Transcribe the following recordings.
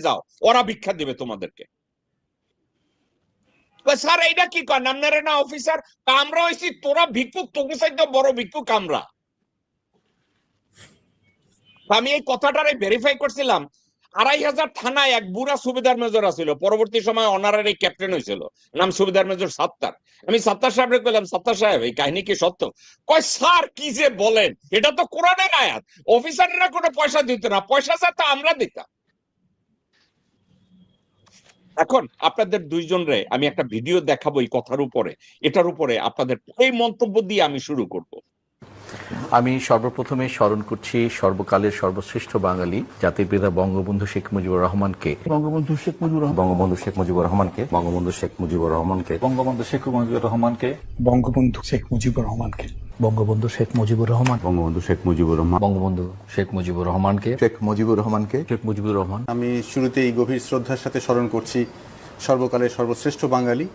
যাও, ওরা ভিক্ষা দিবে তোমাদেরকে। স্যার এইটা কি করেন আপনারা না অফিসার? আমরা হয়েছি তোরা ভিক্ষুক, তোকে চাইতে বড় ভিক্ষুক আমরা। আমি এই কথাটারে ভেরিফাই করছিলাম। 2500 থানায় এক বুড়া সুবেদার মেজর আছিল, পরবর্তী সময় অনারারি ক্যাপ্টেন হয়েছিল, নাম সুবেদার মেজর সাত্তার। আমি সাত্তার সাহেবকে বললাম, সাত্তার সাহেব এই কাহিনী কি সত্য? কয় স্যার কি যে বলেন, এটা তো কোরআনের আয়াত, অফিসাররা কোনো পয়সা দিত না, পয়সা চাইতো আমরা দিতাম। এখন আপনাদের দুইজনরে আমি একটা ভিডিও দেখাবো এই কথার উপরে, এটার উপরে আপনাদের এই মন্তব্য দিয়ে আমি শুরু করব। আমি সর্বপ্রথমে স্মরণ করছি সর্বকালের সর্বশ্রেষ্ঠ বাঙালি জাতির পিতা বঙ্গবন্ধু শেখ মুজিবুর রহমানকে, বঙ্গবন্ধু শেখ মুজিবুর রহমান, বঙ্গবন্ধু শেখ মুজিবুর রহমানকে, বঙ্গবন্ধু শেখ মুজিবুর রহমানকে, বঙ্গবন্ধু শেখ মুজিবুর রহমানকে, বঙ্গবন্ধু শেখ মুজিবুর রহমানকে, বঙ্গবন্ধু শেখ মুজিবুর রহমান, বঙ্গবন্ধু শেখ মুজিবুর রহমান, বঙ্গবন্ধু শেখ মুজিবুর রহমানকে, শেখ মুজিবুর রহমানকে, শেখ মুজিবুর রহমান। আমি শুরুতেই গভীর শ্রদ্ধার সাথে স্মরণ করছি সর্বকালের সর্বশ্রেষ্ঠ বাঙালি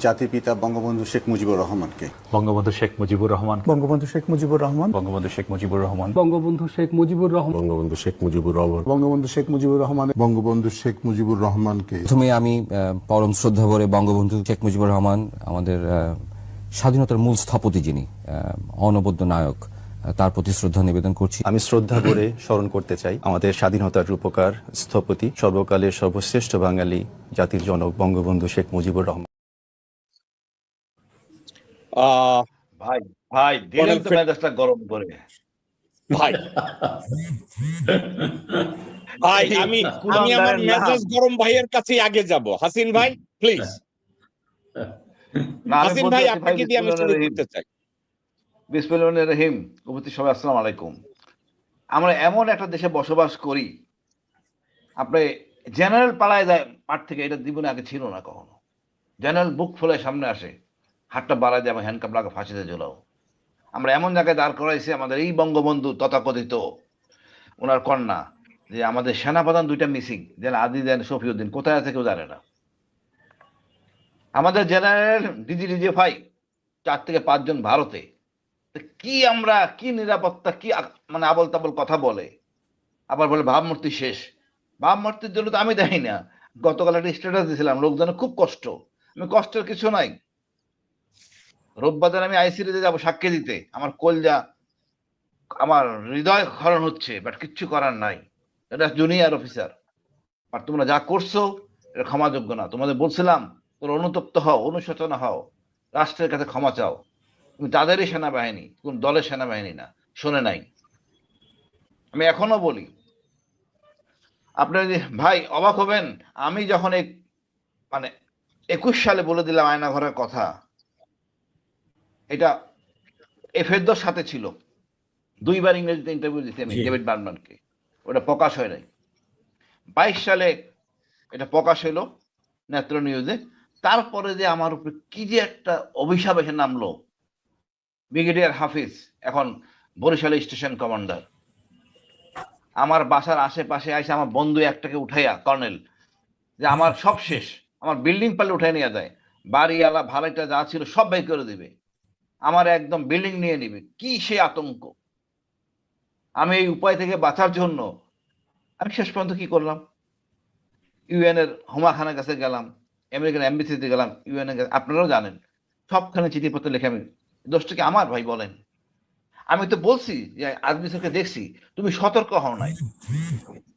জাতির পিতা বঙ্গবন্ধু শেখ মুজিবুর রহমানকে। বঙ্গবন্ধু শেখ মুজিবুর রহমান, বঙ্গবন্ধু শেখ মুজিবুর রহমান, বঙ্গবন্ধু শেখ মুজিবুর রহমান, বঙ্গবন্ধু শেখ মুজিবুর রহমান, বঙ্গবন্ধু শেখ মুজিবুর রহমান, বঙ্গবন্ধু শেখ মুজিবুর রহমান, বঙ্গবন্ধু শেখ মুজিবুর রহমানকে। প্রথমে আমি পরম শ্রদ্ধা ভরে বঙ্গবন্ধু শেখ মুজিবুর রহমান, আমাদের স্বাধীনতার মূল স্থপতি, যিনি অনবদ্য নায়ক, তার প্রতি শ্রদ্ধা নিবেদন করছি। আমি শ্রদ্ধা করে স্মরণ করতে চাই আমাদের স্বাধীনতার রূপকার, স্থপতি, সর্বকালের সর্বশ্রেষ্ঠ বাঙালি জাতির জনক বঙ্গবন্ধু শেখ মুজিবুর রহমান। ভাই ভাই দিলেন তো মেজাজটা গরম করে। ভাই ভাই আমি আমার মেজাজ গরম ভাইয়ের কাছে আগে যাব। হাসিন ভাই প্লিজ। হাসিন ভাই আপনাকে দিয়ে আমি শুরু করতে চাই। বিসমিল্লাহির রহিম। উপস্থিত সবাই আসসালামু আলাইকুম। আমরা এমন একটা দেশে বসবাস করি, আপনি জেনারেল পালায় যায় মাঠ থেকে, এটা জীবনে আগে ছিল না কখনো। জেনারেল বুক ফুলে সামনে আসে, হাতটা বাড়ায় দিয়ে হ্যান্ডকাপ লাগা ফাঁসিতে ঝোলাও। আমরা এমন জায়গায় দাঁড় করাইছি আমাদের এই বঙ্গবন্ধু তথাকথিত ওনার কন্যা, যে আমাদের সেনাপ্রধান দুইটা মিসিং, যেন আদি দেন শফিউদ্দিন কোথায় আছে কেউ জানে না। আমাদের জেনারেল ডিজিডিজিএফআই 4 থেকে 5 জন ভারতে। কি আমরা কি নিরাপত্তা, কি মানে আবল তাবল কথা বলে, আবার বলে ভাবমূর্তি শেষ। ভাবমূর্তির জন্য তো আমি দেখি না, গতকাল একটা স্ট্যাটাস দিয়েছিলাম, লোকজনের খুব কষ্ট। আমি কষ্টের কিছু নাই। রোববার আমি আইসিডিতে যাবো সাক্ষী দিতে, আমার কলজা, আমার হৃদয় ক্ষরণ হচ্ছে, বাট কিচ্ছু করার নাই। এটা জুনিয়র অফিসার, আর তোমরা যা করছো এটা ক্ষমাযোগ্য না। তোমাদের বলছিলাম তোমরা অনুতপ্ত হও, অনুশোচনা হও, রাষ্ট্রের কাছে ক্ষমা চাও। তুমি তাদেরই সেনাবাহিনী, কোন দলের সেনাবাহিনী না। শোনে নাই। আমি এখনো বলি, আপনার ভাই অবাক হবেন, আমি যখন এই মানে 21 সালে বলে দিলাম আয়না ঘরের কথা, এটা এফেরদোর সাথে ছিল। 2 বার ইংরেজিতে ইন্টারভিউ দিতে আমি ডেভিড বার্নম্যানকে, ওটা প্রকাশ হয় নাই। 22 সালে এটা প্রকাশ হলো নেত্র নিউজে। তারপরে যে আমার উপরে কি যে একটা অভিশাপ এসে নামলো। ব্রিগেডিয়ার হাফিজ এখন বরিশালে স্টেশন কমান্ডার, আমার বাসার আশেপাশে আইসে আমার বন্ধু একটাকে উঠাইয়া, কর্নেল, যে আমার সব শেষ, আমার বিল্ডিং পালে উঠাই নিয়ে যায়, বাড়িওয়ালা ভাড়াটা যা ছিল সব বাই করে দিবে, আমার একদম বিল্ডিং নিয়ে নিবে। কি সে আতঙ্ক! আমি এই উপায় থেকে বাঁচার জন্য আমি শেষ পর্যন্ত কি করলাম, ইউএন এর হুমা খানের কাছে গেলাম, আমেরিকান এমবিসিতে গেলাম, ইউএন এর কাছে, আপনারাও জানেন, সবখানে চিঠিপত্র লিখে। আমি দোষটা কি আমার? ভাই বলেন। আমি তো বলছি যে আজমি স্যারকে দেখছি, তুমি সতর্ক হও নাই,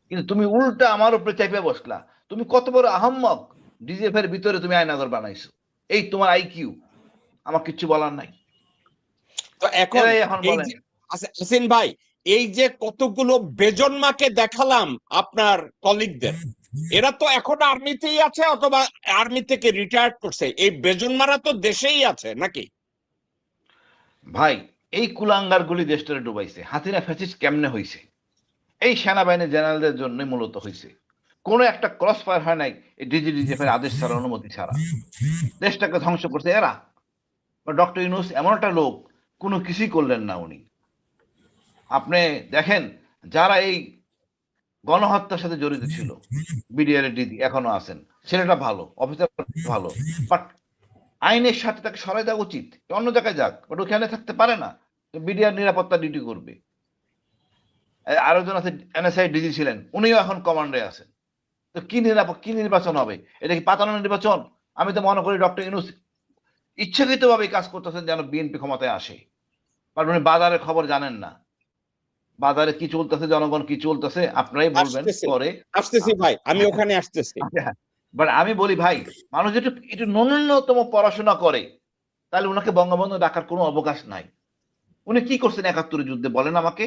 কিন্তু তুমি উল্টা আমার উপরে চেপে বসলা। তুমি কত বড় আহম্মক! ডিজিএফ এর ভিতরে তুমি আয়নাঘর বানাইছো, এই তোমার আইকিউ। আমার কিচ্ছু বলার নাই। তো এখন হাসিন ভাই, এই যে কতগুলো বেজন্মাকে দেখালাম আপনার কলিগদের, এরা তো এখন আর্মিতেই আছে অথবা আর্মি থেকে রিটায়ার্ড করছে। এই বেজন্মারা তো দেশেই আছে নাকি? ভাই এই কুলাঙ্গার গুলি দেশটারে ডুবাইছে। হাসিনা ফ্যাসিস্ট কেমনে হয়েছে? এই সেনাবাহিনী জেনারেলদের জন্যই মূলত হয়েছে। কোন একটা ক্রস ফায়ার হয় নাই এই ডিজিডিজিএফ এর আদেশ ছাড়া, অনুমতি ছাড়া। দেশটাকে ধ্বংস করছে এরা। ডক্টর ইউনূস এমন একটা লোক, কোনো কিছুই করলেন না উনি। আপনি দেখেন যারা এই গণহত্যার সাথে জড়িত ছিল, বিডিআর এর ডিজি এখনো আছেন, ছেলেটা ভালো, অফিসার ভালো, বাট আইনের সাথে তাকে সরাই দেওয়া উচিত। অন্য জায়গায় যাক, বাট ওখানে থাকতে পারে না। বিডিআর নিরাপত্তা ডিউটি করবে। আরো জন আছে এনএসআই ডিজি ছিলেন, উনিও এখন কমান্ডে আছেন। তো কি নির্বাচন হবে? এটা কি পাতানো নির্বাচন? আমি তো মনে করি ডক্টর ইউনূস ইচ্ছাকৃতভাবে কাজ করতেছেন যেন বিএনপি ক্ষমতায় আসে, কারণ উনি বাজারের খবর জানেন না। বাজারে কি চলতেছে, জনগণ কি চলতেছে আপনারাই বলবেন আসতেছি পরে। আসতেছি ভাই, আমি ওখানে আসতেছি। বাট আমি বলি ভাই, মানুষ একটু একটু ন্যূনতম পড়াশোনা করে তাহলে ওনাকে বঙ্গবন্ধু ডাকার কোনো অবকাশ নাই। উনি কি করছেন ৭১ যুদ্ধে বলেন আমাকে?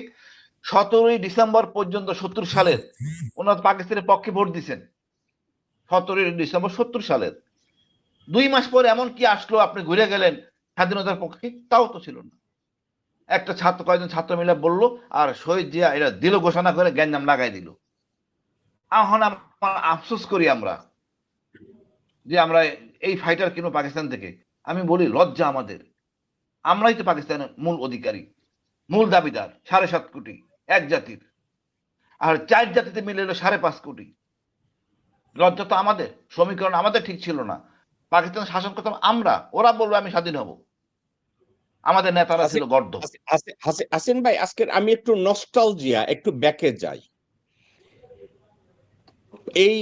১৭ই ডিসেম্বর পর্যন্ত ৭০ সালের ওনার পাকিস্তানের পক্ষে ভোট দিচ্ছেন। ১৭ই ডিসেম্বর ৭০ সালের ২ মাস পরে এমন কি আসলো আপনি ঘুরে গেলেন স্বাধীনতার পক্ষে? তাও তো ছিল না। একটা কয়েকজন ছাত্র মিলে বললো, আর শহীদ জিয়া এটা দিল ঘোষণা করে গ্যাঞ্জাম লাগাই দিল। এখন আফসোস করি আমরা যে আমরা এই ফাইটার কিনো পাকিস্তান থেকে। আমি বলি লজ্জা আমাদের, আমরাই তো পাকিস্তানের মূল অধিকারী, মূল দাবিদার। ৭.৫ কোটি এক জাতির, আর ৪ জাতিতে মিলে এলো ৫.৫ কোটি। লজ্জা তো আমাদের, সমীকরণ আমাদের ঠিক ছিল না। পাকিস্তান শাসন করতাম আমরা, ওরা বলবে আমি স্বাধীন হব। আমাদের নেতারা ছিল গর্দ। হাসিন ভাই, আজকের আমি একটু নস্টালজিয়া, একটু ব্যাকে যাই। এই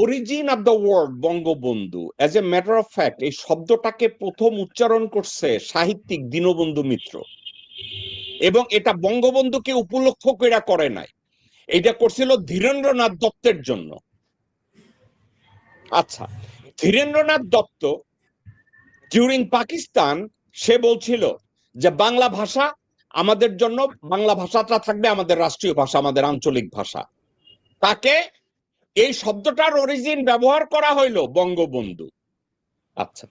origin of the word Bangabandhu, as a matter of fact, এই শব্দটাকে প্রথম উচ্চারণ করছে সাহিত্যিক দীনবন্ধু মিত্র, এবং এটা বঙ্গবন্ধুকে উপলক্ষ করে করে নাই, এটা করছিল ধীরেন্দ্রনাথ দত্তের জন্য। আচ্ছা, ধীরেন্দ্রনাথ দত্ত ডিউরিং পাকিস্তান সে বলছিল যে বাংলা ভাষা আমাদের জন্য, বাংলা ভাষাটা থাকবে আমাদের রাষ্ট্রীয় ভাষা, আমাদের আঞ্চলিক ভাষা। তাকে এই শব্দটার অরিজিন ব্যবহার করা হইলো বঙ্গবন্ধু। আচ্ছা,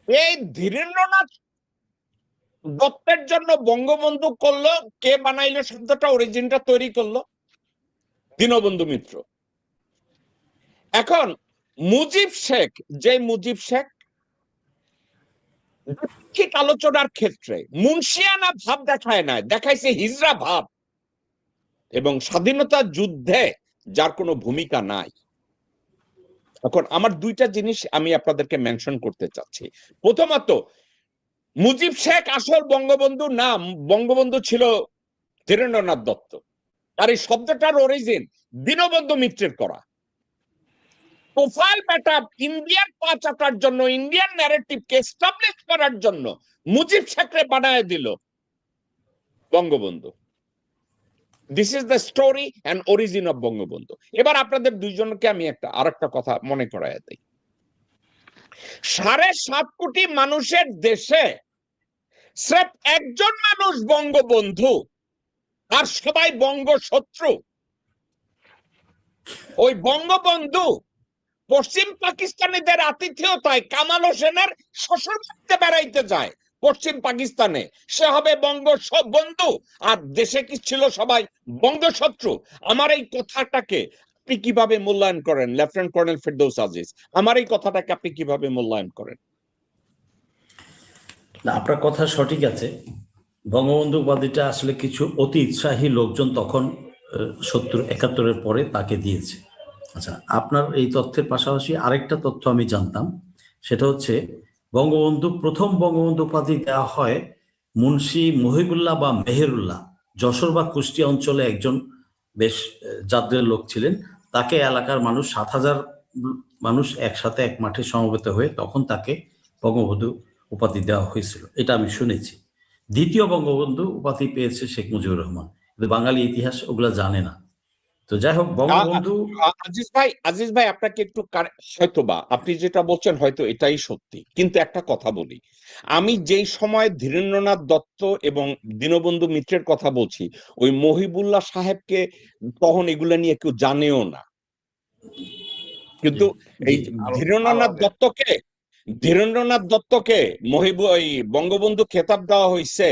এই ধীরেন্দ্রনাথ দত্তের জন্য বঙ্গবন্ধু করলো, কে বানাইলো শব্দটা, অরিজিনটা তৈরি করলো? দীনবন্ধু মিত্র। এখন মুজিব শেখ, যে মুজিব শেখ ঠিক আলোচনার ক্ষেত্রে মুন্সিয়ানা ভাব দেখায় না, দেখাইছে হিজরা ভাব, এবং স্বাধীনতা যুদ্ধে যার কোনো ভূমিকা নাই। এখন আমার দুইটা জিনিস আমি আপনাদেরকে মেনশন করতে চাচ্ছি। প্রথমত, মুজিব শেখ আসল বঙ্গবন্ধু না, বঙ্গবন্ধু ছিল ধীরেন্দ্রনাথ দত্ত। আর এই শব্দটার অরিজিন দীনবন্ধু মিত্রের করা। প্রোফাইল ব্যাটাপ ইন্ডিয়ান পাচাটার জন্য, ইন্ডিয়ান ন্যারেটিভকে এস্টাবলিশ করার জন্য মুজিব শেখরে বানায় দিল Bangabandhu. This is the story and origin of Bangabandhu. এবার আপনাদের দুইজনকে আমি আরেকটা কথা মনে করাই দিই। ৭.৫ কোটি মানুষের দেশে স্রেফ একজন মানুষ বঙ্গবন্ধু, আর সবাই বঙ্গশত্রু। ওই বঙ্গবন্ধু পশ্চিম পাকিস্তানিদের আতিথেয়তায় কামাল হোসেনের শ্বশুর বাড়িতে বেড়াইতে যায় পশ্চিম পাকিস্তানে, সে হবে বঙ্গবন্ধু, আর দেশে কি ছিল সবাই বঙ্গশত্রু। আমার এই কথাটাকে আপনি কিভাবে মূল্যায়ন করেন লেফটেন্যান্ট কর্নেল ফেরদৌস আজিজ? আমার এই কথাটাকে আপনি কিভাবে মূল্যায়ন করেন? না, আপনার কথা সঠিক আছে। বঙ্গবন্ধু উপাধিটা আসলে কিছু অতি উৎসাহী লোকজন তখন ৭০-৭১-এর পরে তাকে দিয়েছে। আচ্ছা, আপনার এই তথ্যের পাশাপাশি আরেকটা তথ্য আমি জানতাম, সেটা হচ্ছে প্রথম বঙ্গবন্ধু উপাধি দেওয়া হয় মুন্সি মহিবুল্লাহ বা মেহেরুল্লাহ, যশোর বা কুষ্টিয়া অঞ্চলে একজন বেশ জাদ্রের লোক ছিলেন। তাকে এলাকার মানুষ ৭,০০০ মানুষ একসাথে এক মাঠে সমবেত হয়ে তখন তাকে বঙ্গবন্ধু উপাধি দেওয়া হয়েছিল, এটা আমি শুনেছি। দ্বিতীয় বঙ্গবন্ধু উপাধি পেয়েছে শেখ মুজিবুর রহমান, কিন্তু বাঙালি ইতিহাস ওগুলা জানে না। তো যাই হোক, বঙ্গবন্ধু আজিজ ভাই আপনাকে একটু, হয়তোবা আপনি যেটা বলছেন হয়তো এটাই সত্যি, কিন্তু একটা কথা বলি, আমি যেই সময় ধীরেন্দ্রনাথ দত্ত এবং দীনবন্ধু মিত্রের কথা বলছি, ওই মহিবুল্লাহ সাহেবকে তখন এগুলা নিয়ে কেউ জানেও না। কিন্তু এই ধীরেন্দ্রনাথ দত্তকে বঙ্গবন্ধু খেতাব দেওয়া হয়েছে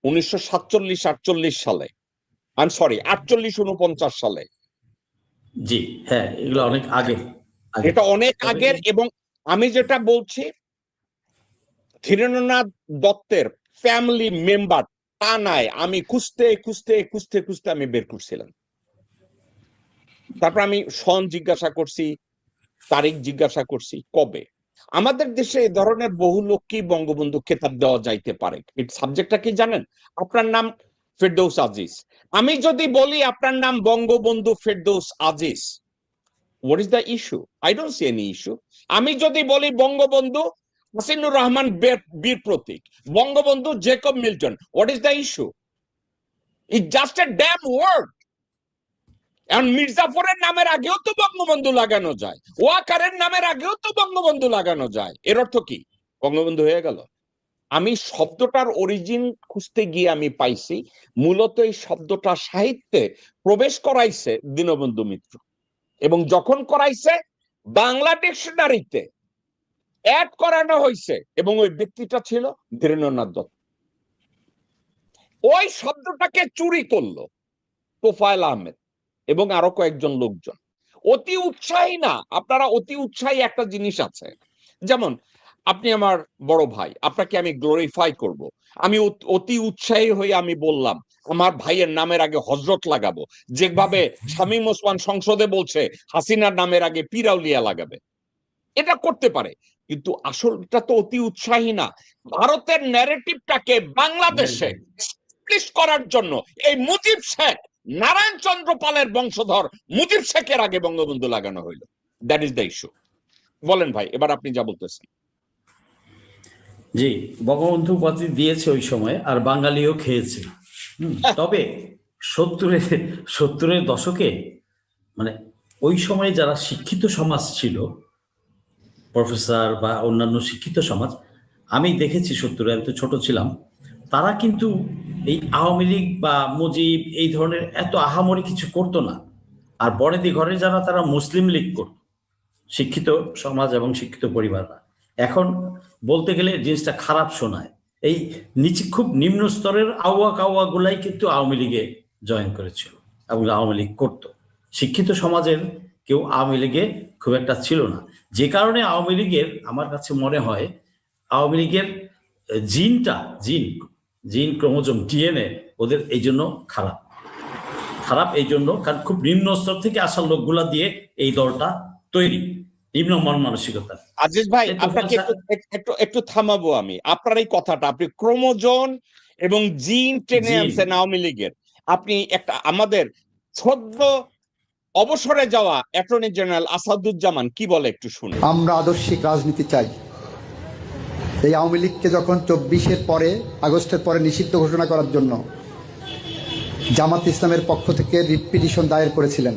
1947-48 সালে, 48-49 সালে। জি হ্যাঁ, এগুলো অনেক আগে, এটা অনেক আগের। এবং আমি যেটা বলছি, ধীরেন্দ্রনাথ দত্তের ফ্যামিলি মেম্বার তা নাই, আমি খুঁজতে খুঁজতে খুঁজতে খুঁজতে আমি বের করছিলাম। তারপর আমি সন জিজ্ঞাসা করছি, তারিখ জিজ্ঞাসা করছি, কবে। আমাদের দেশে এই ধরনের বহু লোককেই বঙ্গবন্ধু খেতাব দেওয়া যাইতে পারে। সাবজেক্টটা কি জানেন? আপনার নাম ফেরদৌস আজিজ, আমি যদি বলি আপনার নাম Bangabandhu Ferdous Aziz, what is the issue? I don't see any issue. আমি যদি বলি Bangabandhu Hasinur Rahman Bir Protik, Bangabandhu Jacob Milton, what is the issue? It just a damn word. এখন মির্জাফরের নামের আগেও তো বঙ্গবন্ধু লাগানো যায়, ওয়াকারের নামের আগেও তো বঙ্গবন্ধু লাগানো যায়। এর অর্থ কি বঙ্গবন্ধু হয়ে গেল? আমি শব্দটার অরিজিন খুঁজতে গিয়ে আমি পাইছি মূলত এই শব্দটা সাহিত্যে প্রবেশ করাইছে দীনবন্ধু মিত্র, এবং যখন করাইছে বাংলা ডিকশনারিতে অ্যাড করানো হয়েছে, এবং ওই ব্যক্তিটা ছিল ধীরেন্দ্রনাথ দত্ত। ওই শব্দটাকে চুরি করলো তোফায়েল আহমেদ এবং আরো কয়েকজন লোকজন। অতি উৎসাহী না আপনারা? অতি উৎসাহী একটা জিনিস আছে, যেমন আপনি আমার বড় ভাই, আপনাকে আমি গ্লোরিফাই করব। আমি অতি উৎসাহী হয়ে আমি বললাম আমার ভাইয়ের নামের আগে হজরত লাগাবো, যেভাবে শামীম ওসমান সংসদে বলছে হাসিনার নামের আগে পিরাউলিয়া লাগাবে। এটা করতে পারে, কিন্তু আসলটা তো অতি উৎসাহী না। ভারতের ন্যারেটিভটাকে বাংলাদেশে এস্টাবলিশ করার জন্য এই মুজিব শেখ, নারায়ণ চন্দ্র পালের বংশধর মুজিব শেখের আগে বঙ্গবন্ধু লাগানো হইল। That is the issue. বলেন ভাই, এবার আপনি যা বলতেছেন। জি, বঙ্গবন্ধু উপাধি দিয়েছে ওই সময়, আর বাঙালিও খেয়েছে। তবে সত্তরের দশকে মানে ওই সময় যারা শিক্ষিত সমাজ ছিল, প্রফেসর বা অন্যান্য শিক্ষিত সমাজ, আমি দেখেছি 70-এ, আমি তো ছোট ছিলাম, তারা কিন্তু এই আওয়ামী লীগ বা মুজিব এই ধরনের এত আহামরি কিছু করতো না। আর বনেদি ঘরে যারা, তারা মুসলিম লীগ করত, শিক্ষিত সমাজ এবং শিক্ষিত পরিবাররা। এখন বলতে গেলে জিনিসটা খারাপ শোনায়। এই নিচে খুব নিম্ন স্তরের আউয়া কাউয়া গুলাই কিন্তু আওয়ামী লীগে জয়েন করেছিল এবং আওয়ামী লীগ করত। শিক্ষিত সমাজের কেউ আওয়ামী লীগে খুব একটা ছিল না, যে কারণে আওয়ামী লীগের, আমার কাছে মনে হয় আওয়ামী লীগের জিন ক্রোমোজোম ডিএনএ ওদের এই জন্য খারাপ এই জন্য, কারণ খুব নিম্ন স্তর থেকে আসা লোকগুলা দিয়ে এই দলটা তৈরি, নিম্ন মন মানসিকতা। আজিজ ভাই, আপনাকে একটু থামাবো আমি। আপনার এই কথাটা, আপনি ক্রোমোজোম এবং জিন টেনে আনছেন আওয়ামী লীগের। আপনি একটা আমাদের সদ্য অবসরে যাওয়া অ্যাটর্নি জেনারেল আসাদুজ্জামান কি বলে একটু শুনে। আমরা আদর্শিক রাজনীতি চাই। এই আওয়ামী লীগকে যখন 24-এর পরে, আগস্টের পরে নিষিদ্ধ ঘোষণা করার জন্য জামাত ইসলামের পক্ষ থেকে রিট পিটিশন দায়ের করেছিলেন,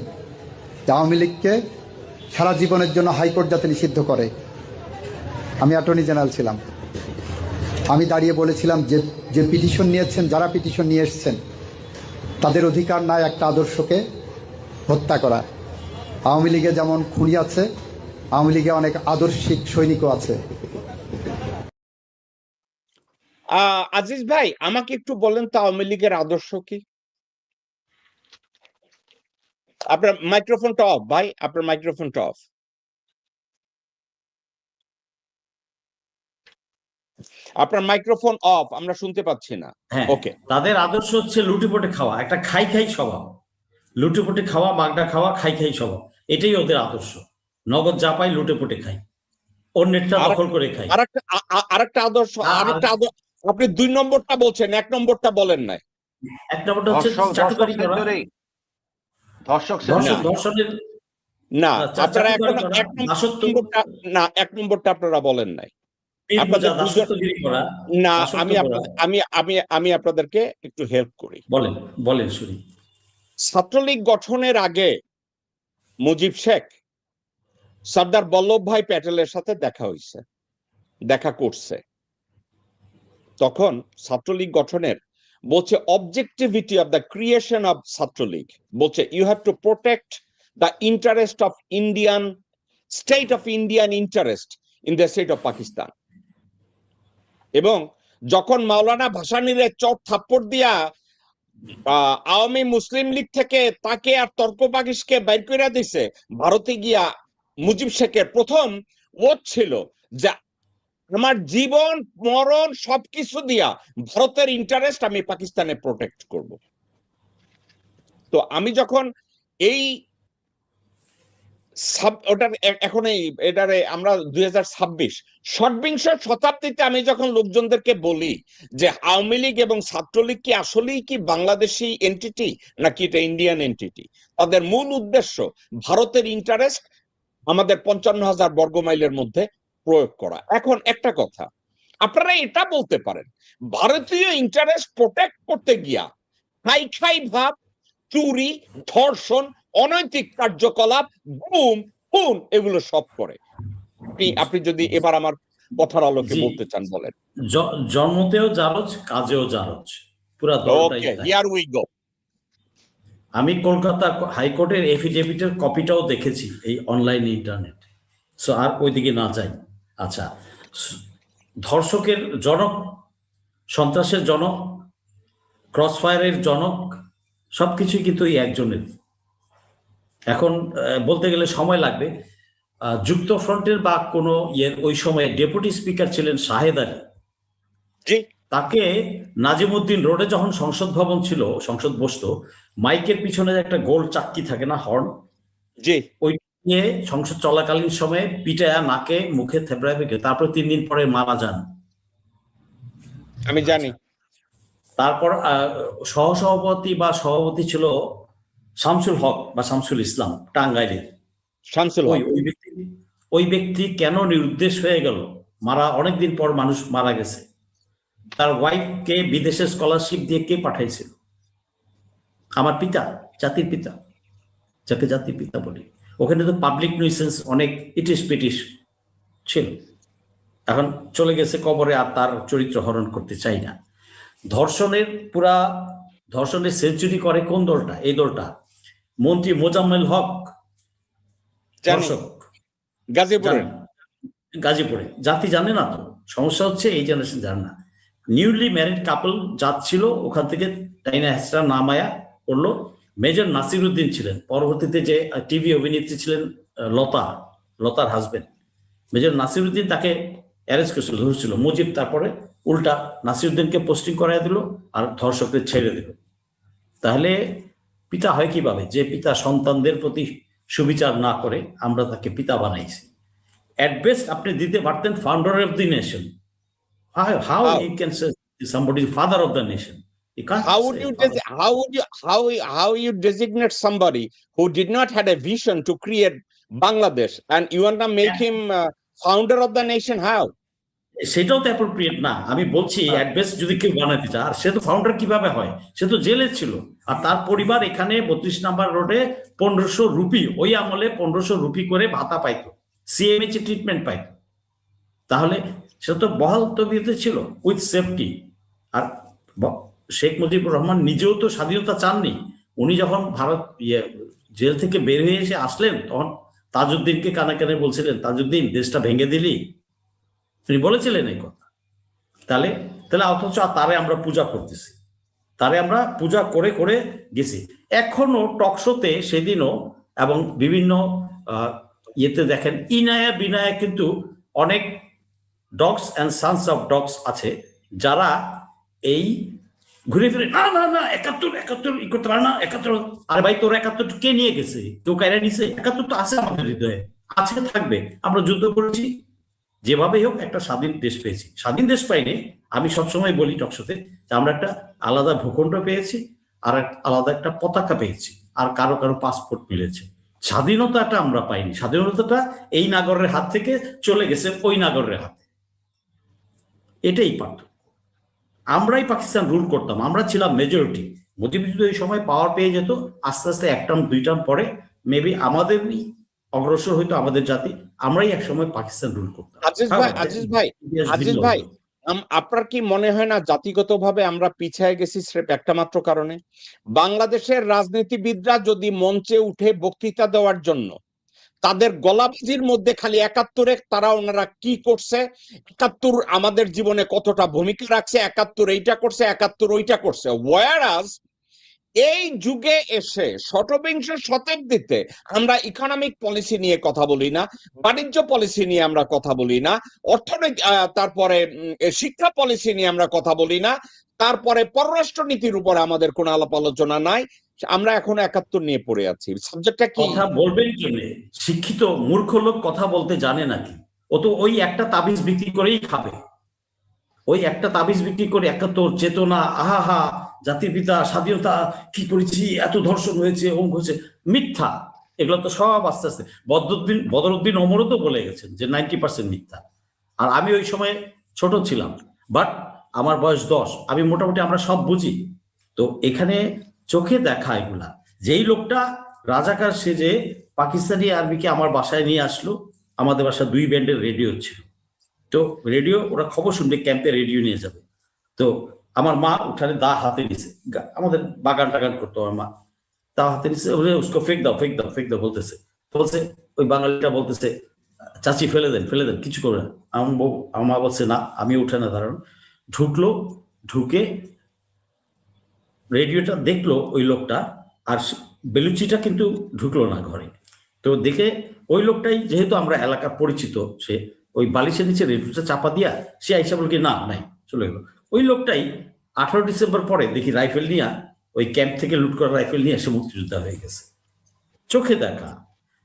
আওয়ামী লীগকে সারা জীবনের জন্য হাইকোর্ট যাতে নিষিদ্ধ করে। আমি অ্যাটর্নি জেনারেল ছিলাম। আমি দাঁড়িয়ে বলেছিলাম যে পিটিশন নিয়েছেন, যারা পিটিশন নিয়ে এসছেন, তাদের অধিকার নাই একটা আদর্শকে হত্যা করা। আওয়ামী লীগে যেমন খুনি আছে, আওয়ামী লীগে অনেক আদর্শিক সৈনিকও আছে। আজিজ ভাই, আমাকে একটু বলেন তো আওয়ামী লীগের আদর্শ কি? আপনার মাইক্রোফোনটা অফ ভাই, আপনার মাইক্রোফোনটা অফ। আপনার মাইক্রোফোন অফ, আমরা শুনতে পাচ্ছি না। ওকে, তাদের আদর্শ হচ্ছে লুটেপুটে খাওয়া, একটা খাই স্বভাব, লুটেপুটে খাওয়া, মাগনা খাওয়া, খাই স্বভাব, এটাই ওদের আদর্শ। নগদ যা পাই লুটেপুটে খাই, অন্যেরটা দখল করে খাই। আরেকটা আদর্শ, আপনি 2 নম্বরটা বলছেন, 1 নম্বরটা বলেন নাই। 1 নম্বরটা হচ্ছে চাটুকারি করা, ধর্ষণের না, আপনারা এখন 1 নম্বরটা আপনারা বলেন নাই। না, আমি আপনাদেরকে একটু হেল্প করি। বলেন শুনি। ছাত্রলীগ গঠনের আগে মুজিব শেখ সর্দার বল্লভভাই প্যাটেলের সাথে দেখা করছে। তখন ছাত্রলীগ গঠনের বলছে objectivity of the creation of Chhatra League, বলছে you have to protect the interest of Indian state of Indian interest in the state of Pakistan. এবং যখন মাওলানা ভাসানীরে চট থাপ্পড় দিয়া আওয়ামী মুসলিম লীগ থেকে তাকে আর তর্ক পাকিসকে বাইর করে দিছে, ভারতে গিয়া মুজিব শেখের প্রথম ওয়ার্ড ছিল যে আমার জীবন মরণ সবকিছু দিয়া ভারতের ইন্টারেস্ট আমি পাকিস্তানে প্রোটেক্ট করব। তো আমি যখন এই ওটার এখন এটারে আমরা 2026 ষড়বিংশ শতাব্দীতে আমি যখন লোকজনদেরকে বলি যে আওয়ামী লীগ এবং ছাত্রলীগ কি আসলেই কি বাংলাদেশি এন্টিটি নাকি এটা ইন্ডিয়ান এন্টিটি, তাদের মূল উদ্দেশ্য ভারতের ইন্টারেস্ট আমাদের 55,000 বর্গমাইলের মধ্যে প্রয়োগ করা। এখন একটা কথা আপনারা এটা বলতে পারেন, ভারতীয় ইন্টারেস্ট প্রোটেক্ট করতে গিয়া খাই খাই ভাব, চুরি, ধর্ষণ, অনৈতিক কার্যকলাপ, গুম, খুন এগুলো সব করে। আপনি যদি এবার আমার কথার আলোকে বলতে চান বলেন। জন্মতেও জারজ, কাজেও জারজ, পুরা দলটাই তাই। Here we go. আমি কলকাতা হাইকোর্টের এফিডেভিটের কপিটাও দেখেছি এই অনলাইন ইন্টারনেট, সো আর ওইদিকে না যাই। আচ্ছা, ধর্ষকের জনক, সন্ত্রাসের জনক, ক্রসফায়ারের জনক, সবকিছুই কিন্তু এই একজনের। এখন বলতে গেলে সময় লাগবে। যুক্তফ্রন্টের বা কোনো ওই সময় ডেপুটি স্পিকার ছিলেন শাহেদ আলী, তাকে নাজিমউদ্দিন রোডে যখন সংসদ ভবন ছিল, সংসদ বসতো, মাইকের পিছনে একটা গোল চাক্কি থাকে না, হর্ন, ওই নিয়ে সংসদ চলাকালীন সময়ে পিটায়া নাকে মুখে থেবড়ায় ফেঁকে তারপর 3 দিন পরে মারা যান। আমি জানি। তারপর সহসভাপতি বা সভাপতি ছিল শামসুল হক বা শামসুল ইসলাম, টাঙ্গাইলের। শামসুল হক ওই ব্যক্তি কেন নিরুদ্দেশ হয়ে গেল? অনেকদিন পর মানুষ মারা গেছে। তার ওয়াইফকে বিদেশে স্কলারশিপ দিয়ে কে পাঠাইছিল? আমার পিতা, জাতির পিতা, যাকে জাতির পিতা বলি। ওখানে তো পাবলিক নিউসেন্স অনেক ইটিস পিটিস ছিল। এখন চলে গেছে কবরে, আর তার চরিত্র হরণ করতে চাই না। ধর্ষণের সেঞ্চুরি করে কোন দলটা? এই দলটা। মন্ত্রী মোজাম্মেল হক ধর্ষক, গাজীপুরে। জাতি জানে না তো, সমস্যা হচ্ছে এই জেনারেশন জানে না। নিউলি ম্যারিড কাপল যাচ্ছিল ওখান থেকে, টাইনা হেসরা নামায়া করলো। মেজর নাসিরউদ্দিন ছিলেন, পরবর্তীতে যে টিভি অভিনেত্রী ছিলেন লতার হাজবেন্ড, মেজর নাসিরউদ্দিন, তাকে অ্যারেস্ট করেছিল, ধরছিল মুজিব। তারপরে উল্টা নাসিরউদ্দিনকে পোস্টিং করাই দিল আর ধর্ষকদের ছেড়ে দিল। তাহলে পিতা হয় কিভাবে? যে পিতা সন্তানদের প্রতি সুবিচার না করে আমরা তাকে পিতা বানাইছি। At best, আপনি দিতে পারতেন founder of the nation. How you can say somebody is father of the nation? You can't. How you designate somebody who did not had a vision to create Bangladesh and you want to make him founder of the nation? How? সেটাও তো appropriate না। আমি বলছি at best যদি কেউ বানাতে চায়, আর সে তো ফাউন্ডার কিভাবে হয়? সে তো জেলে ছিল, আর তার পরিবার এখানে 32 নম্বর রোডে 1500 রুপি, ওই আমলে 1500 রুপি করে ভাতা পাইতো, সিএমএইচ ট্রিটমেন্ট পাইতো। তাহলে সে তো বহাল তবিয়তে ছিল, উইথ সেফটি। আর শেখ মুজিবুর রহমান নিজেও তো স্বাধীনতা চাননি। উনি যখন জেল থেকে বের হয়ে এসে আসলেন, তখন তাজউদ্দিনকে কানে কানে বলছিলেন, তাজউদ্দিন দেশটা ভেঙে দিলি, তিনি বলেছিলেন এই কথা। তাহলে অথচ তারে আমরা পূজা করতেছি, তারে আমরা পূজা করে করে গেছি। এখনো টকশোতে সেদিনও এবং বিভিন্ন ইয়েতে দেখেন, ইনায়া বিনায়া কিন্তু অনেক dogs and Sans of dogs আছে, যারা এই ঘুরে ফিরে না 71 ই করতে পারে না, 71। আরে ভাই, তোর 71 কে নিয়ে গেছে? কেউ কায়রা নিছে? 71 তো আছে আমাদের হৃদয়ে, আছে, থাকবে। আমরা যুদ্ধ করেছি, যেভাবেই হোক একটা স্বাধীন দেশ পেয়েছি। স্বাধীন দেশ পাইনি, আমি সবসময় বলি টকশোতে, যে আমরা একটা আলাদা ভূখণ্ড পেয়েছি, আর আলাদা একটা পতাকা পেয়েছি, আর কারো কারো পাসপোর্ট মিলেছে। স্বাধীনতাটা আমরা পাইনি। স্বাধীনতাটা এই নাগরের হাত থেকে চলে গেছে ওই নাগরের হাতে। এটাই পার্থক্য। আমরাই পাকিস্তান রুল করতাম, আমরা ছিলাম মেজরিটি। মুজিব যদি ওই সময় পাওয়ার পেয়ে যেত, আস্তে আস্তে 1 টার্ম 2 টার্ম পরে মেবি আমাদেরই অগ্রসর হইতো আমাদের জাতি, আমরাই একসময় পাকিস্তান রুল করতাম। আজিজ ভাই, আপনার কি মনে হয় না জাতিগতভাবে আমরা পিছিয়ে গেছি স্রেফ একটা মাত্র কারণে? বাংলাদেশের রাজনীতিবিদরা যদি মঞ্চে উঠে বক্তৃতা দেওয়ার জন্য তাদের গলাবাজির মধ্যে খালি 71-এ তারা ওনারা কি করছে, 71 আমাদের জীবনে কতটা ভূমিকা রাখছে, 71 এইটা করছে, 71 ওইটা করছে, ওয়ারাস এই যুগে এসে শতবিংশ শতাব্দীতে আমরা ইকোনমিক পলিসি নিয়ে কথা বলি না, বাণিজ্য পলিসি নিয়ে আমরা কথা বলি না, অর্থনৈতিক তারপরে শিক্ষা পলিসি নিয়ে আমরা কথা বলি না, তারপরে পররাষ্ট্র নীতির উপরে আমাদের কোনো আলাপ আলোচনা নাই। আমরা এখন ৭১ নিয়ে পড়ে আছি। সাবজেক্টটা কি? কথা বলবেন কেমনে? শিক্ষিত মূর্খ লোক কথা বলতে জানে নাকি? ও তো ওই একটা তাবিজ বিক্রি করেই খাবে। ওই একটা তাবিজ বিক্রি করে ৭১ চেতনা, আহা জাতির পিতা, স্বাধীনতা, কি করেছি, এত ধর্ষণ হয়েছে, অঙ্ক হয়েছে, মিথ্যা। এগুলো তো সব আস্তে আস্তে বদরুদ্দিন ওমরও তো বলে গেছেন যে 90% মিথ্যা। আর আমি ওই সময় ছোট ছিলাম, বাট আমার বয়স 10, আমি মোটামুটি আমরা সব বুঝি। তো এখানে চোখে দেখা এগুলা। যেই লোকটা রাজাকার সেজে পাকিস্তানি আর্মিকে আমার বাসায় নিয়ে আসলো, আমাদের বাসায় 2 ব্যান্ডের রেডিও ছিল। তো রেডিও, ওরা খবর শুনবে ক্যাম্পে রেডিও নিয়ে যাবে। তো আমার মা উঠানে দা হাতে নিছে, আমাদের বাগান টাগান করতো আমার মা, তা হাতে নিছে, উসকো ফেক দাও ফেক দাও ফেক দাও বলতেছে। বলছে ওই বাঙালিটা বলতেছে, চাচি ফেলে দেন কিছু করবে না। আমার মা বলছে না, আমি উঠানে দাঁড়ানো। ঢুকলো, ঢুকে রেডিওটা দেখলো ওই লোকটা, আর বেলুচিটা কিন্তু ঢুকলো না ঘরে। তো দেখে ওই লোকটাই, যেহেতু আমরা এলাকার পরিচিত, সে ওই বালিশের নিচে রেডিওটা চাপা দিয়া সে আইসা বল কি না নাই, চলে গেল। ওই লোকটাই 18 ডিসেম্বর পরে দেখি রাইফেল নিয়ে, ওই ক্যাম্প থেকে লুট করা রাইফেল নিয়ে এসে মুক্তিযোদ্ধা হয়ে গেছে। চোখে দেখা।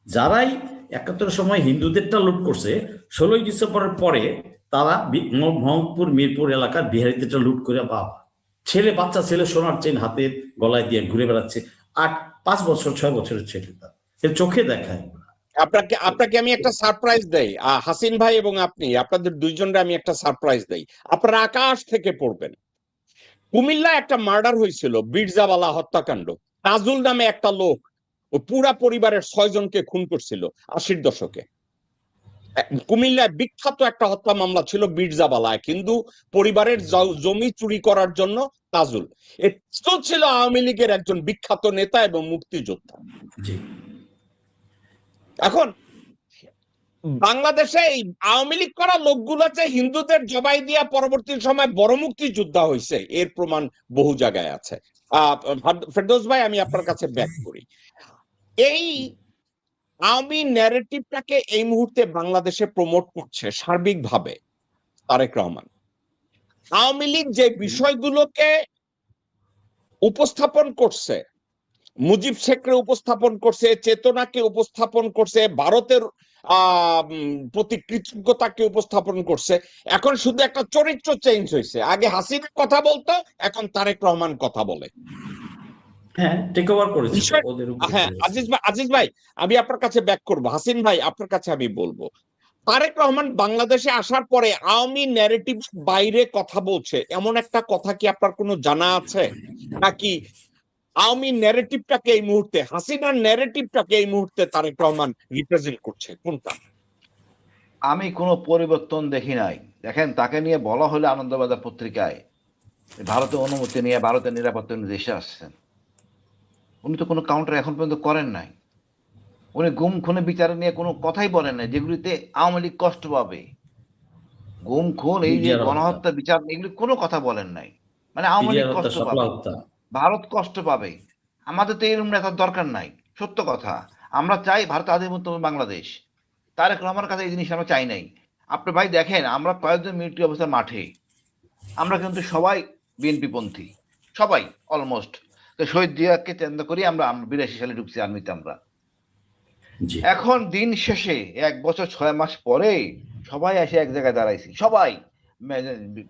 যারাই ৭১ সময় হিন্দুদেরটা লুট করছে, 16ই ডিসেম্বরের পরে তারা মোহাম্মদপুর মিরপুর এলাকার বিহারিদেরটা লুট করে বাবা বাচ্চা ছেলে সোনার চেন হাতে গলায় দিয়ে ঘুরে বেড়াচ্ছে, 5 বছর 6 বছরের ছেলে, তার চোখে দেখায়। আপনাকে আমি একটা সারপ্রাইজ দেই, হাসিন ভাই এবং আপনি, আপনাদের দুইজনকে আমি একটা সারপ্রাইজ দেই। আপনারা আকাশ থেকে পড়বেন। কুমিল্লা একটা মার্ডার হয়েছিল, বীরজাবালা হত্যাকাণ্ড। তাজুল নামে একটা লোক ও পুরা পরিবারের 6 জনকে খুন করছিল 80-র দশকে। কুমিল্লায় বিখ্যাত একটা হত্যা মামলা ছিল বীরজাবালায়, কিন্তু পরিবারের জমি চুরি করার জন্য তাজুল ছিল আওয়ামী লীগের একজন বিখ্যাত নেতা এবং মুক্তিযোদ্ধা। এখন বাংলাদেশে এই আওয়ামী লীগ করা লোকগুলো যে হিন্দুদের জবাই দিয়া পরবর্তী সময় বড় মুক্তিযোদ্ধা হয়েছে, এর প্রমাণ বহু জায়গায় আছে। ফেরদৌস ভাই, আমি আপনার কাছে ব্যাক করি। এই আওয়ামী ন্যারেটিভটাকে এই মুহূর্তে বাংলাদেশে প্রমোট করছে সার্বিকভাবে তারেক রহমান। আওয়ামী লীগ যে বিষয়গুলোকে উপস্থাপন করছে, মুজিব শেখরে উপস্থাপন করছে, চেতনাকে উপস্থাপন করছে, ভারতের প্রতি কৃতজ্ঞতাকে উপস্থাপন করছে, এখন শুধু একটা চরিত্র চেঞ্জ হয়েছে। আগে হাসিনা কথা বলতো, এখন তারেক রহমান কথা বলে। হ্যাঁ, টেক ওভার করেছে। হ্যাঁ, আজিজ ভাই, আমি আপনার কাছে ব্যাক করবো। হাসিন ভাই, আপনার কাছে আমি বলবো, তারেক রহমান বাংলাদেশে আসার পরে আওয়ামী ন্যারেটিভ বাইরে কথা বলছে, এমন একটা কথা কি আপনার কোনো জানা আছে? নাকি আওয়ামী ন্যারেটিভটাকে এই মুহূর্তে, হাসিনার ন্যারেটিভটাকে এই মুহূর্তে তারেক রহমান রিপ্রেজেন্ট করছে? কোনটা? আমি কোনো পরিবর্তন দেখি নাই। দেখেন, তাকে নিয়ে বলা হলে আনন্দবাজার পত্রিকায় ভারতের অনুমতি নিয়ে ভারতের নিরাপত্তা দেশে আসছেন। উনি তো কোনো কাউন্টার এখন পর্যন্ত করেন নাই। উনি গুম খুনে বিচার নিয়ে কোনো কথাই বলেন নাই, যেগুলিতে আওয়ামী লীগ কষ্ট পাবে। গুম খুন, এই যে গণহত্যা বিচার, এগুলি কোনো কথা বলেন নাই। মানে আওয়ামী লীগ কষ্ট পাবে, ভারত কষ্ট পাবে। আমাদের তো এরকম নেতার দরকার নাই। সত্য কথা, আমরা চাই ভারত আধিপত্য বাংলাদেশ। তারেক রহমানের কাছে এই জিনিস আমরা চাই নাই। আপনি ভাই দেখেন, আমরা কয়েকজন মিলিটারি অফিসার মাঠে, আমরা কিন্তু সবাই বিএনপি পন্থী, সবাই অলমোস্ট। তো শহীদ জিয়াকে কেন্দ্র করি আমরা 82 সালে ঢুকছি আর্মিতে আমরা। এখন দিন শেষে 1 বছর 6 মাস পরে সবাই এসে এক জায়গায় দাঁড়াইছি, সবাই,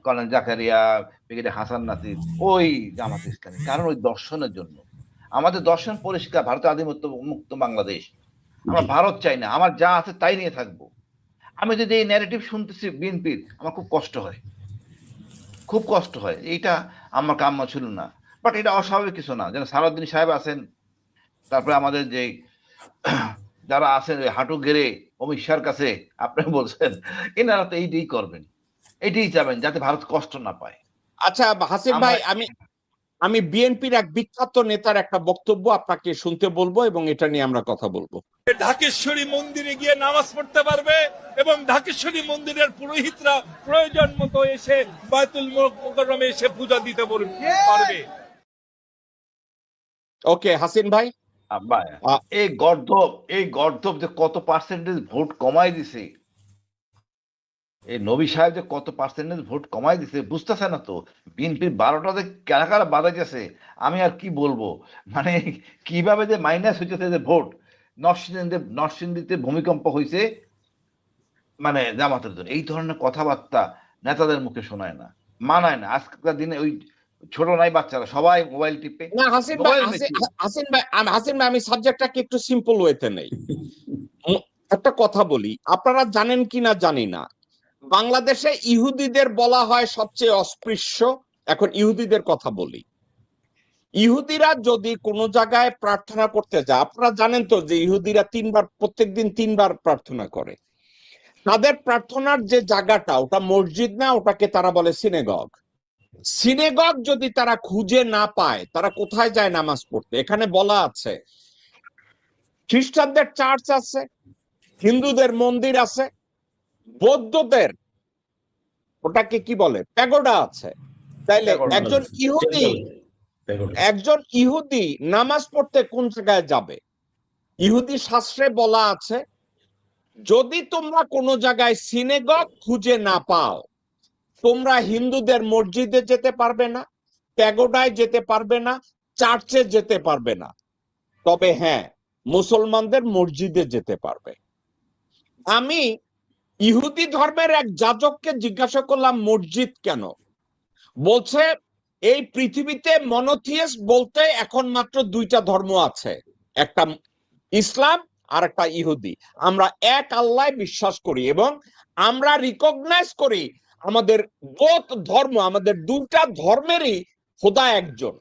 কর্নেল জাকারিয়া, ব্রিগেডিয়ার হাসান নাসির, ওই জামাত ইসলামী। কারণ ওই দর্শনের জন্য। আমাদের দর্শন পরিষ্কার, ভারতের আধিপত্য মুক্ত বাংলাদেশ। আমরা ভারত চাই না, আমার যা আছে তাই নিয়ে থাকবো। আমি যদি এই ন্যারেটিভ শুনতেছি বিএনপির, আমার খুব কষ্ট হয়, খুব কষ্ট হয়। এইটা আমার কাম্য ছিল না, বাট এটা অস্বাভাবিক কিছু না। যেন সালাউদ্দিন সাহেব আছেন, তারপরে আমাদের যে যারা আছেন হাঁটু গেড়ে অমিত শাহর কাছে, আপনি বলছেন এনারা তো এইটাই করবেন, এটাই চাবেন যাতে ভারত কষ্ট না পায়। আচ্ছা হাসিন ভাই, আমি বিএনপির এক বিখ্যাত নেতার একটা বক্তব্য আপনাকে শুনতে বলবো এবং এটা নিয়ে আমরা কথা বলবো। ঢাকেশ্বরী মন্দিরে গিয়ে নামাজ পড়তে পারবে এবং ঢাকেশ্বরী মন্দিরের পুরোহিতরা প্রয়োজন মতো এসে বায়তুল মুকাররমে এসে পূজা দিতে পারবে। ওকে হাসিন ভাই, এই গর্ধব যে কত পার্সেন্টেজ ভোট কমাই দিছে, এই নবী সাহেব যে কত পার্সেন্টেজ ভোট কমাই দিছে বুঝতেছে না তো। বিএনপির 12টাতে কারা কারা বাধাইতেছে আমি আর কি বলবো, মানে কিভাবে যে মাইনাস হইতেছে যে ভোট। নরসিংদীতে ভূমিকম্প হয়েছে মানে জামাতের জন্য। এই ধরনের কথাবার্তা নেতাদের মুখে শোনায় না, মানায় না। আজকালকার দিনে ওই ছোট নাই বাচ্চারা সবাই মোবাইল টিপে। না হাসিন ভাই, হাসিন ভাই আমি সাবজেক্টটাকে একটু সিম্পল ওয়েতে নেই। একটা কথা বলি, আপনারা জানেন কিনা জানি না, বাংলাদেশে ইহুদিদের বলা হয় সবচেয়ে অস্পৃশ্য। এখন ইহুদিদের কথা বলি, ইহুদিরা যদি কোনো জায়গায় প্রার্থনা করতে যায়, আপনারা জানেন তো যে ইহুদিরা প্রত্যেকদিন 3বার প্রার্থনা করে। তাদের প্রার্থনার যে জায়গাটা ওটা মসজিদ না, ওটাকে তারা বলে সিনেগগ। সিনেগগ যদি তারা খুঁজে না পায়, তারা কোথায় যায় নামাজ পড়তে? এখানে বলা আছে খ্রিস্টানদের চার্চ আছে, হিন্দুদের মন্দির আছে, বৌদ্ধদের ওটাকে কি বলে প্যাগোডা আছে। তাইলে একজন ইহুদি নামাজ পড়তে কোন জায়গায় যাবে? ইহুদি শাস্ত্রে বলা আছে যদি তোমরা কোনো জায়গায় সিনেগগ খুঁজে না পাও, তোমরা হিন্দুদের মসজিদে যেতে পারবে না, প্যাগোডায় যেতে পারবে না, চার্চে যেতে পারবে না। তবে হ্যাঁ, মুসলমানদের মসজিদে যেতে পারবে। আমি ইহুদি ধর্মের এক যাজককে জিজ্ঞাসা করলাম মসজিদ কেন? বলছে এই পৃথিবীতে মনোথিয়েস্ট বলতে এখন মাত্র 2টা ধর্ম আছে, একটা ইসলাম আর একটা ইহুদি। আমরা এক আল্লাহ বিশ্বাস করি এবং আমরা রিকগনাইজ করি আমাদের বোথ ধর্ম, আমাদের 2টা ধর্মেরই খোদা একজন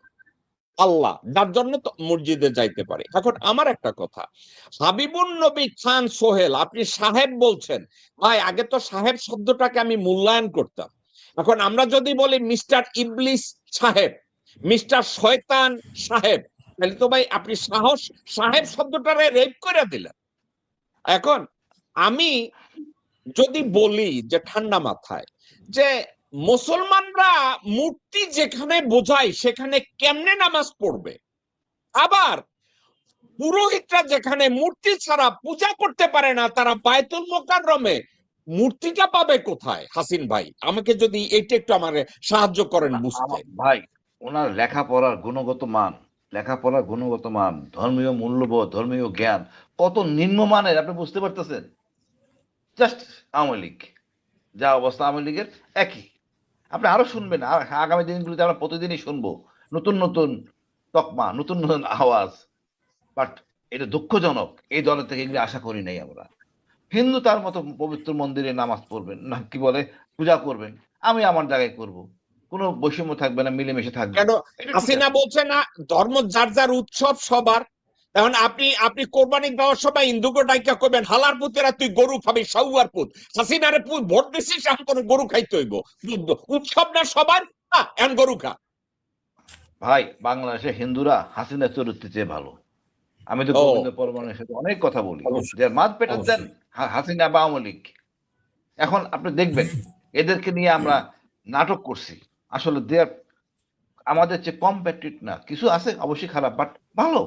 আল্লাহ, যার জন্য মসজিদে যাইতে পারে। এখন আমার একটা কথা, হাবিবুন নবী খান সোহেল, আপনি সাহেব বলছেন, ভাই আগে তো সাহেব শব্দটাকে আমি মূল্যায়ন করতাম। এখন আমরা যদি বলি মিস্টার ইবলিস সাহেব, মিস্টার শয়তান সাহেব, তাহলে তো ভাই আপনি সাহেব শব্দটারে রেপ করে দিলেন। এখন আমি যদি বলি যে ঠান্ডা মাথায় যে মুসলমানরা মূর্তি যেখানে বোঝায় সেখানে কেমনে নামাজ পড়বে, আবার পুরোহিতরা যেখানে মূর্তি ছাড়া পূজা করতে পারে না, তারা বায়তুল মোকাররমে মূর্তিটা পাবে কোথায়? হাসিন ভাই আমাকে যদি এইটা একটু আমার সাহায্য করেন বুঝতে। ভাই ওনার লেখাপড়ার গুণগত মান, ধর্মীয় মূল্যবোধ, ধর্মীয় জ্ঞান কত নিম্নমানের আপনি বুঝতে পারতেছেন। জাস্ট আওয়ামী লীগ যা অবস্থা, আওয়ামী লীগের একই। আপনি আরো শুনবেন, আর আগামী দিনগুলোতে আমরা প্রতিদিনই শুনবো নতুন নতুন তকমা, নতুন নতুন আওয়াজ। বাট এটা দুঃখজনক, এই দলের থেকে এগুলি আশা করি নাই আমরা। হিন্দু তার মতো পবিত্র মন্দিরে নামাজ পড়বেন না, কি বলে পূজা করবেন, আমি আমার জায়গায় করব, কোনো বৈষম্য থাকবে না, মিলেমিশে থাকবে। কেন হাসিনা বলছে না ধর্ম যার যার উৎসব সবার? এখন আপনি কোরবানি দেওয়ার সময় হিন্দুকে ডাইকা করবেন হালার পুতেরা তুই গরু খাবি, সাউয়ার পুত। হাসিনারে ভোট দিছিস এখন তোর গরু খাইতে হইব, উৎসব না সবার, এখন গরু খা। ভাই বাংলাদেশে হিন্দুরা হাসিনা চরিত্র চেয়ে ভালো। আমি তো গোবিন্দ পরমাণুর সাথে অনেক কথা বলি, যে মাছ পেটার দেন হাসিনা বা আওয়ামী লীগ। এখন আপনি দেখবেন এদেরকে নিয়ে আমরা নাটক করছি, আসলে আমাদের চেয়ে কম্পিটিট না, কিছু আছে অবশ্যই খারাপ, বাট ভালো,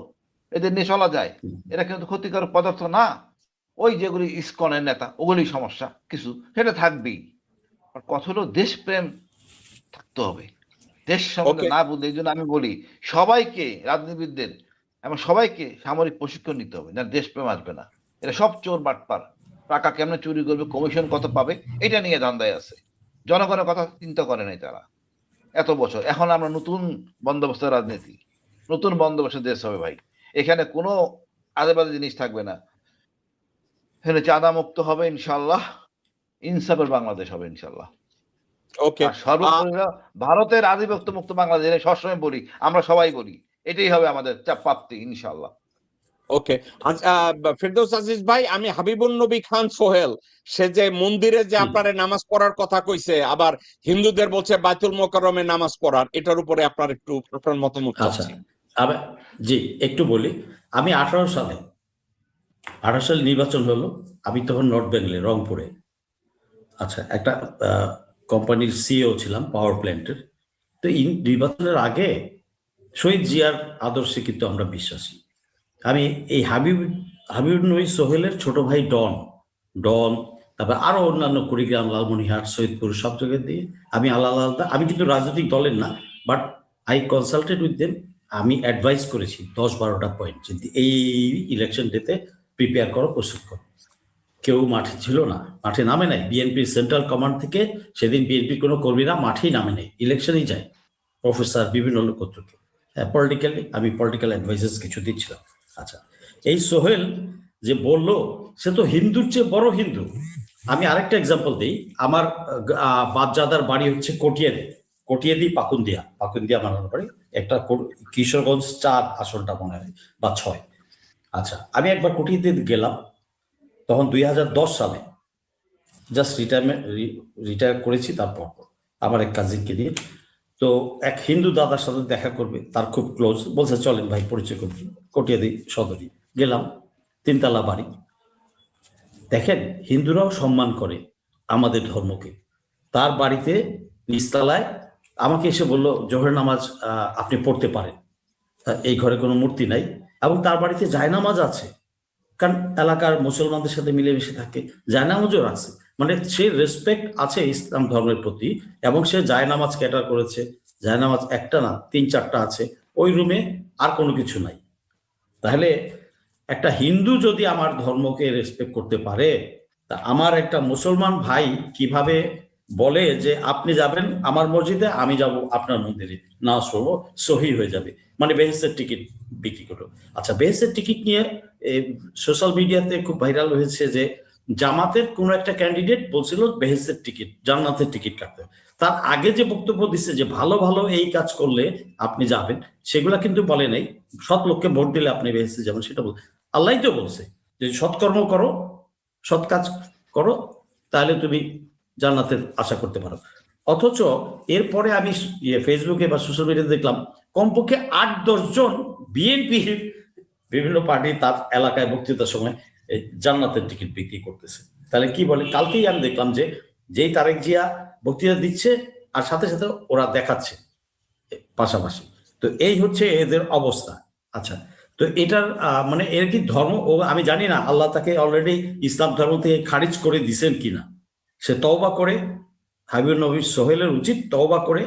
এদের নিয়ে চলা যায়। এরা কিন্তু ক্ষতিকারক পদার্থ না। ওই যেগুলি ইসকনের নেতা ওগুলি সমস্যা কিছু, সেটা থাকবেই। কথা হলো দেশপ্রেম থাকতে হবে, দেশ সম্বন্ধে না বুঝলে। এই জন্য আমি বলি সবাইকে, রাজনীতিবিদদের এবং সবাইকে সামরিক প্রশিক্ষণ নিতে হবে, না দেশপ্রেম আসবে না। এরা সব চোর বাটপার, টাকা কেমনে চুরি করবে, কমিশন কত পাবে, এটা নিয়ে ধান্দায় আছে। জনগণের কথা চিন্তা করে নাই তারা এত বছর। এখন আমরা নতুন বন্দোবস্তের রাজনীতি, নতুন বন্দোবস্তের দেশ হবে ভাই। এখানে কোনো আজেবাজে জিনিস থাকবে না, এখানে চাঁদা মুক্ত হবে ইনশাল্লাহ, ইনসাফের বাংলাদেশ হবে ইনশাল্লাহ। সর্বোপরি ভারতের আধিপত্য মুক্ত বাংলাদেশ, সবসময় বলি, আমরা সবাই বলি, এটাই হবে আমাদের প্রাপ্তি ইনশাল্লাহ। ওকে ফেরদৌস আজিজ ভাই, আমি হাবিবুন নবী খান সোহেল, সে যে মন্দিরে যে আপনার নামাজ পড়ার কথা কইছে, আবার হিন্দুদের বলছে বায়তুল মোকাররমে নামাজ পড়ার, এটার উপরে আপনার একটু আপনার মতামত চাচ্ছি। জি একটু বলি। আমি 18 সালে নির্বাচন হলো, আমি তখন নর্থ বেঙ্গলে রংপুরে আচ্ছা একটা কোম্পানির সিইও ছিলাম পাওয়ার প্ল্যান্টের। তো নির্বাচনের আগে শহীদ জিয়ার আদর্শে কিন্তু আমরা বিশ্বাসী। আমি এই হাবিবুর নবী সোহেলের ছোট ভাই ডন তারপর আরো অন্যান্য কুড়িগ্রাম, লালমনিরহাট, সৈয়দপুর সব জায়গায় দিয়ে আমি আলাদা, আমি কিন্তু রাজনৈতিক দলের না, but I consulted with them. আমি অ্যাডভাইস করেছি 10-12টা পয়েন্ট, যদি এই ইলেকশন ডেতে প্রিপেয়ার করো, প্রস্তুত করো। কেউ মাঠে ছিল না, মাঠে নামে নাই। বিএনপির সেন্ট্রাল কমান্ড থেকে সেদিন বিএনপির কোনো কর্মীরা মাঠেই নামে নাই, ইলেকশনেই যায়। প্রফেসর বিভিন্ন লোক পলিটিক্যালি আমি পলিটিক্যাল অ্যাডভাইসেস কিছু দিচ্ছিলাম। আচ্ছা, এই সোহেল যে বললো সে তো হিন্দুর চেয়ে বড় হিন্দু। আমি আরেকটা এক্সাম্পল দিই। আমার বাপজাদার বাড়ি হচ্ছে কটিয়াদি পাকুন্দিয়া মানানোর বাড়ি, একটা কিশোরগঞ্জ 4 আসনটা মনে হয় বা 6। আচ্ছা, আমি একবার কটিয়াদি গেলাম, তখন 2010 সালে জাস্ট রিটায়ার করেছি। তারপর আমার এক কাজিনকে নিয়ে, তো এক হিন্দু দাদার সাথে দেখা করবে, তার খুব ক্লোজ, বলছে চলেন ভাই পরিচয় করবি। কটিয়াদি সদরি গেলাম, 3 তলা বাড়ি। দেখেন, হিন্দুরাও সম্মান করে আমাদের ধর্মকে। তার বাড়িতে নিচতলায় আমাকে এসে বললো জোহর নামাজ আপনি পড়তে পারেন, এই ঘরে কোনো মূর্তি নাই, এবং তার বাড়িতে জায়নামাজ আছে, কারণ এলাকার মুসলমানদের সাথে মিলেমিশে থাকে, জায়নামাজও রাখছে। মানে সে রেসপেক্ট আছে ইসলাম ধর্মের প্রতি, এবং সে জায়নামাজ ক্যাটার করেছে। জায়নামাজ একটা না, 3-4টা আছে ওই রুমে, আর কোনো কিছু নাই। তাহলে একটা হিন্দু যদি আমার ধর্মকে রেসপেক্ট করতে পারে, তা আমার একটা মুসলমান ভাই কিভাবে বলে যে আপনি যাবেন আমার মসজিদে, আমি যাব আপনার মন্দিরে, নামাজ পড়বো, সহি হয়ে যাবে, মানে বেহেশতের টিকিট বিক্রি করলো। আচ্ছা, বেহেশতের টিকিট নিয়ে সোশ্যাল মিডিয়াতে খুব ভাইরাল হয়েছে যে জামাতের কোন একটা ক্যান্ডিডেট বলছিল বেহেশতের টিকিট, জান্নাতের টিকিট কাটতে। তার আগে যে বক্তব্য দিচ্ছে যে ভালো ভালো এই কাজ করলে আপনি যাবেন, সেগুলা কিন্তু বলে নাই সৎ লোককে ভোট দিলে আপনি বেহেশতে যাবেন, সেটা বল। আল্লাহই তো বলছে যে সৎকর্ম করো, সৎ কাজ করো, তাহলে তুমি জান্নাতের আশা করতে পারো। অথচ এরপরে আমি ফেসবুকে বা সোশ্যাল মিডিয়াতে দেখলাম কমপক্ষে 8-10 জন বিএনপি বিভিন্ন পার্টি তার এলাকায় বক্তৃতার সময় জান্নাতের টিকিট বিক্রি করতেছে। তাহলে কি বলে, কালকেই আমি দেখলাম যে যেই তারেক জিয়া বক্তৃতা দিচ্ছে আর সাথে সাথে ওরা দেখাচ্ছে পাশাপাশি। তো এই হচ্ছে এদের অবস্থা। আচ্ছা, তো এটার মানে এর কি ধর্ম, ও আমি জানি না আল্লাহ তাকে অলরেডি ইসলাম ধর্ম থেকে খারিজ করে দিছেন কিনা। সে তওবা করে, হাবিবুর নবী সোহেলের উচিত তওবা করে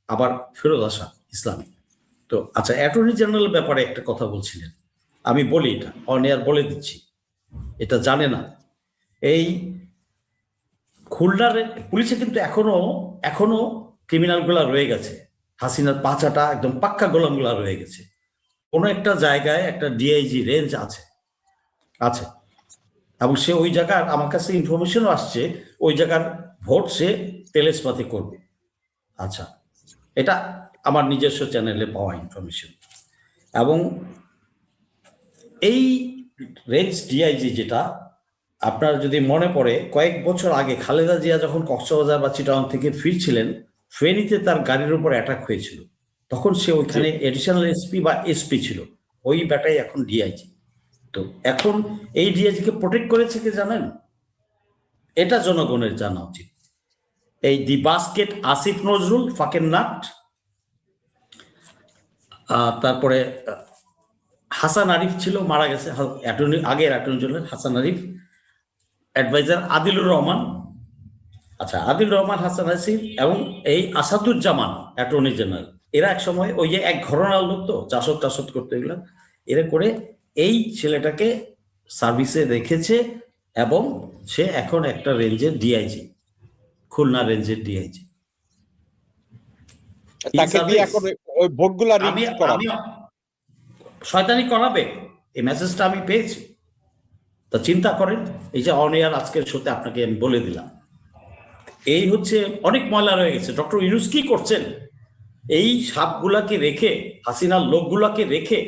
আবার ফেরত আসা ইসলামে। তো আচ্ছা, অ্যাটর্নি জেনারেলের ব্যাপারে একটা কথা বলছিলেন, আমি বলি, এটা অন এয়ার বলে দিচ্ছি, এটা জানে না। এই খুলনার পুলিশে কিন্তু এখনো ক্রিমিনাল গুলা রয়ে গেছে, হাসিনার পাচাটা একদম পাক্কা গোলাম গুলা রয়ে গেছে। কোনো একটা জায়গায় একটা ডিআইজি রেঞ্জ আছে, এবং সে ওই জায়গার, আমার কাছে ইনফরমেশনও আসছে, ওই জায়গার ভোট সে তেলেসপাতি করবে। আচ্ছা, এটা আমার নিজস্ব চ্যানেলে পাওয়া ইনফরমেশন। এবং এই রেঞ্জ ডিআইজি যেটা, আপনার যদি মনে পড়ে কয়েক বছর আগে খালেদা জিয়া যখন কক্সবাজার বা চিটাগাং থেকে ফিরছিলেন, ফেনীতে তার গাড়ির উপর অ্যাটাক হয়েছিল, তখন সে ওইখানে এডিশনাল এসপি বা এসপি ছিল, ওই ব্যাটাই এখন ডিআইজি। তো এখন এই ডিআইজিকে প্রোটেক্ট করেছে কে জানেন? এটা জনগণের জানা উচিত। এই দি বাস্কেট আসিফ নজরুল ফাকের নাট, তারপরে হাসান আরিফ ছিল, মারা গেছে, আগের attorney general Hasan Arif, adviser Adilur Rahman, আচ্ছা আদিলুর রহমান, হাসান আসিফ এবং এই আসাদুজ্জামান অ্যাটর্নি জেনারেল, এরা এক সময় ওই যে এক ঘরনার লোক তো চাষত করতে গেলাম, এরা করে এই ছেলেটাকে সার্ভিসে রেখেছে, এবং সে এখন একটা রেঞ্জের ডিআইজি, খুলনা রেঞ্জের ডিআইজি। শয়তানি করাবে, এই মেসেজটা আমি পেয়েছি। তা চিন্তা করেন, এই যে অন এয়ার আজকের শোতে আপনাকে আমি বলে দিলাম, এই হচ্ছে অনেক ময়লা রয়ে গেছে। ডক্টর ইউনূস কি করছেন? এই সাপগুলাকে রেখে, হাসিনার লোকগুলাকে রেখে,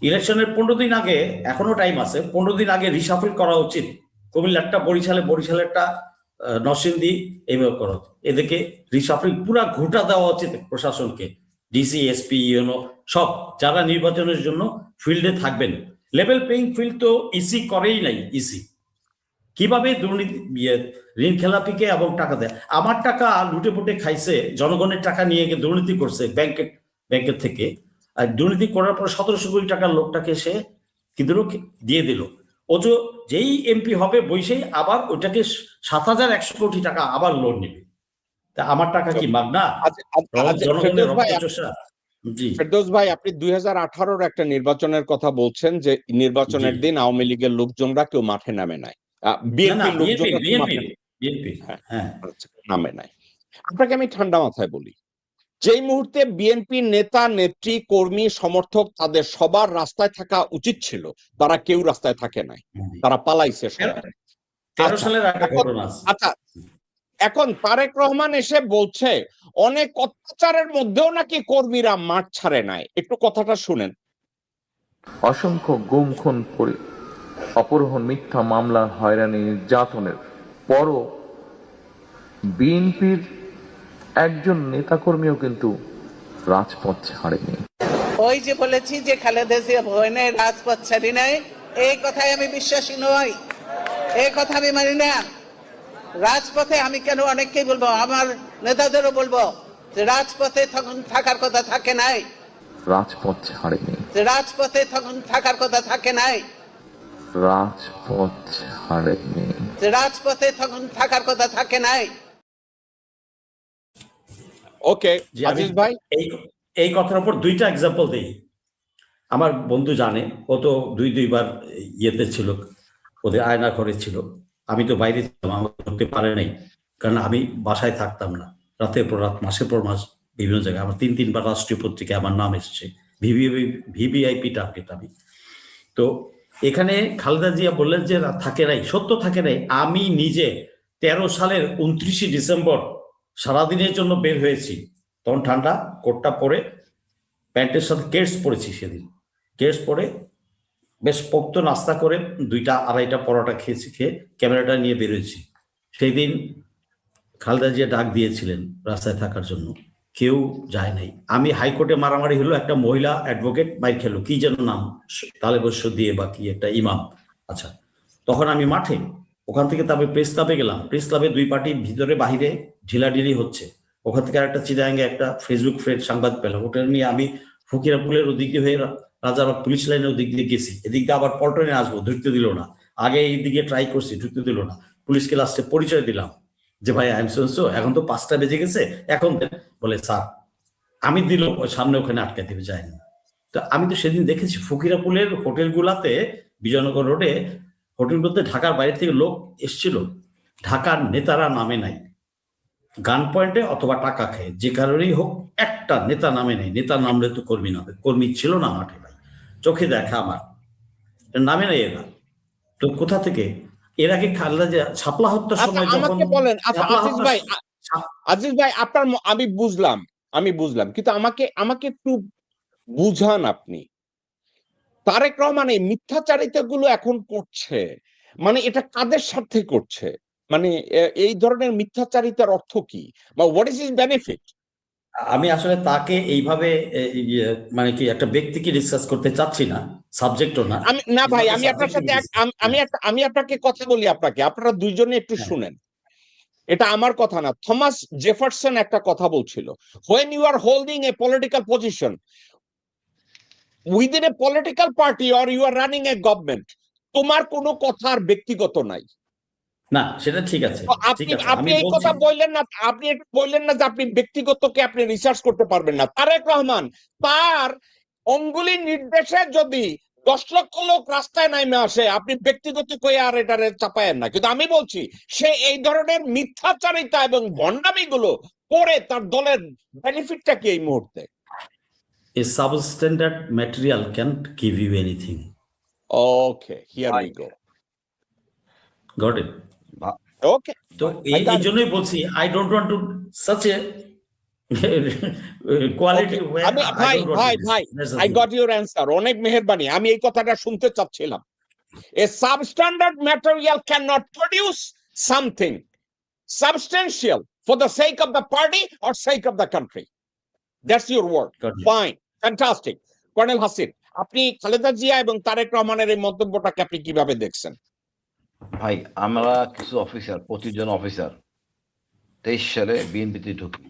ইলেকশনের 15 দিন আগে, এখনো টাইম আছে, 15 দিন আগে রিসাফল করা উচিত। কুমিল্লারটা বরিশালেরটা নরসিংদী, এইভাবে করা উচিত। এদেরকে রিসাফল পুরা ঘুটা দেওয়া উচিত প্রশাসনকে, ডিসি এসপি ইউনো সব, যারা নির্বাচনের জন্য ফিল্ডে থাকবেন। লেভেল প্লেইং ফিল্ড তো ইসি করেই নাই। ইসি কিভাবে দুর্নীতি, ঋণ খেলাপিকে এবং টাকা দেয়, আমার টাকা লুটে পুটে খাইছে, জনগণের টাকা নিয়ে গিয়ে দুর্নীতি করছে ব্যাংকের থেকে, আর দুর্নীতি করার পর 1700 কোটি টাকার লোকটাকে সে কিন্তু দিয়ে দিল। অথচ যেই এমপি হবে বৈশেই আবার ওইটাকে 7100 কোটি টাকা আবার লোন নেবে। তা আমার টাকা কি মাগনা? জনগণের রক্তচোষা। জি ফেরদৌস ভাই, আপনি 2018-র একটা নির্বাচনের কথা বলছেন যে নির্বাচনের দিন আওয়ামী লীগের লোকজনরা কেউ মাঠে নামে নাই, বিএনপির লোকজনরা নামে নাই। আপনাকে আমি ঠান্ডা মাথায় বলি, যেই মুহূর্তে বিএনপি নেতা নেত্রী কর্মী সমর্থক তাদের সবার রাস্তায় থাকা উচিত ছিল, তারা কেউ রাস্তায় থাকে নাই, তারা পালাইছে। 13 সালের একটা ঘটনা আছে। আচ্ছা, এখন তারেক রহমান এসে বলছে অনেক অত্যাচারের মধ্যেও নাকি কর্মীরা মাঠ ছাড়ে নাই। একটু কথাটা শুনেন। অসংখ্য গুম খুন অপহরণ, মিথ্যা মামলা, হয়রানি, নির্যাতনের পরও বিএনপির একজন নেতাকর্মীও কিন্তু রাজপথ ছাড়েনি। ওই যে বলেছি যে খালেদা জিয়া ভয় নেই, রাজপথ ছাড়ি নাই, এই কথায় আমি বিশ্বাসী নই, এই কথা আমি মানি না। রাজপথে আমি কেন অনেককেই বলবো, আমার নেতাদেরও বলবো যে রাজপথে তখন থাকার কথা থাকে নাই, রাজপথ ছাড়েনি, রাজপথে তখন থাকার কথা থাকে নাই, রাজপথ ছাড়েনি, রাজপথে তখন থাকার কথা থাকে নাই। ওকে আজিজ ভাই, এই কথার উপর দুইটা এক্সাম্পল দেই। আমার বন্ধু জানে, ও তো দুইবার ইয়েতে ছিল, ওদের আয়না ঘরে ছিল। আমি তো বাইরে ছিলাম, আমাকে ধরতে পারে নাই, কারণ আমি বাসায় থাকতাম না। রাতের পর রাত, মাসের পর মাস বিভিন্ন জায়গায় আমার 3-3বার রাষ্ট্রীয় পত্রিকায় আমার নাম এসছে, ভিভিআইপি টার্গেট আমি। তো এখানে খালেদা জিয়া বললেন যে থাকে নাই, সত্য থাকে নাই। আমি নিজে 13 সালের 29 ডিসেম্বর সারাদিনের জন্য বের হয়েছি, তখন ঠান্ডা, কোটটা পরে প্যান্টের সাথে কেটস পরেছি। সেদিন কেটস পরে বেশ পোক্ত নাস্তা করে 2টা-2.5টা পরোটা খেয়ে ক্যামেরাটা নিয়ে বেরোয়েছি। সেই দিন খালেদা জিয়া ডাক দিয়েছিলেন রাস্তায় থাকার জন্য, কেউ যায় নাই। আমি হাইকোর্টে মারামারি হলো, একটা মহিলা অ্যাডভোকেট বাইর খেলো, কি যেন নাম, তালেবস্য দিয়ে বা কি একটা ইমাম। আচ্ছা, তখন আমি মাঠে, ওখান থেকে তবে প্রেস ক্লাবে গেলাম। প্রেস ক্লাবে 2 পার্টি ভিতরে বাহিরে ঢিলাঢিলি হচ্ছে। ওখান থেকে আরেকটা চিটাগাঙ্গে একটা ফেসবুক সংবাদ পেলাম, ওটা নিয়ে আমি ফকিরাপুলের ওদিক দিয়ে হয়ে রাজারবাগ পুলিশ লাইনের ওদিক দিয়ে গেছি। এদিক দিয়ে আবার পল্টনে আসবো, ঢুকতে দিল না। আগে এইদিকে ট্রাই করছি, ঢুকতে দিল না। পুলিশকে লাস্টে পরিচয় দিলাম যে ভাই আই এম সো, এখন তো 5টা বেজে গেছে, এখন বলে স্যার আমি দিল, সামনে ওখানে আটকে দেবে, যায়নি। তো আমি তো সেদিন দেখেছি ফকিরাপুলের হোটেলগুলাতে, বিজয়নগর রোডে হোটেলগুলোতে ঢাকার বাইরে থেকে লোক এসছিল, ঢাকার নেতারা নামে নাই, গান পয়েন্টে অথবা টাকা খেয়ে, যে কারণেই হোক একটা নেতা নামে নাই। নেতা নামলে তো কর্মী নামে, কর্মী ছিল না মাঠে ভাই, চোখে দেখা আমার, নামে নাই এরা। তো কোথা থেকে? এর আগে খালেদা জিয়া ছাপলা হত্যার সময় যখন বলেন। আচ্ছা আজিজ ভাই আপনার, আমি বুঝলাম, কিন্তু আমাকে একটু বুঝান আপনি। তারেক রহমান এই মিথ্যাচারিতা গুলো এখন করছে, মানে এটা কাদের স্বার্থে করছে? মানে এই ধরনের মিথ্যাচারিতার অর্থ কি, বা হোয়াট ইজ হিজ বেনিফিট? আমি আসলে তাকে এইভাবে মানে কি একটা ব্যক্তিকে ডিসকাস করতে চাচ্ছি না, সাবজেক্টও না। আমি না ভাই, আমি আপনার সাথে আমি আপনাকে কথা বলি, আপনারা দুইজনে একটু শুনেন। এটা আমার কথা না, থমাস জেফারসন একটা কথা বলছিল, when you are holding a political position within a political party or you are running a government, তোমার কোনো কথার ব্যক্তিগত নাই। না, সেটা ঠিক আছে। আপনি এই কথা বললেন না, আপনি বললেন না যে আপনি ব্যক্তিগতকে আপনি রিসার্চ করতে পারবেন না। তারেক রহমান তার অঙ্গুলির নির্দেশে যদি 10 লক্ষ লোক রাস্তায় নামে আসে, আপনি ব্যক্তিগত কয়ে আর এটারে চাপায়েন না। কিন্তু আমি বলছি, সে এই ধরনের মিথ্যাচারিতা এবং ভণ্ডামি গুলো করে তার দলের বেনিফিটটা কি এই মুহূর্তে? A substandard material can't give you anything. Okay, here we go. Got it? Okay. তো এই জন্যই বলছি, I don't want to such a quality. ভাই, I got your answer. অনেক মেহেরবানি, আমি এই কথাটা শুনতে চাচ্ছিলাম। A substandard material cannot produce something substantial for the sake of the party or sake of the country. That's your word. Fine, fantastic. Colonel Hasin, আপনি খালেদা জিয়া এবং তারেক রহমানের এই মন্তব্যটাকে আপনি কিভাবে দেখছেন? ভাই, আমরা কিছু অফিসার, 25 জন অফিসার 23 সালে বিএনপিতে ঢুকি।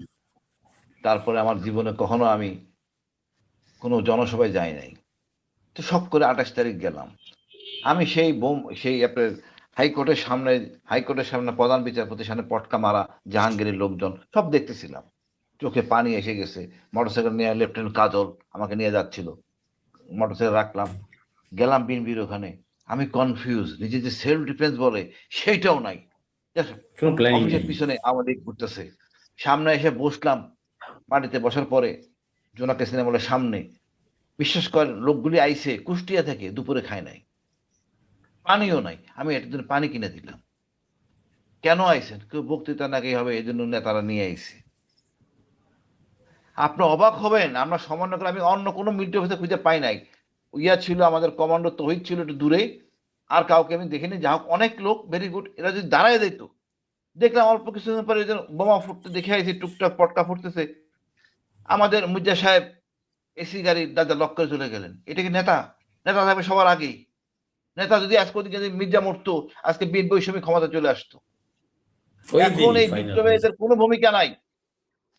তারপরে আমার জীবনে কখনো আমি কোনো জনসভায় যাই নাই। তো শখ করে 28 তারিখ গেলাম। আমি সেই আপনার হাইকোর্টের সামনে প্রধান বিচারপতির সামনে পটকা মারা জাহাঙ্গীরের লোকজন সব দেখতেছিলাম, চোখে পানি এসে গেছে। মোটরসাইকেল নিয়ে লেফটেন্যান্ট কাজল আমাকে নিয়ে যাচ্ছিল, মোটরসাইকেল রাখলাম, গেলাম বিনবির ওখানে। আমি কনফিউজ, নিজে যে সেলফ ডিফেন্স বলে সেইটাও নাই। অফিসের পিছনে আমাদের ঘুরতেছে, সামনে এসে বসলাম। মাটিতে বসার পরে জোনাকে সিনেমার সামনে, বিশ্বাস করেন লোকগুলি আইছে কুষ্টিয়া থেকে, দুপুরে খায় নাই, পানিও নাই। আমি এটার জন্য পানি কিনে দিলাম। কেন আইছেন? কেউ বক্তৃতা নাকি হবে এই জন্য নেতারা নিয়ে আইছে। আপনি অবাক হবেন, আমরা সমন্বয় করে আমি অন্য কোনো মিলিটারি অফিসার খুঁজে পাই নাই। ইয়া ছিল আমাদের কমান্ডো তহিদ ছিল একটু দূরে, আর কাউকে আমি দেখিনি। যা হোক অনেক লোক, ভেরি গুড। এরা যদি দাঁড়ায় দিত, দেখলাম অল্প কিছুদিন পরে বোমা ফুটতে দেখে আইছি, টুকটাক পটকা ফুটতেছে। আমাদের মুজ্জা সাহেব এসি গাড়ির দাদা লক করে চলে গেলেন। এটা কি নেতা? নেতা থাকবে সবার আগেই। নেতা যদি আজকে ওদিকে মির্জা মরতো, আজকে বিএনপি ওই সময় ক্ষমতা চলে আসতো। এখন এই বিপ্লবে এদের কোনো ভূমিকা নাই,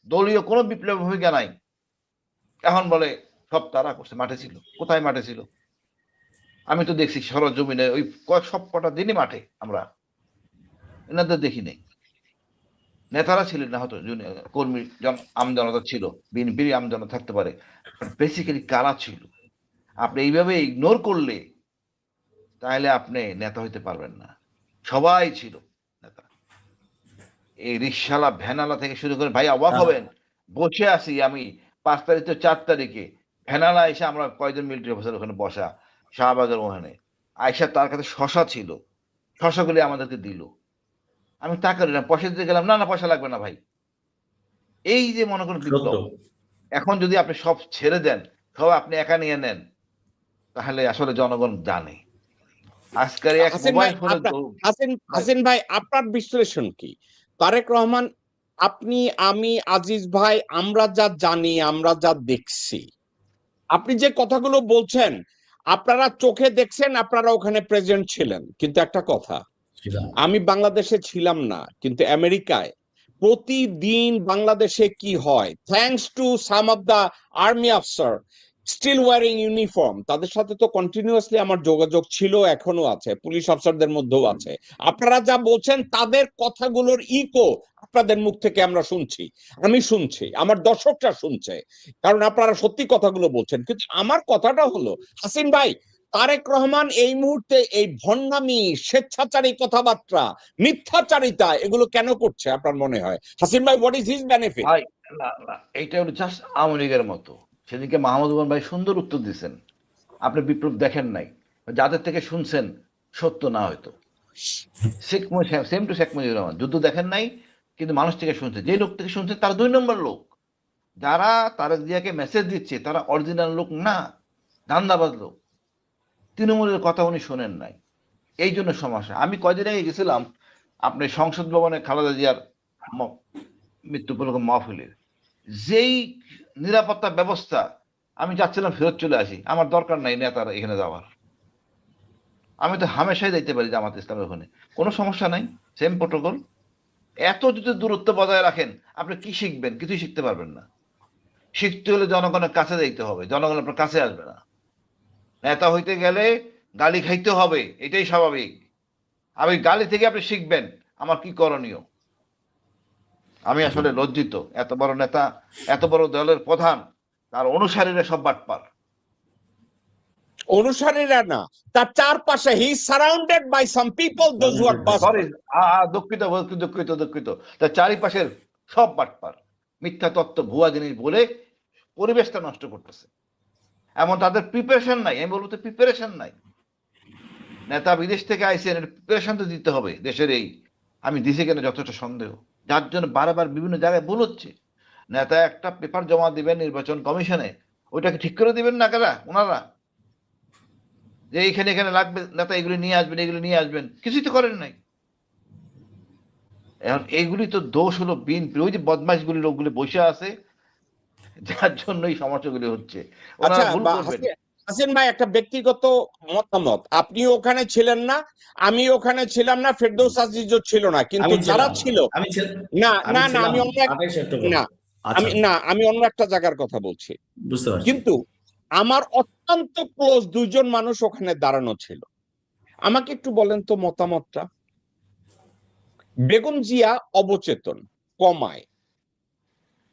দলীয় কোনো বিপ্লবের ভূমিকা নাই। এখন বলে সব তারা করছে, মাঠে ছিল। কোথায় মাঠে ছিল? আমি তো দেখছি সরজমিনে ওই সব কটা দিনই মাঠে, আমরা এনাদের দেখি নেই। নেতারা ছিলেন না, হয়তো কর্মী আমজনতা ছিল, বিএনপির আমজনতা থাকতে পারে, বেসিক্যালি কারা ছিল? আপনি এইভাবে ইগনোর করলে তাহলে আপনি নেতা হইতে পারবেন না। সবাই ছিল নেতা, এই রিক্সালা ভ্যানালা থেকে শুরু করে। ভাই অবাক হবেন, বসে আছি আমি 5 তারিখ তো 4 তারিখে, ভ্যানালা এসে আমরা কয়েকজন মিলিটারি অফিসার ওখানে বসা, শাহবাগের ওখানে আয়সা, তার কাছে শশা ছিল, শশাগুলি আমাদেরকে দিল। আমি টাকা দিলাম, পয়সা দিতে গেলাম, না পয়সা লাগবে না ভাই। এই যে মনে করেন বিপ্লব। এখন যদি আপনি সব ছেড়ে দেন, সব আপনি একা নিয়ে নেন, তাহলে আসলে জনগণ জানে। আজকের এক মোবাইল ফোনে হাসিন ভাই, আপনার বিশ্লেষণ কি? তারেক রহমান, আপনি, আমি, আজিজ ভাই, আমরা যা জানি, আমরা যা দেখছি, আপনি যে কথাগুলো বলছেন, আপনারা চোখে দেখছেন, আপনারা ওখানে প্রেজেন্ট ছিলেন। কিন্তু একটা কথা, আমি বাংলাদেশে ছিলাম না, কিন্তু আমেরিকায় প্রতিদিন বাংলাদেশে কি হয়, thanks to some of the army officer still wearing uniform, তাদের সাথে তো কন্টিনিউয়াসলি আমার যোগাযোগ ছিল, এখনো আছে, পুলিশ অফিসারদের মধ্যেও আছে। আপনারা যা বলছেন তাদের কথাগুলোর ইকো আপনাদের মুখ থেকে আমরা শুনছি, আমি শুনছি, আমার দর্শকরা শুনছে, কারণ আপনারা সত্যি কথাগুলো বলছেন। কিন্তু আমার কথাটা হলো, হাসিন ভাই, তারেক রহমান এই মুহূর্তে এই ভণ্ডামি, স্বেচ্ছাচারী কথাবার্তা, মিথ্যাচারিতা, এগুলো কেন করছে আপনার মনে হয়? হাসিন ভাই, হোয়াট ইজ হিজ বেনিফিট? ভাই না, এইটা হলো জাস্ট আওয়ামী লীগের মতো। সেদিনকে মাহমুদ উমান ভাই সুন্দর উত্তর দিচ্ছেন। আপনি বিপ্লব দেখেন নাই, যাদের থেকে শুনছেন সত্য না হয়তো। সেম টু শেখ মুজিবুর রহমান, যুদ্ধ দেখেন নাই কিন্তু মানুষ থেকে শুনছে। যে লোক থেকে শুনছে তারা 2 নম্বর লোক। যারা তারেক জিয়াকে মেসেজ দিচ্ছে তারা অরিজিনাল লোক না, ধান্দাবাজ লোক। তৃণমূলের কথা উনি শোনেন নাই, এই জন্য সমস্যা। আমি কয়দিন আগে গেছিলাম আপনি সংসদ ভবনে খালেদা জিয়ার মৃত্যু উপলক্ষে মাহফিলের, যেই নিরাপত্তা ব্যবস্থা, আমি যাচ্ছিলাম ফেরত চলে আসি, আমার দরকার নাই নেতারা এখানে যাওয়ার। আমি তো হামেশাই যাইতে পারি জামাত ইসলামের ওখানে, কোনো সমস্যা নাই, সেম প্রোটোকল। এত যদি দূরত্ব বজায় রাখেন, আপনি কি শিখবেন? কিছুই শিখতে পারবেন না। শিখতে হলে জনগণের কাছে যাইতে হবে, জনগণ আপনার কাছে আসবে না। নেতা হইতে গেলে গালি খাইতে হবে, এটাই স্বাভাবিক। আমি গালি থেকে আপনি শিখবেন আমার কি করণীয়। আমি আসলে লজ্জিত, এত বড় নেতা, এত বড় দলের প্রধান, তার অনুসারীরা সব বাটপার। অনুসারীরা না, তার চারপাশে he surrounded by some people, those who are sorry, দুঃখিত, তার চারিপাশের সব বাটপার, মিথ্যা তত্ত্ব, ভুয়া জিনিস বলে পরিবেশটা নষ্ট করতেছে। এমন তাদের প্রিপারেশন নাই, আমি বলবো তো প্রিপারেশন নাই। নেতা বিদেশ থেকে আইসেন, প্রিপারেশন তো দিতে হবে দেশের। এই আমি দিছি কেন যথেষ্ট সন্দেহ, যার জন্য বারবার বিভিন্ন জায়গায় ভুল হচ্ছে। নেতা একটা পেপার জমা দিবেন নির্বাচন কমিশনে, ওইটাকে ঠিক করে দিবেন না কারা ওনারা, যে এখানে লাগবে নেতা এগুলি নিয়ে আসবেন, কিছুই তো করেন নাই। এখন এইগুলি তো দোষ হলো বিএনপি, ওই যে বদমাইশগুলি লোকগুলি বসে আছে, যার জন্য এই সমস্যাগুলি হচ্ছে। ওনারা ভুল করবেন। হাসিন ভাই, একটা ব্যক্তিগত মতামত, আপনি ওখানে ছিলেন না, আমি ওখানে ছিলাম না, ফেরদৌস আজিজও ছিল না, কিন্তু যারা ছিল, আমি অন্য একটা জায়গার কথা বলছি। কিন্তু আমার অত্যন্ত ক্লোজ দুইজন মানুষ ওখানে দাঁড়ানো ছিল। আমাকে একটু বলেন তো মতামতটা। বেগম জিয়া অবচেতন, কমায়,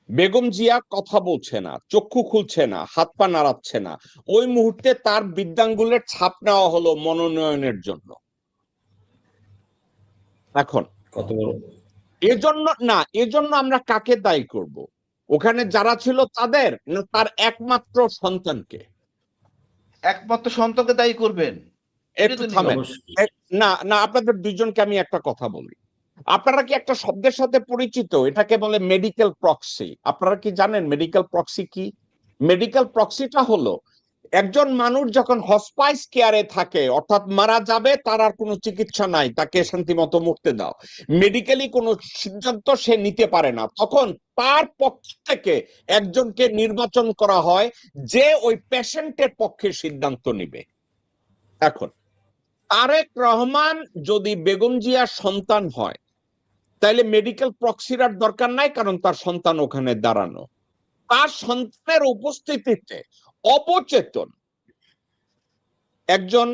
বেগম জিয়া কথা বলছে না, চক্ষু খুলছে না, হাত পা নাড়াচ্ছে না। ওই মুহূর্তে তার বৃদ্ধাঙ্গুলের ছাপ নেওয়া হলো মনোনয়নের জন্য। এখন কত বড় এজন্য আমরা কাকে দায়ী করব? ওখানে যারা ছিল তাদের, না তার একমাত্র সন্তানকে? একমাত্র সন্তানকে দায়ী করবেন? একটু থামেন। না না, আপনাদের দুইজনকে আমি একটা কথা বলি। আপনারা কি একটা শব্দের সাথে পরিচিত? এটাকে বলে মেডিকেল প্রক্সি। আপনারা কি জানেন মেডিকেল প্রক্সি কি? মেডিকেল প্রক্সিটা হলো একজন মানুষ যখন হসপাইস কেয়ারে থাকে, অর্থাৎ মারা যাবে, তার আর কোনো চিকিৎসা নাই, তাকে শান্তি মতো মরতে দাও, মেডিকেলি কোনো সিদ্ধান্ত সে নিতে পারে না, তখন তার পক্ষ থেকে একজনকে নির্বাচন করা হয় যে ওই পেশেন্টের পক্ষে সিদ্ধান্ত নিবে। এখন তারেক রহমান যদি বেগম জিয়ার সন্তান হয়, তাইলে মেডিকেল প্রক্সির আর দরকার নাই, কারণ তার সন্তান ওখানে দাঁড়ানো। তার সন্তানের উপস্থিতিতে অবচেতন একজন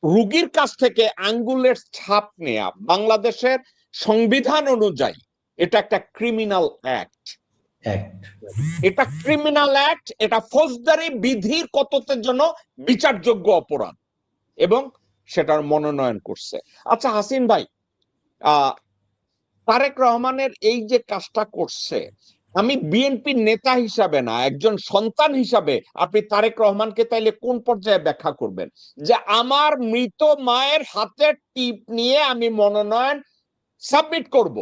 রোগীর কাছ থেকে আঙ্গুলের ছাপ নেয়া বাংলাদেশের সংবিধান অনুযায়ী এটা একটা ক্রিমিনাল অ্যাক্ট। এটা ক্রিমিনাল অ্যাক্ট, এটা ফৌজদারি বিধির কততের জন্য বিচারযোগ্য অপরাধ, এবং সেটার মনোনয়ন করছে। আচ্ছা হাসিন ভাই, তারেক রহমানের এই যে কাজটা করছে, আমি বিএনপির নেতা হিসাবে না, একজন সন্তান হিসাবে আপনি তারেক রহমানকে তাইলে কোন পর্যায়ে ব্যাখ্যা করবেন যে আমার মৃত মায়ের হাতের টিপ নিয়ে আমি মনোনয়ন সাবমিট করব?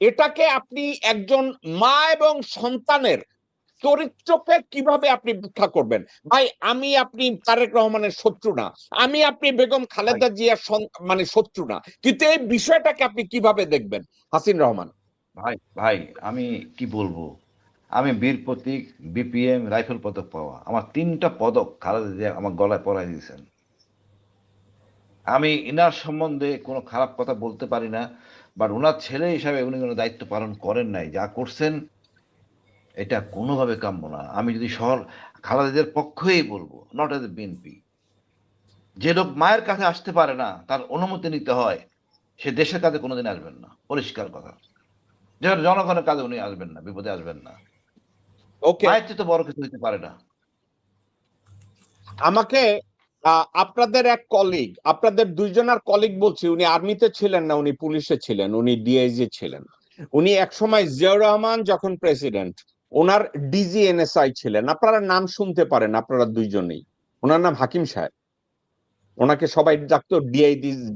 এটাকে আপনি একজন মা এবং সন্তানের চরিত্রকে কিভাবে আপনি ব্যাখ্যা করবেন? ভাই, আপনি তারেক রহমানের শত্রু না, আপনি বেগম খালেদা জিয়ার মানে শত্রু না, কিন্তু এই বিষয়টাকে আপনি কিভাবে দেখবেন হাসিন রহমান? ভাই আমি কি বলবো, আমি বীর প্রতীক, বিপিএম, রাইফেল পদক পাওয়া, আমার 3টা পদক খালেদা জিয়া আমার গলায় পরাই দিয়েছেন। আমি ইনার সম্বন্ধে কোনো খারাপ কথা বলতে পারি না, বাট ওনার ছেলে হিসাবে উনি কোনো দায়িত্ব পালন করেন নাই। যা করছেন এটা কোনোভাবে কাম্য না। আমি যদি খালেদা জিয়ার পক্ষেই বলবো, নট এজ এ বিএনপি। যে লোক মায়ের কাছে আসতে পারে না, তার অনুমতি নিতে হয়, সে দেশের কাজে কোনোদিন আসবেন না, পরিষ্কার কথা। জনগণের কাজে উনি আসবেন না, বিপদে আসবেন না। মায়ের চেয়ে তো বড় কিছু হতে পারে না। আমাকে আপনাদের এক কলিগ, আপনাদের দুইজনের কলিগ বলছি, উনি আর্মিতে ছিলেন না, উনি পুলিশে ছিলেন, উনি ডিআইজি ছিলেন। উনি একসময় জিয়াউর রহমান যখন প্রেসিডেন্ট, ওনার ডিজি এনএসআই ছিলেন। আপনারা নাম শুনতে পারেন আপনারা দুইজনেই। ওনার নাম হাকিম সাহেব, ওনাকে সবাই ডাকতো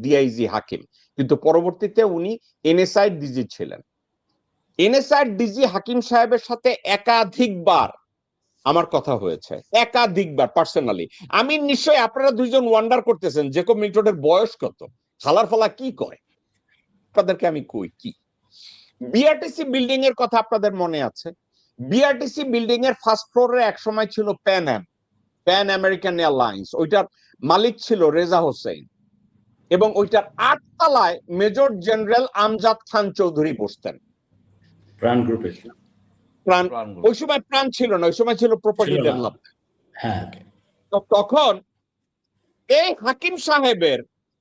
ডিআইজি হাকিম, কিন্তু পরবর্তীতে উনি এনএসআই ডিজি ছিলেন। এনএসআই ডিজি হাকিম সাহেবের সাথে একাধিকবার আমার কথা হয়েছে, একাধিকবার পার্সোনালি। আমি নিশ্চয়ই আপনারা দুইজন ওয়ান্ডার করতেছেন জেকব মিল্টনের বয়স কত, খালার ফালা কি করে। আপনাদেরকে আমি কই কি, বিআরটিসি বিল্ডিং এর কথা আপনাদের মনে আছে? বিআরটিসি বিল্ডিং এর ফার্স্ট ফ্লোরে এক সময় ছিল প্যান আমেরিকান এয়ারলাইন্স, ওইটার মালিক ছিল রেজা হোসেন, এবং ওইটার 8 তলায় মেজর জেনারেল আমজাদ খান চৌধুরী বসতেন। প্রাণ গ্রুপে ওই সময় প্রাণ ছিল না, ওই সময় ছিল প্রপার্টি ডেভেলপমেন্ট। হ্যাঁ, তো তখন এই হাকিম সাহেবের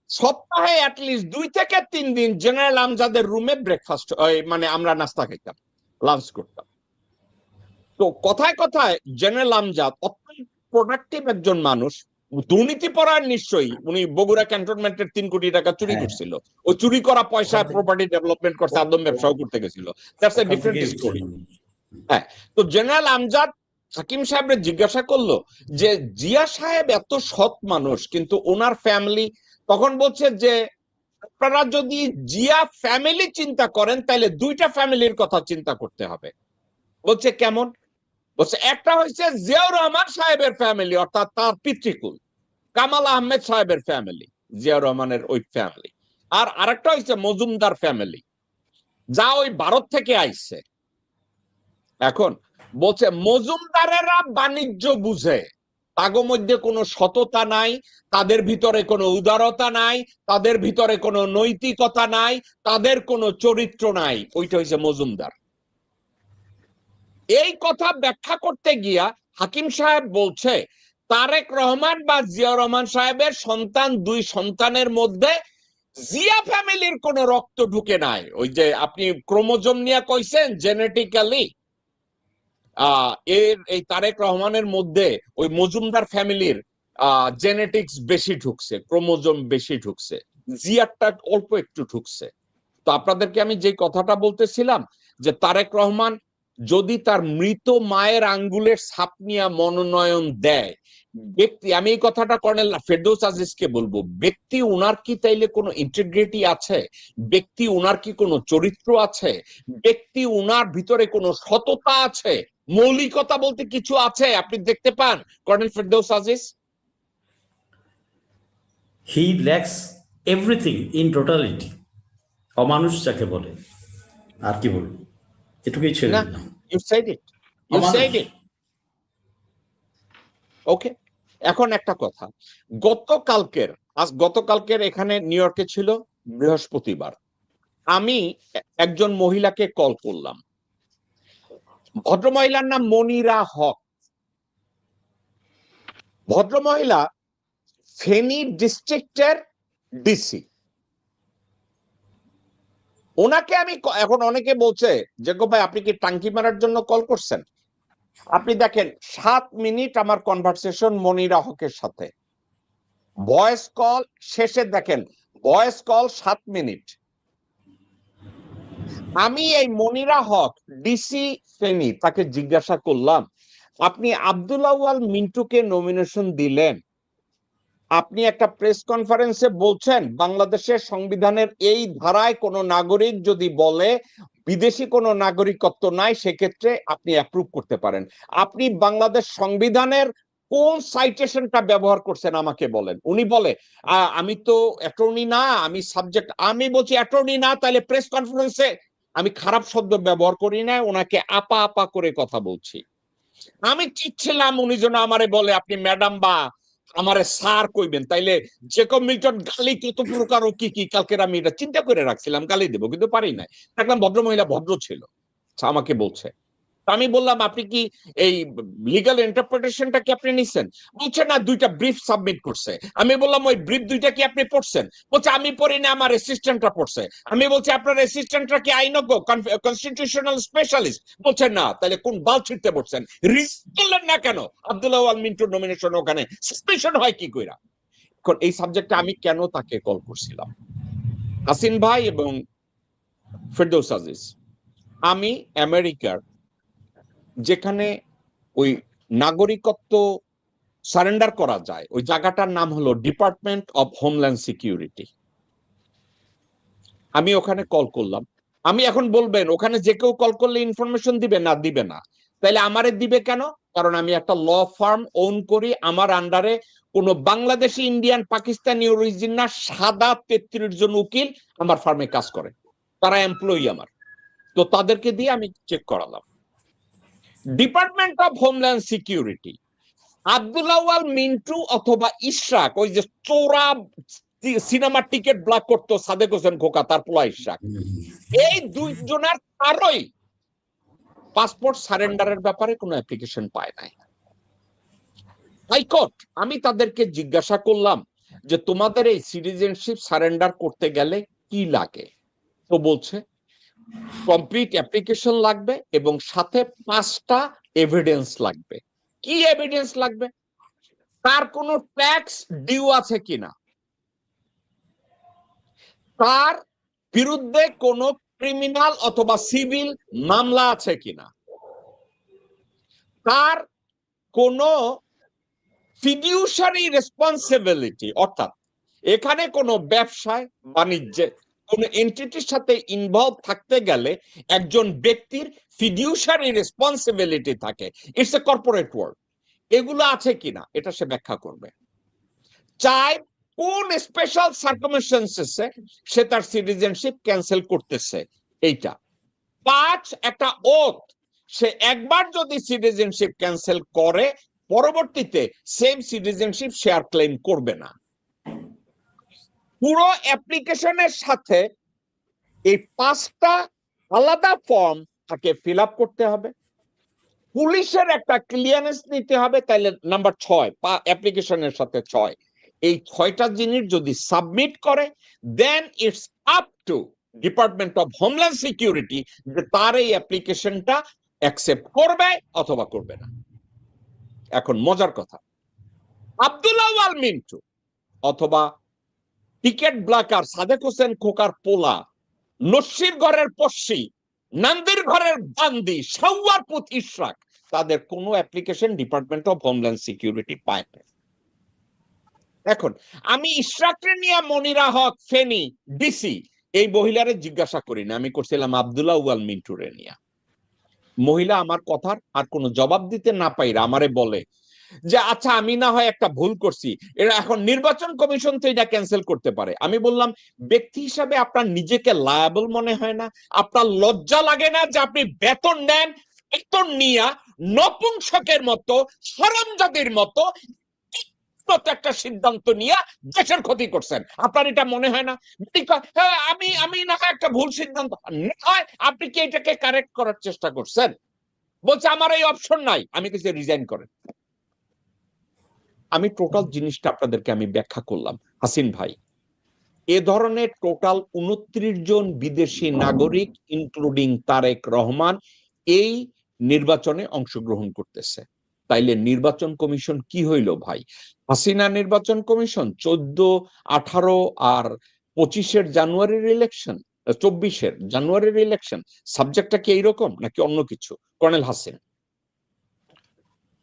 সপ্তাহে অ্যাটলিস্ট 2 থেকে 3 দিন জেনারেল আমজাদের রুমে ব্রেকফাস্ট, মানে আমরা নাস্তা খেতাম, লাঞ্চ করতাম। তো কথায় কথায় জেনারেল আমজাদ অত্যন্ত প্রোডাক্টিভ একজন মানুষ, দুর্নীতিপরায়ণ নিশ্চয়ই। উনি বগুড়া ক্যান্টনমেন্টের 3 কোটি টাকা চুরি করছিল, ওই চুরি করা পয়সা প্রপার্টি ডেভেলপমেন্ট করতে, আদম ব্যবসাও করতে গেছিল। That's a different story. হ্যাঁ, তো জেনারেল আমজাদ হাকিম সাহেবরে জিজ্ঞাসা করলো যে জিয়া সাহেব এত সৎ মানুষ, কিন্তু ওনার ফ্যামিলি, তখন বলছে যে আপনারা যদি জিয়া ফ্যামিলি চিন্তা করেন তাহলে 2টা ফ্যামিলির কথা চিন্তা করতে হবে। বলছে কেমন? বলছে একটা হচ্ছে জিয়াউর রহমান সাহেবের ফ্যামিলি, অর্থাৎ তার পিতৃকুল, কামাল আহমেদ সাহেবের ফ্যামিলি, জিয়াউর রহমানের ওই ফ্যামিলি, আর আরেকটা হচ্ছে মজুমদার ফ্যামিলি, যা ওই ভারত থেকে আইছে। এখন বলছে মজুমদারেরা বাণিজ্য বুঝে, তাগো মধ্যে কোনো সততা নাই, তাদের ভিতরে কোনো উদারতা নাই, তাদের ভিতরে কোনো নৈতিকতা নাই, তাদের কোনো চরিত্র নাই। ওইটা হচ্ছে মজুমদার। এই কথা ব্যাখ্যা করতে গিয়া হাকিম সাহেব বলছে তারেক রহমান বা জিয়াউর রহমান সাহেবের সন্তান, 2 সন্তানের মধ্যে জিয়া ফ্যামিলির কোন রক্ত ঢুকে নাই। ওই যে আপনি ক্রোমোজোম নিয়ে কইছেন জেনেটিক্যালি, এই তারেক রহমানের মধ্যে ওই মজুমদার ফ্যামিলির জেনেটিক্স বেশি ঢুকছে, ক্রোমোজোম বেশি ঢুকছে, জিয়ারটা অল্প একটু ঢুকছে। তো আপনাদেরকে আমি যে কথাটা বলতেছিলাম যে তারেক রহমান যদি তার মৃত মায়ের আঙ্গুলের ছাপ নিয়ে মনোনয়ন দেয়, ব্যক্তি, আমি এই কথাটা কর্নেল ফেরদৌস আজিজকে বলবো, ব্যক্তি উনার কি তাইলে কোনো ইন্টিগ্রিটি আছে? ব্যক্তি উনার কি কোনো চরিত্র আছে? ব্যক্তি উনার ভিতরে কোনো সততা আছে? মৌলিকতা বলতে কিছু আছে আপনি দেখতে পান colonel Ferdous Aziz? He lakhs everything in totality. অমানুষ যাকে বলে, আর কি বলবো, এটুকুই ছেড়ে না, দিলাম। You said it, you said it. Okay, এখন একটা কথা, গতকালকের এখানে নিউ ইয়র্কে ছিল বৃহস্পতিবার, আমি একজন মহিলাকে কল করলাম, ভদ্রমহিলার নাম মনিরা হক। ভদ্রমহিলা ফেনী ডিস্ট্রিক্টের ডিসি। ওনাকে আমি এখন অনেকে বলছে যে গো ভাই আপনি কি টাঙ্কি মারার জন্য কল করছেন? আপনি দেখেন 7 মিনিট আমার কনভারসেশন মনিরা হকের সাথে, ভয়েস কল শেষে দেখেন ভয়েস কল 7 মিনিট। আমি এই মনিরা হক ডিসি ফেনী তাকে জিজ্ঞাসা করলাম, আপনি আব্দুল আউয়াল মিন্টুকে নমিনেশন দিলেন, আপনি একটা প্রেস কনফারেন্সে বলছেন বাংলাদেশের সংবিধানের এই ধারায় কোন নাগরিক যদি বলে বিদেশি কোনো নাগরিকত্ব নাই সেক্ষেত্রে আপনি অ্যাপ্রুভ করতে পারেন, আপনি বাংলাদেশ সংবিধানের কোন সাইটেশনটা ব্যবহার করছেন আমাকে বলেন। উনি বলে আমি তো অ্যাটর্নি না, আমি সাবজেক্ট। আমি বলছি অ্যাটর্নি না, তাহলে প্রেস কনফারেন্সে আমি খারাপ শব্দ ব্যবহার করি না, ওনাকে আপা আপা করে কথা বলছি। আমি চিচ্ছিলাম উনি যেন আমারে বলে আপনি ম্যাডাম বা আমারে স্যার কইবেন, তাইলে জেকব মিল্টন গালি কত প্রকার ও কি কি কালকের আমি এটা চিন্তা করে রাখছিলাম গালি দেবো, কিন্তু পারি নাই। দেখলাম ভদ্রমহিলা ভদ্র ছিল, আমাকে বলছে। আমি বললাম আপনি কি এই লিগ্যাল ইন্টারপ্রিটেশনটা কি আপনি নিছেন? বলছে না, 2টা ব্রিফ সাবমিট করছে। আমি বললাম ওই ব্রিফ 2টা কি আপনি পড়ছেন? বলছে আমি পড়ি না, আমার অ্যাসিস্ট্যান্টরা পড়ছে। আমি বলছি আপনার অ্যাসিস্ট্যান্টরা কি আইনজ্ঞ, কনস্টিটিউশনাল স্পেশালিস্ট? বলছে না, তাহলে কোন বাল ছিটতে পড়ছেন? রিস্ক করলেন না কেন? আব্দুল্লাহ আল মিন্টুর নমিনেশন ওখানে সাসপেনশন হয় কি কইরা? এখন এই সাবজেক্টে আমি কেন তাকে কল করছিলাম, হাসিন ভাই এবং ফেরদৌস আজিজ, আমি আমেরিকার যেখানে ওই নাগরিকত্ব সারেন্ডার করা যায় ওই জায়গাটার নাম হলো ডিপার্টমেন্ট অফ হোমল্যান্ড সিকিউরিটি। আমি ওখানে কল করলাম। আমি এখন বলবেন ওখানে যে কেউ কল করলে ইনফরমেশন দিবে না? দিবে না। তাইলে আমারে দিবে কেন? কারণ আমি একটা ল ফার্ম ওন করি, আমার আন্ডারে কোনো বাংলাদেশি, ইন্ডিয়ান, পাকিস্তানি অরিজিন না, সাদা 33 জন উকিল আমার ফার্মে কাজ করে, তারা এমপ্লয়ি আমার। তো তাদেরকে দিয়ে আমি চেক করালাম। Department of homeland security, Abdullah Al Mintu অথবা ইশরাক, ওই যে চোরা সিনেমার টিকিট ব্লক করতো সাদেক হোসেন খোকা, তার পোলা ইশরাক, এই 2 জনের কারোই পাসপোর্ট সারেন্ডারের ব্যাপারে কোনো অ্যাপ্লিকেশন পায় নাই। হাইকোর্ট, আমি তাদেরকে জিজ্ঞাসা করলাম যে তোমাদের এই সিটিজেনশিপ সারেন্ডার করতে গেলে কি লাগে? তো বলছে কমপ্লিট অ্যাপ্লিকেশন লাগবে এবং সাথে 5টা এভিডেন্স লাগবে। কি এভিডেন্স লাগবে? তার কোনো ট্যাক্স ডিউ আছে কিনা, তার বিরুদ্ধে কোনো ক্রিমিনাল অথবা সিভিল মামলা আছে কিনা, তার কোনো ফিডিউশারি রেসপন্সিবিলিটি, অর্থাৎ এখানে কোনো ব্যবসায় বাণিজ্যে কোন এন্টিটির সাথে ইনভলভ থাকতে গেলে একজন ব্যক্তির ফিডিউশারি রেসপন্সিবিলিটি থাকে, ইটস এ কর্পোরেট ওয়ার্ল্ড, এগুলো আছে কিনা এটা সে ব্যাখ্যা করবে। চাই কোন স্পেশাল সার্কামস্টেন্সেসে সে তার সিটিজেনশিপ ক্যান্সেল করতেছে এইটা। 5, একটা ওথ, সে একবার যদি সিটিজেনশিপ ক্যান্সেল করে পরবর্তীতে সেম সিটিজেনশিপ সে আর ক্লেম করবে না। পুরো অ্যাপ্লিকেশনের সাথে এই 5টা আলাদা ফর্ম তাকে ফিল আপ করতে হবে। পুলিশের একটা ক্লিয়ারেন্স নিতে হবে, তাইলে নাম্বার 6 অ্যাপ্লিকেশনের সাথে 6, এই 6টা জিনিস যদি সাবমিট করে, then it's up to department of homeland security যে তার এই অ্যাপ্লিকেশনটা অ্যাকসেপ্ট করবে অথবা করবে না। এখন মজার কথা, আব্দুল্লাহ ওয়াল মিন্টু অথবা টিকেট ব্লাকার সাদেক হোসেন খোকার পোলা, নস্যির ঘরের পশ্চি, নান্দির ঘরের বান্দি, সাওয়ারপুত ইশরাক, তাদের কোনো application department of homeland security পায় না। এখন আমি ইশরাকরে নিয়ে মনিরা হক ফেনী ডিসি এই মহিলারে জিজ্ঞাসা করি না, আমি করছিলাম আব্দুল্লাহ ওয়াল মিন্টুরে নিয়ে। মহিলা আমার কথার আর কোনো জবাব দিতে না পাইরা আমারে বলে যে আচ্ছা আমি না হয় একটা ভুল করছি, এরা এখন নির্বাচন কমিশন তো এটা ক্যান্সেল করতে পারে। আমি বললাম ব্যক্তি হিসাবে আপনার নিজেকে লায়াবল মনে হয় না? আপনার লজ্জা লাগে না যে আপনি বেতন নেন, বেতন নিয়া নপুংসকের মতো হারামজাদির মতো একটা সিদ্ধান্ত নিয়ে দেশের ক্ষতি করছেন? আপনার এটা মনে হয় না? আমি না হয় একটা ভুল সিদ্ধান্ত হয়, আপনি কি এটাকে কারেক্ট করার চেষ্টা করছেন? বলছে আমার এই অপশন নাই। আমি কিছু রিজাইন করেন। আমি টোটাল জিনিসটা আপনাদেরকে আমি ব্যাখ্যা করলাম। হাসিন ভাই, এ ধরনের টোটাল 29 জন বিদেশি নাগরিক ইনক্লুডিং তারেক রহমান এই নির্বাচনে অংশগ্রহণ করতেছে। তাইলে নির্বাচন কমিশন কি হইল ভাই? হাসিনা নির্বাচন কমিশন 14, 18 আর 25 জানুয়ারির ইলেকশন, 24 জানুয়ারির ইলেকশন, সাবজেক্টটা কি এইরকম নাকি অন্য কিছু? কর্নেল হাসিন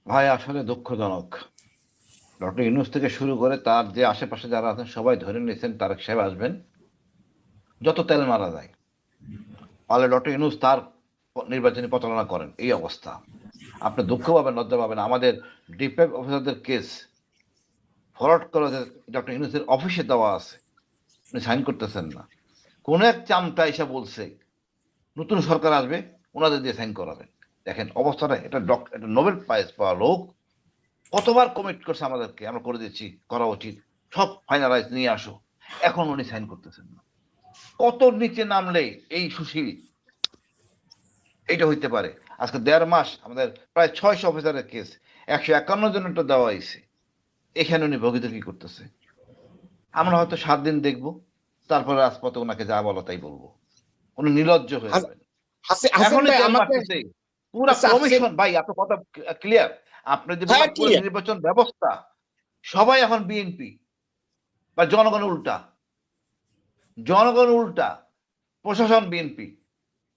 ভাই আসলে দুঃখজনক, ডক্টর ইউনূস থেকে শুরু করে তার যে আশেপাশে যারা আছেন সবাই ধরে নিয়েছেন তারেক সাহেব আসবেন, যত তেল মারা যায়। ফলে ডক্টর ইউনূস তার নির্বাচনী প্রচারণা করেন। এই অবস্থা, আপনি দুঃখ পাবেন, লজ্জা পাবেন। আমাদের ডিফেন্স অফিসারদের কেস ফরওয়ার্ড করে ডক্টর ইউনূসের অফিসে দেওয়া আছে, উনি সাইন করতেছেন না। কোন এক চামটা এসে বলছে নতুন সরকার আসবে, ওনাদের দিয়ে সাইন করাবেন। দেখেন অবস্থাটা, এটা নোবেল প্রাইজ পাওয়া লোক কতবার কমিট করছে আমাদেরকে, আমরা করে দিচ্ছি, করা উচিত, সব ফাইনালাইজ নিয়ে আসো, এখন উনি সাইন করতেছেন না। কত নিচে নামলে এই সুশীল এইটা হইতে পারে? আজকে 1.5 মাস আমাদের প্রায় 600 অফিসারের কেস, 151 জনেরটা দেওয়া হয়েছে, এখানে উনি ভোগীতকি করতেছে। আমরা হয়তো 7 দিন দেখবো, তারপরে রাজপথে ওনাকে যা বলো তাই বলবো, উনি নির্লজ্জ হয়ে যাবেন। পুরা কমিশন ভাই, আপনার কথা ক্লিয়ার? আপনি যে নির্বাচন ব্যবস্থা সবাই এখন বিএনপি বা জনগণ উল্টা, জনগণ উল্টা, প্রশাসন বিএনপি।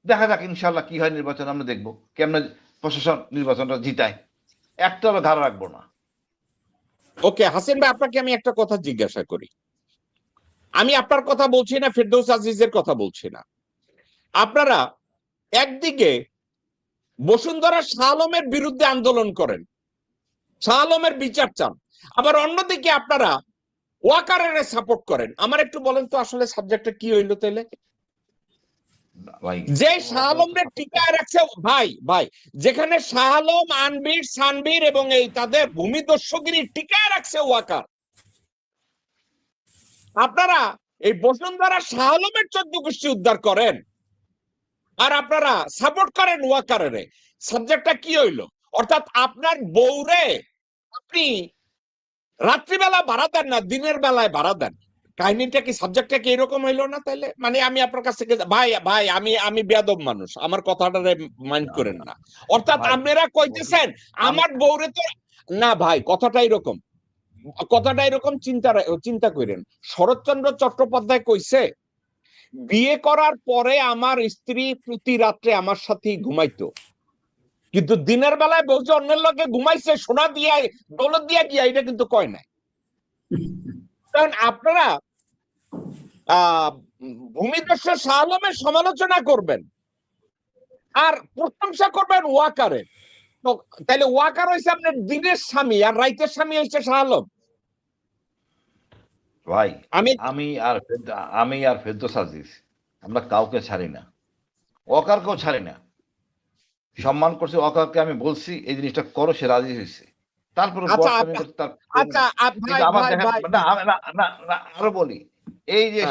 দেখা যাক ইনশাল্লাহ কি হয় নির্বাচন, আমরা দেখবো কেমন প্রশাসন নির্বাচনটা জিতায়, একটারও ধার রাখবো না। ওকে হাসিন ভাই, আপনাকে আমি একটা কথা জিজ্ঞাসা করি। আমি আপনার কথা বলছি না, ফেরদৌস আজিজের কথা বলছি না। আপনারা একদিকে বসুন্ধরা শাহ আলমের বিরুদ্ধে আন্দোলন করেন, শাহ আলমের বিচার চান, আবার অন্যদিকে আপনারা ওয়াকারের সাপোর্ট করেন। আমার একটু বলেন তো আসলে সাবজেক্টটা কি হইলো তাইলে? যে শাহ আলমের টিকায় রাখছে ভাই, যেখানে শাহ আলম, আনবীর, সানবীর এবং এই তাদের ভূমিদস্যুগিরি টিকায় রাখছে ওয়াকার, আপনারা এই বসুন্ধরা শাহ আলমের 14 গোষ্ঠী উদ্ধার করেন আর আপনারা সাপোর্ট করেন ওয়াকারের। সাবজেক্টটা কি হইলো? অর্থাৎ আপনার বউরে আপনি রাত্রিবেলা ভাড়া দেন না, দিনের বেলায় ভাড়া দেন। কাহিনীটা কি, সাবজেক্টটা কি এরকম হইলো না তাইলে? মানে আমি আপনার কাছ থেকে ভাই আমি বেয়াদব মানুষ, আমার কথাটা মাইন্ড করেন না। অর্থাৎ আপনারা কইতেছেন আমার বউরে তো না, ভাই কথাটা এরকম চিন্তা করেন। শরৎচন্দ্র চট্টোপাধ্যায় কইছে বিয়ে করার পরে আমার স্ত্রী প্রতি রাত্রে আমার সাথেই ঘুমাইতো, কিন্তু দিনের বেলায় বউ যে অন্যের লগে ঘুমাইছে সোনা দিয়া দৌলত দিয়া গিয়া, এটা কিন্তু কয় নাই। কারণ আপনারা ভূমিদস্যু শাহ আলমের সমালোচনা করবেন আর প্রশংসা করবেন ওয়াকারের, তো তাহলে ওয়াকার হয়েছে আপনার দিনের স্বামী আর রাইতের স্বামী হয়েছে শাহ আলম। ভাই আমি আর ফেরদৌস আজিজ আমরা কাউকে ছাড়ি না, ওয়াকারকেও ছাড়ি না, সম্মান করছি ওয়াকারকে। আমি বলছি এই জিনিসটা করো, সে রাজি হয়েছে। তারপরে আরো বলি, এই যে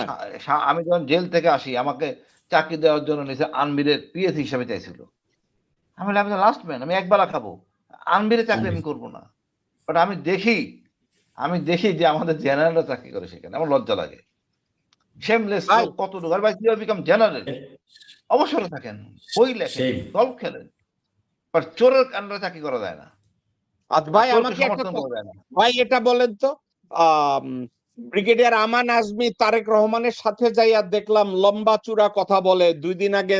আমি যখন জেল থেকে আসি আমাকে চাকরি দেওয়ার জন্য নিচে আনবিরের পিএস হিসাবে চাইছিল, আমি দ্য লাস্ট ম্যান, আমি একবেলা খাবো, আনবিরে চাকরি আমি করবো না। বাট আমি দেখি যে আমাদের জেনারেলরা চাকরি করে সেখানে, আমার লজ্জা লাগে। শেমলেস কতটুকু, আর ভাই কিভাবে বিকাম জেনারেল, অবসরে থাকেন, বই লেখেন, গল্প খেলেন, বাট চোরের কান্ডারে চাকরি করা যায় না। ভাই আমাকে একটা ভাই এটা বলেন তো, ব্রিগেডিয়ার আমান আজমি তারেক রহমানের সাথে যাইয়া দেখলাম লম্বা চূড়া কথা বলে, 2 দিন আগে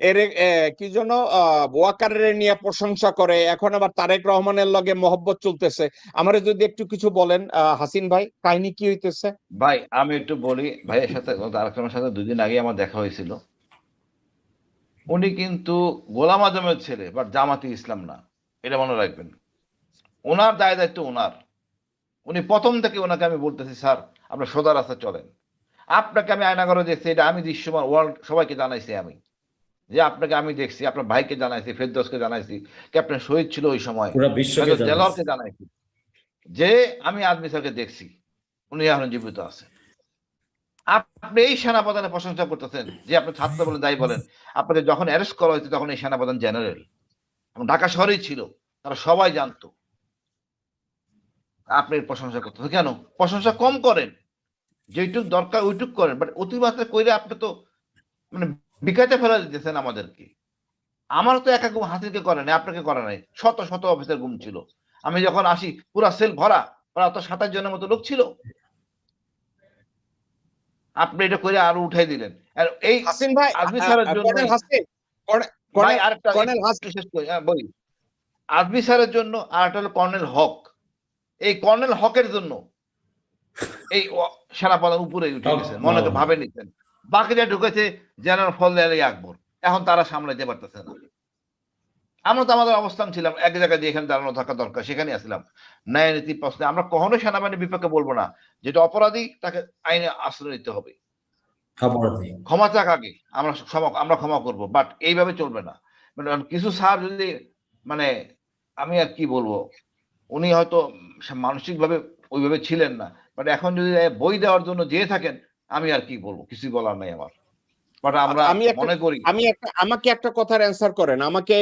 এর কি যেন ওয়াকারের নিয়ে প্রশংসা করে, এখন আবার তারেক রহমানের লগে মহব্বত চলতেছে। আমারে যদি একটু কিছু বলেন হাসিন ভাই, কাহিনী কি হইতেছে? ভাই আমি একটু বলি, ভাইয়ের সাথে তারেক রহমানের সাথে 2 দিন আগে আমার দেখা হয়েছিল। উনি কিন্তু গোলাম আজমের ছেলে, বাট জামাতি ইসলাম না, এটা মনে রাখবেন। ওনার দায় দায়িত্ব ওনার। উনি প্রথম থেকে ওনাকে আমি বলতেছি, স্যার আপনার সোজা রাস্তা চলেন। আপনাকে আমি আয়নাঘরে দেখছি, এটা আমি দৃশ্যমান ওয়ার্ল্ড সবাইকে জানাইছি, আমি যে আপনাকে আমি দেখছি, আপনার ভাইকে জানাইছি, ফেরদৌসকে জানাইছি, ক্যাপ্টেন শহীদ ছিল ওই সময়, জেলারকে জানাইছি যে আমি আজমি স্যারকে দেখছি, উনি এখন জীবিত আছে। আপনি এই সেনাপ্রধানের প্রশংসা করতেছেন যে আপনি ছাত্র বলে দায়ী বলেন, আপনাকে যখন অ্যারেস্ট করা হয়েছে তখন এই সেনাপ্রধান জেনারেল ঢাকা শহরেই ছিল, তারা সবাই জানতো। আপনি প্রশংসা করতেছেন কেন? প্রশংসা কম করেন, যেটুক দরকার ওইটুক করেন, বাট অতিমাত্রা কইরে আপনি তো মানে বিকাতে ফেলা দিতেছেন আমাদেরকে। আমারও তো একা গুম হাসিলকে করে নাই, আপনাকে করে নাই, শত শত অফিসের গুম ছিল। আমি যখন আসি পুরা সেল ভরা, ওরা তো 27 জনের মতো লোক ছিল। আপনি এটা করে আরো উঠাই দিলেন। আর এই হাসিন ভাই, আজমি স্যারের জন্য ভাই আরেকটা শেষ করি, বলি আজমি স্যারের জন্য, আর একটা হলো কর্নেল হক। এই কর্নেল হকের জন্য এই সেনাপ্রধান উপরে উঠে গেছেন, মনে ভাবে নিচ্ছেন। বাকিটা ঢুকেছে জেনারেল ফজলে আলী আকবর, এখন তারা সামলাইতে পারতেছে না। আমরা তো আমাদের অবস্থান ছিলাম এক জায়গায় দিয়ে, এখানে দাঁড়ানো থাকা দরকার, সেখানে আসলাম ন্যায় নীতি প্রশ্নে। আমরা কখনো সেনাবাহিনীর বিপক্ষে বলবো না, যেটা অপরাধী তাকে আইনে আশ্রয় নিতে হবে, ক্ষমা চাক আগে, আমরা ক্ষমা করবো, বাট এইভাবে চলবে না। মানে কিছু স্যার যদি মানে আমি আর কি বলবো, উনি হয়তো মানসিক ভাবে ওইভাবে ছিলেন না, বাট এখন যদি বই দেওয়ার জন্য যেয়ে থাকেন, আমি আর কি বলবো, কিছু বলার নাই আমার। বাট আমরা মনে করি, আমাকে একটা কথার অ্যান্সার করেন, আমাকে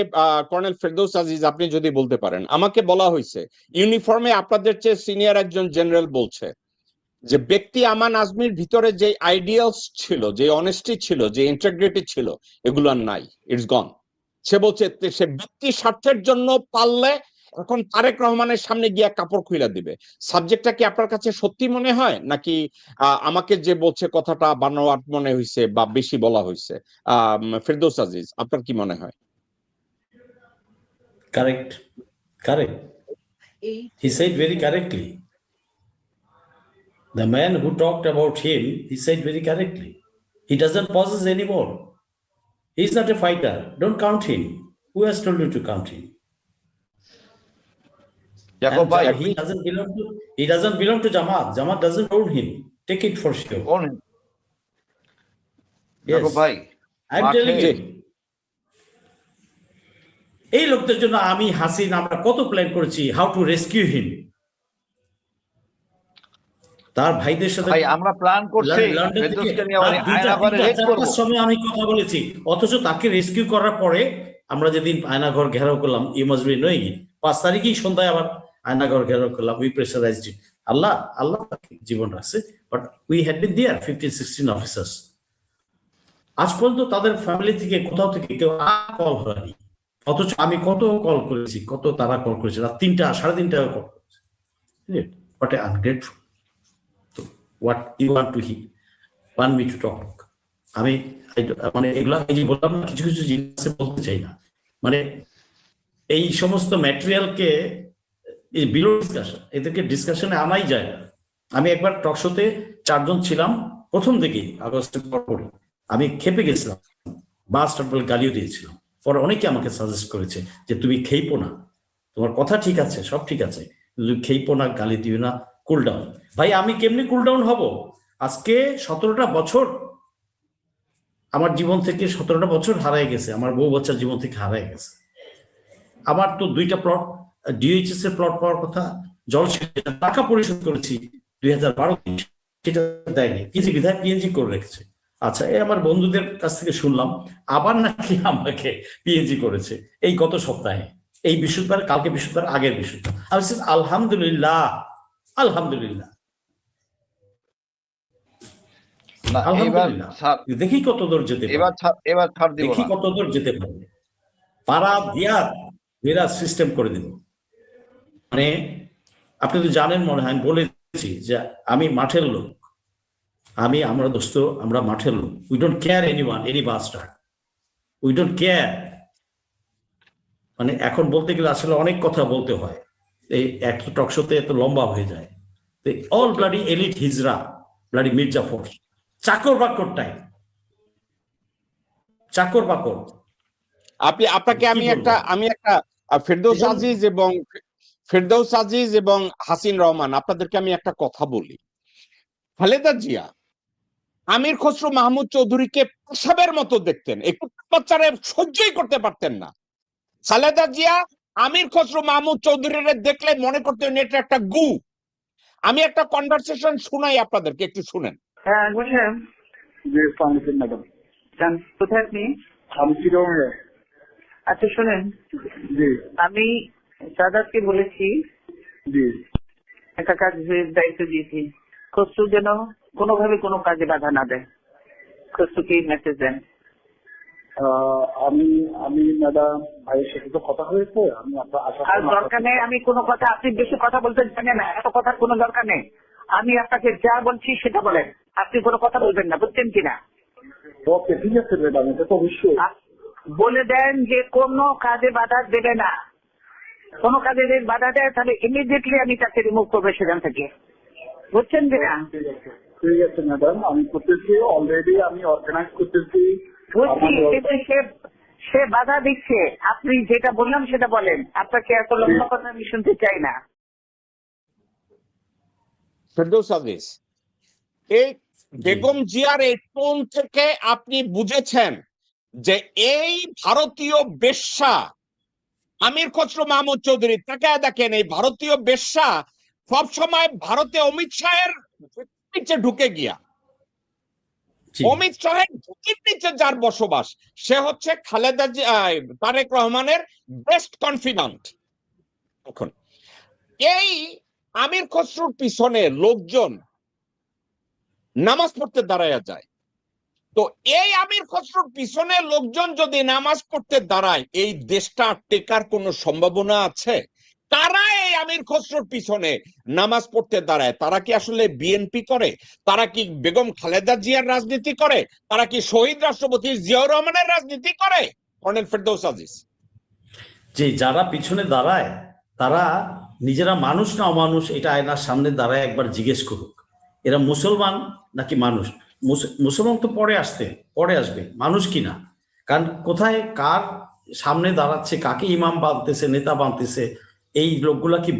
কর্নেল ফেরদৌস আজিজ আপনি যদি বলতে পারেন। আমাকে বলা হয়েছে ইউনিফর্মে আপনাদের চেয়ে সিনিয়র একজন জেনারেল বলছে যে ব্যক্তি আমান আজমির ভিতরে যে আইডিয়ালস ছিল, যে অনেস্টি ছিল, যে ইন্টিগ্রিটি ছিল, এগুলো আর নাই, ইটস গন। সে বলছে সে ব্যক্তি স্বার্থের জন্য পারলে এখন তারেক রহমানের সামনে গিয়ে কাপড় খুইলা দিবে। সাবজেক্টটা কি আপনার কাছে সত্যি মনে হয়, নাকি আমাকে যে বলছে কথাটা বানোয়াট মনে হয়েছে বা বেশি বলা হয়েছে? ফেরদৌস আজিজ, আপনার কি মনে হয়? Correct. He said very correctly. The man who talked about him, he said very correctly. He doesn't possess anymore. He's not a fighter. Don't count him. Who has told you to count him? He doesn't belong to Jamaat. Jamaat doesn't own him. Take it for sure. Own him. Yes. I'm telling you. এই লোকদের জন্য আমি হাসিন আমরা কত plan করেছি, how to rescue হিম। তার ভাইদের সাথে আমরা প্ল্যান করছি, সময় আমি কথা বলেছি, অথচ তাকে রেস্কিউ করার পরে আমরা যেদিন আয়নাঘর ঘেরাও করলাম, ইউ মাস্ট বি নোইং ইট, 5 তারিখেই সন্ধ্যায় আবার আয়নাঘর ঘেরাও করলাম, উই প্রেসারাইজড ইট। আল্লাহ জীবন রাখছে, but we had been there 15-16 officers. আজ পর্যন্ত তাদের ফ্যামিলি থেকে কোথাও থেকে কেউ কল হয়নি, অথচ আমি কত কল করেছি, কত তারা কল করেছে, রাত 3টা 3:30 কল করেছে। What a ungrateful. What you want me to talk? আমি মানে এগুলা এই যে বললাম না, কিছু কিছু জিনিস বলতে চাই না, মানে এই সমস্ত ম্যাটেরিয়ালকে বিলো ডিসকাশন, এদেরকে ডিসকাশনে আনাই যায় না। আমি একবার টক শোতে 4 জন ছিলাম প্রথম দিকেই, আগস্টের পরে আমি খেপে গেছিলাম, বাস্টার্ড বলে গালিও দিয়েছিলাম। পরে অনেকে আমাকে সাজেস্ট করেছে যে তুমি খেইপো না, তোমার কথা ঠিক আছে, সব ঠিক আছে, তুমি খেইপো না, গালি দিও না, কুল ডাউন। ভাই আমি কেমনি কুল ডাউন হব? আজকে 17টা বছর আমার জীবন থেকে 17টা বছর হারায় গেছে, আমার বউ বাচ্চার জীবন থেকে হারায় গেছে। আমার তো 2টা প্লট ডিএইচএস এর প্লট পাওয়ার কথা, জল টাকা পরিশোধ করেছি 2012, সেটা দেয়নি, কিছু বিধায় পিএনজি করে রেখেছে। আচ্ছা, এই আমার বন্ধুদের কাছ থেকে শুনলাম আবার নাকি আমাকে পিএইচডি করেছে এই গত সপ্তাহে, এই বৃহস্পতিবার, কালকে বৃহস্পতিবার, আগের বৃহস্পতিবার। আমি বলছি আলহামদুলিল্লাহ, আলহামদুলিল্লাহ, না এবার আলহামদুলিল্লাহ। স্যার, দেখি কত দূর যেতে পারে, এবার ছাড় দিব দেখি না। কত দূর যেতে পারবে। পাড়া দিয়া মেরা সিস্টেম করে দিব। মানে আপনি তো জানেন মনে হয়, আমি বলেছি যে আমি মাঠের লোক, আমরা দোস্ত, আমরা মাঠের লোক। We don't care anyone, any bastard, we don't care. মানে এখন বলতে গেলে আসলে অনেক কথা বলতে হয়, এই একটা টকশোতে এত লম্বা হয়ে যায়। All bloody elite hijra, bloody Mir Jafar, চাকর বাকর টাইম, চাকর বাকর। আপনাকে আমি একটা ফেরদৌস আজিজ এবং হাসিন রহমান, আপনাদেরকে আমি একটা কথা বলি। খালেদা জিয়া আমির খসরু মাহমুদ চৌধুরীকে প্রসাবের মতো দেখতেন, একটু বাচ্চারা সহ্যই করতে পারতেন না। খালেদা জিয়া আমির খসরু মাহমুদ চৌধুরীর দেখলে মনে করতেন এটা একটা গু। আমি একটা কনভারসেশন শুনাই আপনাদেরকে, একটু শুনেন। হ্যাঁ বলছেন জি, ম্যাডাম। কোথায় আপনি? আমি চিরঙ্গে। আচ্ছা শোনেন, জি আমি সাদাতকে বলেছি জি একটা কাজের দায়িত্ব দিয়েছি, খসরু যেন কোনোভাবে কোনো কাজে বাধা না দেয়। খসরুকে মেসেজ দেন। আমি ম্যাডাম ভাইয়ের সাথে তো কথা হয়েছে, আমি আপনার আশা আর দরকার নেই, আমি কোনো কথা, আপনি বেশি কথা বলতে জানেন না, এত কথার কোনো দরকার নেই। আমি আপনাকে যা বলছি সেটা বলেন, আপনি কোনো কথা বলবেন না, বুঝছেন কিনা? ওকে ঠিক আছে ম্যাডাম, এটা তো অবশ্যই বলে দেন যে কোনো কাজে বাধা দেবে না। কোনো কাজে যদি বাধা দেয় তাহলে ইমিডিয়েটলি আমি তাকে রিমুভ করবো সেখান থেকে, বুঝছেন কিনা? ঠিক আছে ম্যাডাম, আমি করতেছি, অলরেডি আমি অর্গানাইজ করতেছি। বুঝছি, কিন্তু সে বাধা দিচ্ছে। আপনি যেটা বললাম সেটা বলেন, আপনাকে এত লম্বা কথা আমি শুনতে চাই না। ফেরদৌস আজিজ, এই বেগম জিয়ার এই টোন থেকে আপনি বুঝেছেন যে এই ভারতীয় বেশ্যা আমির খসরু মাহমুদ চৌধুরী, তাকে দেখেন, এই ভারতীয় বেশ্যা সবসময় ভারতে অমিত শাহের নিচে ঢুকে গিয়া, অমিত শাহের ঢুকির নিচে যার বসবাস, সে হচ্ছে খালেদা জিয়া, তারেক রহমানের বেস্ট কনফিডেন্ট। এখন এই আমির খসরুর পিছনে লোকজন নামাজ পড়তে দাঁড়ায়া যায়। তো এই আমির খসরুর পিছনে লোকজন যদি নামাজ পড়তে দাঁড়ায়, এই দেশটা টেকার কোনো সম্ভাবনা আছে? তারা এই আমির খসরুর পিছনে নামাজ পড়তে দাঁড়ায়, তারা কি আসলে বিএনপি করে? তারা কি বেগম খালেদা জিয়ার রাজনীতি করে? তারা কি শহীদ রাষ্ট্রপতি জিয়াউর রহমানের রাজনীতি করে? কর্নেল ফেরদৌস আজিজ, যে যারা পিছনে দাঁড়ায় তারা নিজেরা মানুষ না অমানুষ, এটা আয়নার সামনে দাঁড়ায় একবার জিজ্ঞেস করুক, এরা মুসলমান নাকি মানুষ। মুসলমান তো পরে আসবে, মানুষ কিনা। কারণ কোথায় কার সামনে দাঁড়াচ্ছে, কাকে ইমাম বানতেছে, নেতা বানতেছে, এই লোকগুলা কি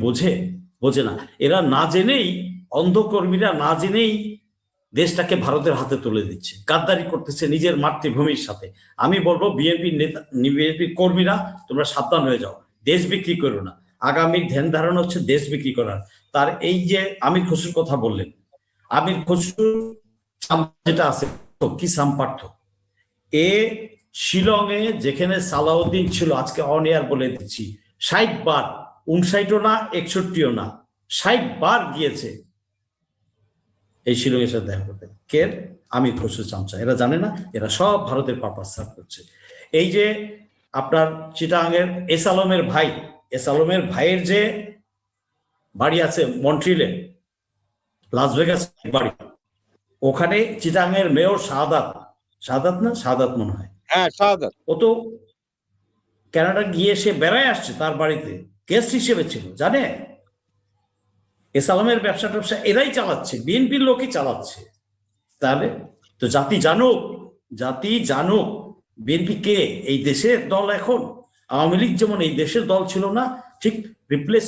বোঝে না। এরা না জেনেই, অন্ধকর্মীরা না জেনেই দেশটাকে ভারতের হাতে তুলে দিচ্ছে, গাদ্দারি করতেছে নিজের মাতৃভূমির সাথে। আমি বলবো বিএনপির নেতা, বিএনপির কর্মীরা, তোমরা সাবধান হয়ে যাও, দেশ বিক্রি করো না। আগামীর ধ্যান ধারণা হচ্ছে দেশ বিক্রি করার। তার এই যে আমির খসরুর কথা বললেন, আমির খসরু যেটা আছে কি সাম্পার্থ, এ শিলংয়ে যেখানে সালাউদ্দিন ছিল, আজকে অন এয়ার বলে দিচ্ছি, 60 বার, 59ও না 61ও না, 60 বার গিয়েছে এই শিলংয়ের সাথে দেখা করতে। কে? আমির খসরু চামচা। এরা জানে না, এরা সব ভারতের পারপাস সার্ভ করছে। এই যে আপনার চিটাগাংয়ের এস আলমের ভাইয়ের যে বাড়ি আছে মন্ট্রিলে, লাস ভেগাস বাড়ি, ওখানে চিটাগাংয়ের মেয়র শাহাদাত মনে হয়, হ্যাঁ শাহাদাত, ও তো কানাডা গিয়ে সে বেড়ায় আসছে, তার বাড়িতে গেস্ট হিসেবে ছিল। জানে এস আলমের ব্যবসা এরাই চালাচ্ছে, বিএনপির লোকই চালাচ্ছে। তাহলে তো জাতি জানুক বিএনপি কে, এই দেশের দল। এখন আওয়ামী লীগ যেমন এই দেশের দল ছিল না, ঠিক রিপ্লেস,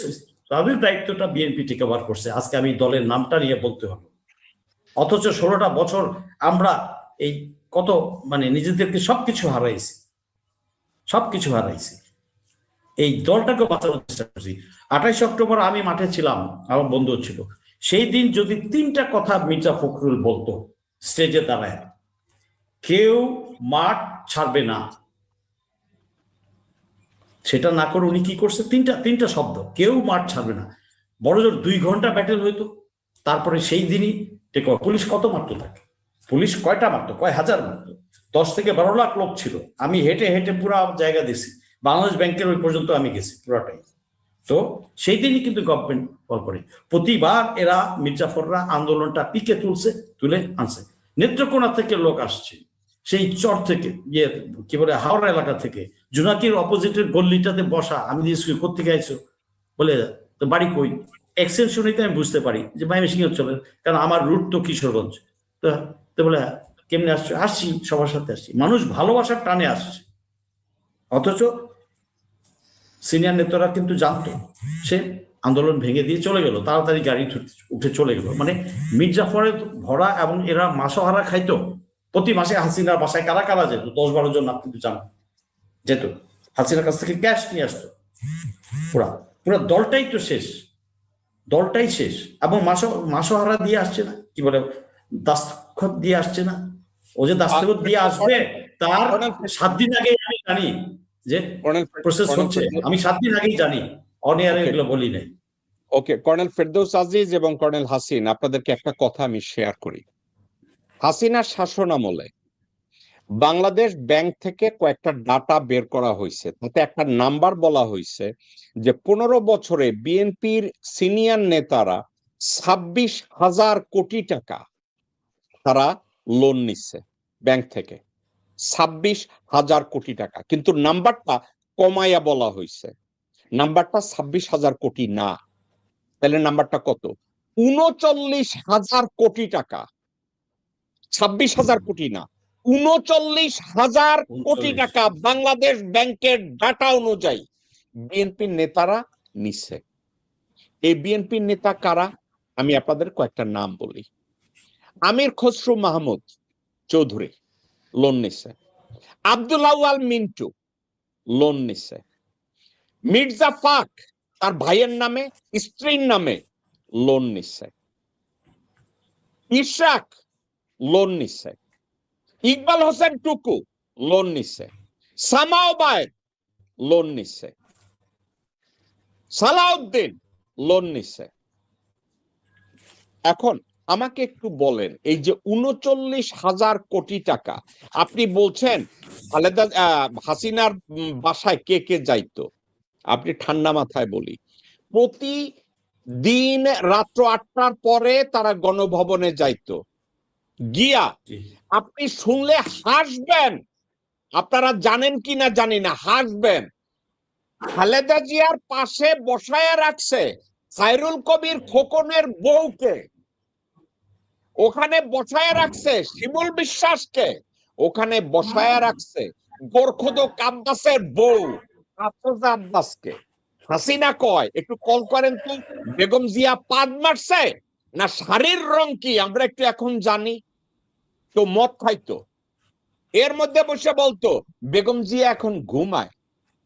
তাদের দায়িত্বটা বিএনপি টেক ওভার করছে। আজকে আমি দলের নামটা নিয়ে বলতে হলো, অথচ 16টা বছর আমরা এই কত নিজেদেরকে সবকিছু হারাইছি, এই দলটাকে বাঁচানোর চেষ্টা করছি। 28 অক্টোবর আমি মাঠে ছিলাম, আমার বন্ধু ছিল। সেই দিন যদি 3টা কথা মির্জা ফখরুল বলতো স্টেজে দাঁড়ায়, কেউ মাঠ ছাড়বে না, সেটা না করে উনি কি করছে, তিনটা শব্দ, কেউ মাঠ ছাড়বে না। বড় জোর 2 ঘন্টা ব্যাটেল হইতো, তারপরে সেই দিনই টেক ওভার। পুলিশ কত মারতো তাকে, পুলিশ কয়টা মারতো, কয় হাজার মারতো, 10 থেকে 12 লাখ লোক ছিল। আমি হেঁটে হেঁটে পুরো জায়গা দিছি, বাংলাদেশ ব্যাংকের ওই পর্যন্ত আমি গেছি পুরাটাই। তো সেই দিনই কিন্তু গভর্নমেন্ট কল করে। প্রতিবার এরা মির্জাফররা আন্দোলনটা পিকে তুলে আনছে। নেত্রকোনা থেকে লোক আসছে, সেই চর থেকে কি বলে হাওড়া এলাকা থেকে, জোনাকির অপোজিটের গল্লিটাতে বসা। আমি দিয়েছি কোথেকে আইছো বলে, তো বাড়ি কই, এক্সেন্ট শুনেই তো আমি বুঝতে পারি যে ময়মনসিংহ চলে, কারণ আমার রুট তো কিশোরগঞ্জ। তো বলে কেমনে আসছো, আসছি সবার সাথে আসছি। মানুষ ভালোবাসার টানে আসছে, অথচ সিনিয়র নেতারা কিন্তু জানতো। সে আন্দোলন ভেঙে দিয়ে চলে গেল, তাড়াতাড়ি গাড়ি উঠে চলে গেল। মানে মির্জাফরের ভরা, এবং এরা মাসহারা খাইতো। প্রতি মাসে হাসিনার বাসায় কারা কারা যেত, 10-12 জন আপনি তো জানেন, যেত হাসিনার কাছ থেকে ক্যাশ নিয়ে আসতো। পুরা দলটাই তো শেষ, দলটাই শেষ। এবং মাসহারা দিয়ে আসছে না, কি বলে দাস্তখত দিয়ে আসছে না। ও যে দাস্তখত দিয়ে আসবে তার 7 দিন আগে আমি জানি যে প্রসেস হচ্ছে, আমি 7 দিন আগেই জানি, অন এয়ারে এগুলো বলি নাই। ওকে, কর্নেল ফেরদৌস আজিজ এবং কর্নেল হাসিন, আপনাদেরকে একটা কথা আমি শেয়ার করি। হাসিনার শাসন আমলে বাংলাদেশ ব্যাংক থেকে কয়েকটা ডাটা বের করা হয়েছে, তাতে একটা নাম্বার বলা হয়েছে যে 15 বছরে বিএনপির সিনিয়র নেতারা 26,000 কোটি টাকা তারা লোন নিচ্ছে ব্যাংক থেকে, 26,000 কোটি টাকা। কিন্তু নাম্বারটা কমাইয়া বলা হয়েছে, নাম্বারটা 26,000 কোটি না। তাহলে নাম্বারটা কত? 39,000 কোটি টাকা। 26,000 কোটি না, 39,000 কোটি টাকা বাংলাদেশ ব্যাংকের ডাটা অনুযায়ী বিএনপির নেতারা নিচ্ছে। এই বিএনপির নেতা কারা? আমি আপনাদের কয়েকটা নাম বলি। আমির খসরু মাহমুদ চৌধুরী লোন নিচ্ছে, আব্দুল আউয়াল মিন্টু লোন নিচ্ছে, মির্জা ফাক তার ভাইয়ের নামে স্ত্রীর নামে লোন নিচ্ছে, ইশাক লোন নিচ্ছে, ইকবাল হোসেন টুকু লোন নিচ্ছে, সামাওবায় লোন নিচ্ছে, সালাউদ্দিন লোন নিচ্ছে। এখন আমাকে একটু বলেন, এই যে 39,000 কোটি টাকা আপনি বলছেন খালেদা হাসিনার বাসায় কে কে যাইতো, আপনি ঠান্ডা মাথায় বলি, প্রতিদিন রাত্র 8টার পরে তারা গণভবনে যাইতো। গিয়া আপনি শুনলে হাসবেন, আপনারা জানেন কি না জানি না, হাসবেন। খালেদা জিয়ার পাশে বসায় রাখছে খায়রুল কবির খোকনের বউকে, ওখানে বসায় রাখছে শিমুল বিশ্বাসকে, ওখানে বসায় রাখছে গোরখোদক আব্বাসের বউ আফরোজা আব্বাসকে। হাসিনা কয় একটু কল করেন তো, বেগম জিয়া পাদ মারছে না শাড়ির রং কি আমরা একটু এখন জানি। তো মদ খাইতো, এর মধ্যে বসে বলতো বেগম জিয়া এখন ঘুমায়।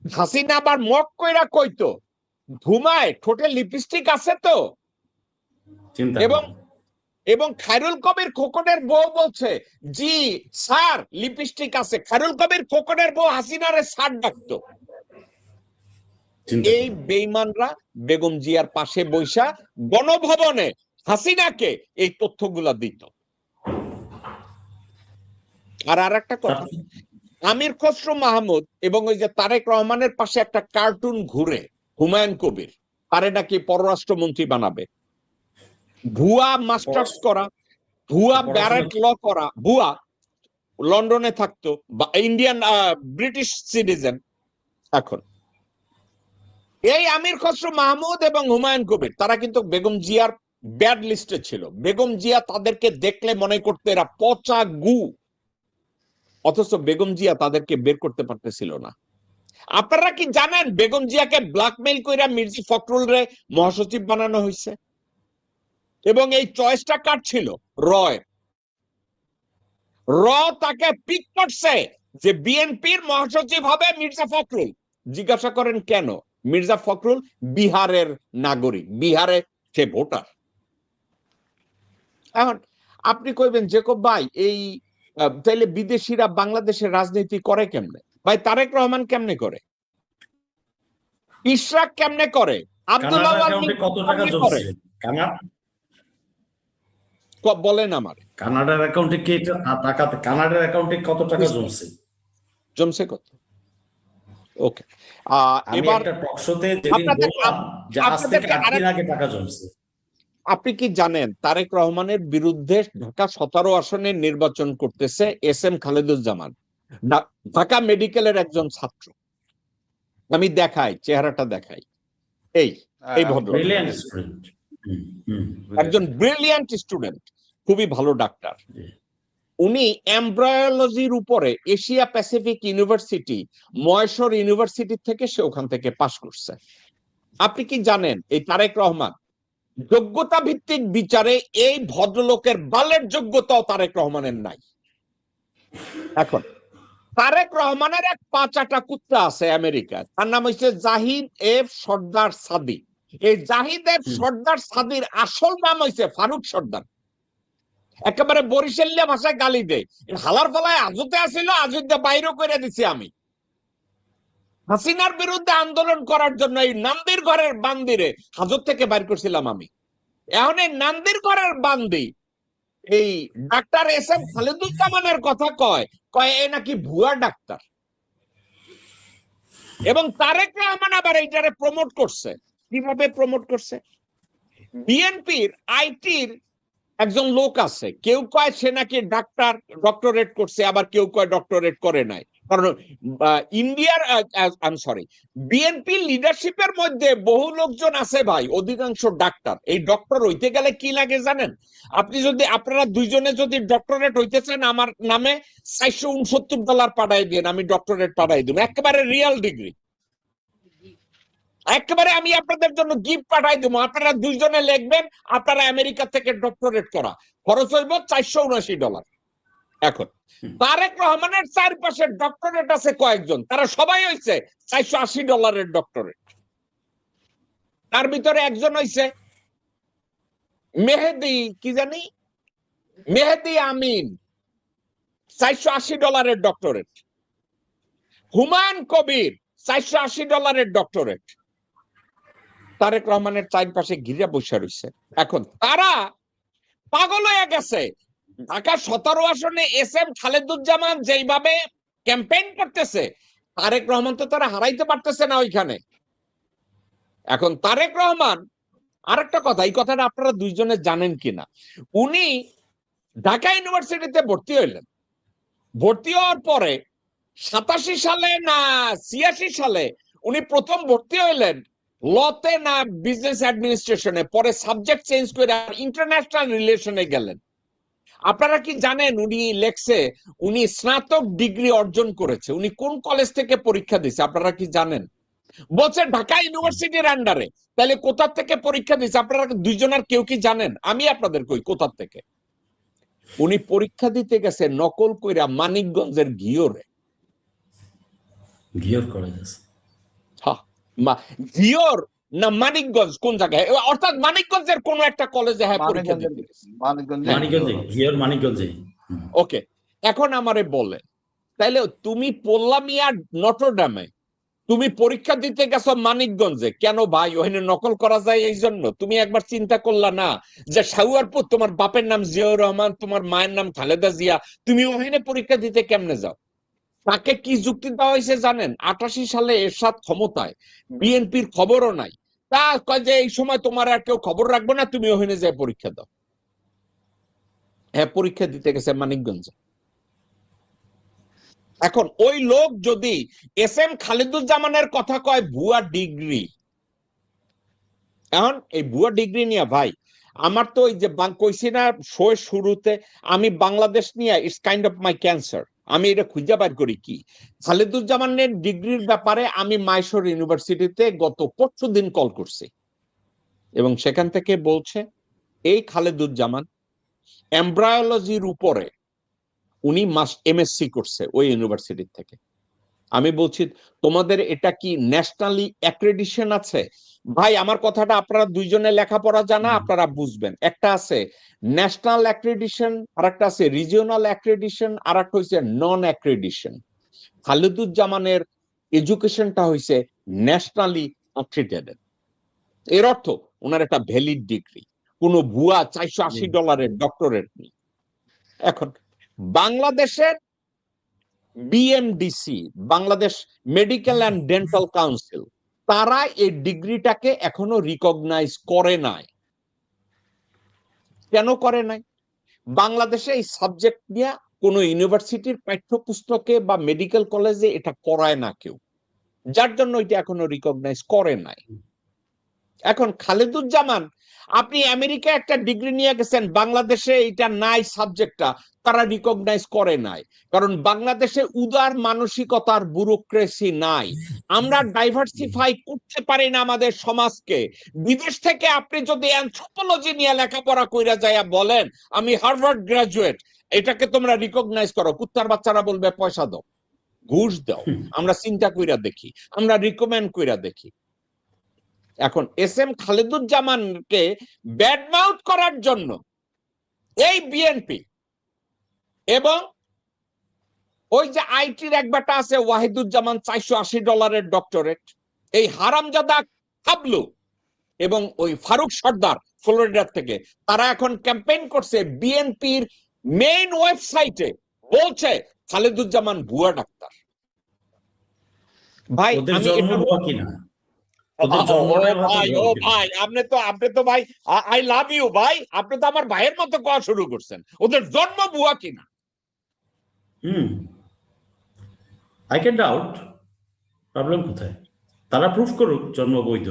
হাসিনা আবার মক কইরা কইতো ঘুমায়, ঠোঁটে লিপস্টিক আছে তো। এবং খায়রুল কবির খোকনের বউ বলছে জি স্যার লিপস্টিক আছে। খায়রুল কবির খোকনের বউ হাসিনারে স্যার ডাকতো। এই বেঈমানরা বেগম জিয়ার পাশে বৈশা গণভবনে হাসিনাকে এই তথ্যগুলা দিত। আর একটা কথা, আমির খসরু মাহমুদ এবং ওই যে তারেক রহমানের পাশে একটা কার্টুন ঘুরে, হুমায়ুন কবির, তারে নাকি পররাষ্ট্রমন্ত্রী বানাবে। ভুয়া মাস্টার্স করা, ভুয়া ব্যারেট ল করা, ভুয়া লন্ডনে থাকতো, বা ইন্ডিয়ান ব্রিটিশ সিটিজেন। এখন এই আমির খসরু মাহমুদ এবং হুমায়ুন কবির তারা কিন্তু বেগম জিয়ার ব্যাড লিস্টে ছিল। বেগম জিয়া তাদেরকে দেখলে মনে করতে এরা পচা গু, অথচ বেগম জিয়া তাদেরকে বের করতে পারতেছিল না। আপনারা কি জানেন বেগম জিয়াকে ব্ল্যাকমেইল কইরা মির্জা ফখরুল রে মহাসচিব বানানো হয়েছে? এবং এই চয়েসটা কার ছিল? র তাকে পিক করছে যে বিএনপির মহাসচিব হবে মির্জা ফখরুল। জিজ্ঞাসা করেন কেন? মির্জা ফখরুল বিহারের নাগরিক, বিহারে সে ভোটার। এখন আপনি কইবেন জেকব ভাই এই তাইলে বিদেশিরা বাংলাদেশের রাজনীতি করে কেমনে ভাই? তারেক রহমান কেমনে করে? ইশরাক কেমনে করে? আব্দুল্লাহ কানাডার অ্যাকাউন্টে কত টাকা জমছে? বলেন আমার কানাডার অ্যাকাউন্টে কি টাকা, কানাডার অ্যাকাউন্টে কত টাকা জমছে? জমছে কত? ওকে, আমি এবার একটা টক শোতে যেদিন বললাম যে আজ থেকে 8 দিন আগে টাকা জমছে। আপনি কি জানেন তারেক রহমানের বিরুদ্ধে ঢাকা 17 আসনের নির্বাচন করতেছে এস এম খালেদুজ্জামান, ঢাকা মেডিকেলের একজন ছাত্র। আমি দেখাই, চেহারাটা দেখাই, এই ভদ্র ব্রিলিয়ান্ট স্টুডেন্ট, একজন ব্রিলিয়ান্ট স্টুডেন্ট, খুবই ভালো ডাক্তার। উনি এমব্রায়োলজির উপরে Asia Pacific university, Maheshwar university থেকে সে ওখান থেকে পাশ করছে। আপনি কি জানেন এই তারেক রহমান যোগ্যতা ভিত্তিক বিচারে এই ভদ্রলোকের বালের যোগ্যতাও তারেক রহমানের নাই। এখন তারেক রহমানের এক পাঁচাটা কুত্তা আছে আমেরিকায়, তার নাম হচ্ছে জাহিদ এফ সর্দার সাদি। এই জাহিদ এফ সর্দার সাদির আসল নাম হচ্ছে ফারুক সর্দার। একেবারে বরিশালিয়া ভাষায় গালি দেয়, হালার ফলায় আজতে আসিল, আজুতে বাইরে করে দিছি আমি। হাসিনার বিরুদ্ধে আন্দোলন করার জন্য এই নান্দির ঘরের বান্দিরে হাজত থেকে বাইর করছিলাম আমি। এখন এই নান্দির ঘরের বান্দি এই ডাক্তার এস এম খালেদুজ্জামানের কথা কয় এ নাকি ভুয়া ডাক্তার। এবং তারেক রহমান আবার এইটারে প্রমোট করছে। কিভাবে প্রমোট করছে? বিএনপির আইটির একজন লোক আছে, কেউ কয় সে নাকি ডক্টরেট করছে, আবার কেউ কয় ডক্টরেট করে নাই। কারণ ইন্ডিয়ার বিএনপি লিডারশিপের মধ্যে বহু লোকজন আছে ভাই, অধিকাংশ ডাক্তার। এই ডক্টর হইতে গেলে কি লাগে জানেন? আপনারা দুইজনে যদি ডক্টরেট হইতে চান, আমার নামে $469 পাঠাই দিন, আমি ডক্টরেট পাঠাই দিব, একেবারে রিয়াল ডিগ্রি, একেবারে আমি আপনাদের জন্য গিফট পাঠাই দেবো। আপনারা দুইজনে লিখবেন আপনারা আমেরিকা থেকে ডক্টরেট করা, খরচ হইব $479। এখন তারেক রহমানের চারপাশে ডক্টরেট আছে কয়েকজন, তারা সবাই হইছে $480 ডক্টরেট। তার ভিতরে একজন হইছে মেহেদি, কি জানি, মেহেদি আমিন, $480 ডক্টরেট। হুমায়ুন কবির $480 ডক্টরেট। তারেক রহমানের চারপাশে ঘিরে বসে রয়েছে। এখন তারা পাগল হয়ে গেছে। ঢাকা 17 আসনে এস এম খালেদুজ্জামান যেইভাবে ক্যাম্পেইন করতেছে, তারেক রহমান তো তারা হারাইতে পারতেছে না ওইখানে। এখন তারেক রহমান, আরেকটা কথা, এই কথাটা আপনারা দুইজনে জানেন কিনা, উনি ঢাকা ইউনিভার্সিটিতে ভর্তি হইলেন। ভর্তি হওয়ার পরে 87 সালে না 86 সালে উনি প্রথম ভর্তি হইলেন লতে না বিজনেস অ্যাডমিনিস্ট্রেশনে, পরে সাবজেক্ট চেঞ্জ করে ইন্টারন্যাশনাল রিলেশনে গেলেন। আপনারা কি জানেন উনি লেখছে উনি স্নাতক ডিগ্রি অর্জন করেছে? উনি কোন কলেজ থেকে পরীক্ষা দিয়েছে আপনারা কি জানেন? বলছে ঢাকা ইউনিভার্সিটির আন্ডারে। তাহলে কোথা থেকে পরীক্ষা দিয়েছে আপনারা দুইজনের কেউ কি জানেন? আমি আপনাদের কই কোথা থেকে। উনি পরীক্ষা দিতে গেছে নকল কইরা মানিকগঞ্জের ঘিওরে। ঘিওর কলেজ, ঘিওর না মানিকগঞ্জ, কোন জায়গায়? অর্থাৎ মানিকগঞ্জের কোন একটা কলেজে পরীক্ষা দিতে গেছে। মানিকগঞ্জে, ঘিওর মানিকগঞ্জে। ওকে, এখন আমারে বলে তাইলে তুমি পড়লা মিয়া নটরডামে, তুমি পরীক্ষা দিতে গেছো মানিকগঞ্জে, কেন ভাই ওখানে নকল করা যায় এই জন্য? তুমি একবার চিন্তা করলা না যে শাহুয়ারপুর তোমার বাপের নাম জিয়াউর রহমান, তোমার মায়ের নাম খালেদা জিয়া, তুমি ওখানে পরীক্ষা দিতে কেমনে যাও? তাকে কি যুক্তি দেওয়া হয়েছে জানেন? 88 সালে এরশাদ ক্ষমতায়, বিএনপির খবরও নাই, তা কয় যে এই সময় তোমার আর কেউ খবর রাখবো না, তুমি ওখানে যাই পরীক্ষা দাও। হ্যাঁ, পরীক্ষা দিতে গেছে মানিকগঞ্জে। এখন ওই লোক যদি এস এম খালেদুজ্জামানের কথা কয় ভুয়া ডিগ্রি, এখন এই ভুয়া ডিগ্রি নিয়ে ভাই আমার তো ওই যে কইছি না শোয়ের শুরুতে, আমি বাংলাদেশ নিয়ে it's kind of my cancer. আমি এটা খুঁজে বের করি কি খালেদুজ্জামানের ডিগ্রির ব্যাপারে আমি মহেশ্বর ইউনিভার্সিটিতে গত পরশুদিন কল করছি, এবং সেখান থেকে বলছে এই খালেদুজ্জামান এমব্রায়োলজির উপরে উনি এমএসসি করছে ওই ইউনিভার্সিটি থেকে। আমি বলছি তোমাদের এটা কি ন্যাশনালি অ্যাক্রেডিশন আছে? ভাই আমার কথাটা আপনারা দুইজনে লেখাপড়া জানা, আপনারা বুঝবেন। একটা আছে ন্যাশনাল অ্যাক্রেডিশন, আর একটা আছে রিজিওনাল অ্যাক্রেডিশন, আর একটা হচ্ছে নন অ্যাক্রেডিশন। খালেদুজ্জামানের এডুকেশনটা হয়েছে ন্যাশনালি অ্যাক্রেডিটেড। এর অর্থ ওনার একটা ভ্যালিড ডিগ্রি, কোনো ভুয়া $480 ডক্টরেট নেই। এখন বাংলাদেশের BMDC, Bangladesh medical and dental council, তারা এই ডিগ্রিটাকে এখনো রিকগনাইজ করে নাই। কেন করে নাই? বাংলাদেশে এই সাবজেক্ট নিয়ে কোন ইউনিভার্সিটির পাঠ্যপুস্তকে বা মেডিকেল কলেজে এটা করায় না কেউ, যার জন্য এটা এখনো রিকগনাইজ করে নাই। এখন খালেদুজ্জামান, আপনি আমেরিকা একটা ডিগ্রি নিয়ে গেছেন, বাংলাদেশে এটা নাই, সাবজেক্টটা তারা রিকগনাইজ করে নাই, কারণ বাংলাদেশে উদার মানসিকতার ব্যুরোক্রেসি নাই। আমরা ডাইভার্সিফাই করতে পারি না আমাদের সমাজকে। বিদেশ থেকে আপনি যদি অ্যানথ্রোপোলজি নিয়ে লেখাপড়া কইরা যাইয়া বলেন আমি হার্ভার্ড গ্রাজুয়েট, এটাকে তোমরা রিকগনাইজ করো, কুত্তার বাচ্চারা বলবে পয়সা দাও, ঘুষ দাও। আমরা চিন্তা কইরা দেখি, আমরা রিকমেন্ড কইরা দেখি। এখন এস এম খালেদুজ্জামানকে ব্যাডমাউথ করার জন্য এই বিএনপি এবং ওই যে আইটির এক বেটা আছে ওয়াহিদুজ্জামান, $480 ডক্টরেট, এই হারামজাদা হাবলু এবং ওই ফারুক সর্দার ফ্লোরিডার থেকে, তারা এখন ক্যাম্পেইন করছে বিএনপির মেইন ওয়েবসাইটে, বলছে খালেদুজ্জামান ভুয়া ডাক্তার। ভাই আমি আপনি তো ভাই আই লাভ ইউ ভাই, আপনি তো আমার ভাইয়ের মতো কোয়া শুরু করছেন, ওদের জন্ম ভুয়া কিনা। আই ক্যান ডাউট, প্রবলেম কোথায়? তারা প্রুফ করুক জন্ম বৈধ।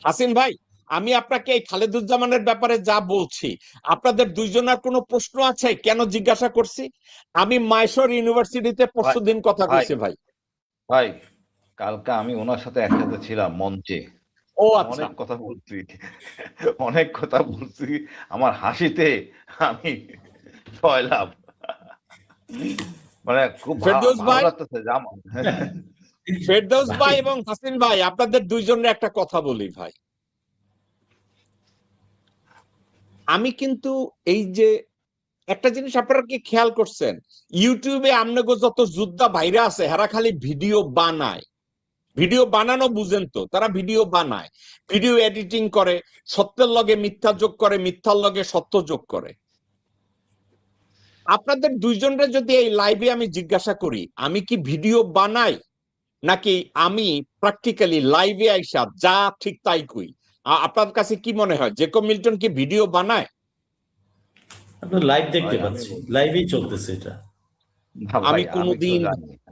হাসিন ভাই, আমি আপনাকে এই খালেদুজ্জামানের ব্যাপারে যা বলছি, আপনাদের দুইজনের কোনো প্রশ্ন আছে? কেন জিজ্ঞাসা করছি? আমি মাইশোর ইউনিভার্সিটিতে পরশুদিন কথা কইছি ভাই। ভাই কালকে আমি ওনার সাথে একসাথে ছিলাম মঞ্চে। ও আচ্ছা, অনেক কথা বলছি, আমার হাসিতে আমি সয়লাভ, মানে খুব ভালো লাগতেছে। ফেরদৌস ভাই এবং হাসিন ভাই, আপনাদের দুইজনের একটা কথা বলি ভাই। আমি কিন্তু এই যে একটা জিনিস আপনারা কি খেয়াল করছেন, ইউটিউবে আমনেগো যত যোদ্ধা ভাইরা আছে, হেরা খালি ভিডিও বানায়। ভিডিও বানানো বুঝেন তো, তারা ভিডিও বানায়, ভিডিও এডিটিং করে, সত্যের লগে মিথ্যা যোগ করে, মিথ্যার লগে সত্য যোগ করে। আপনাদের দুইজনের যদি এই লাইভে আমি জিজ্ঞাসা করি আমি কি ভিডিও বানাই, নাকি আমি প্র্যাকটিক্যালি লাইভে আইসা যা ঠিক তাই কই, আপনার কাছে কি মনে হয় জেকব মিল্টন কি ভিডিও বানায়? আপনার লাইভ দেখতে পাচ্ছি, লাইভেই চলতেছে এটা। আমি কোনদিন,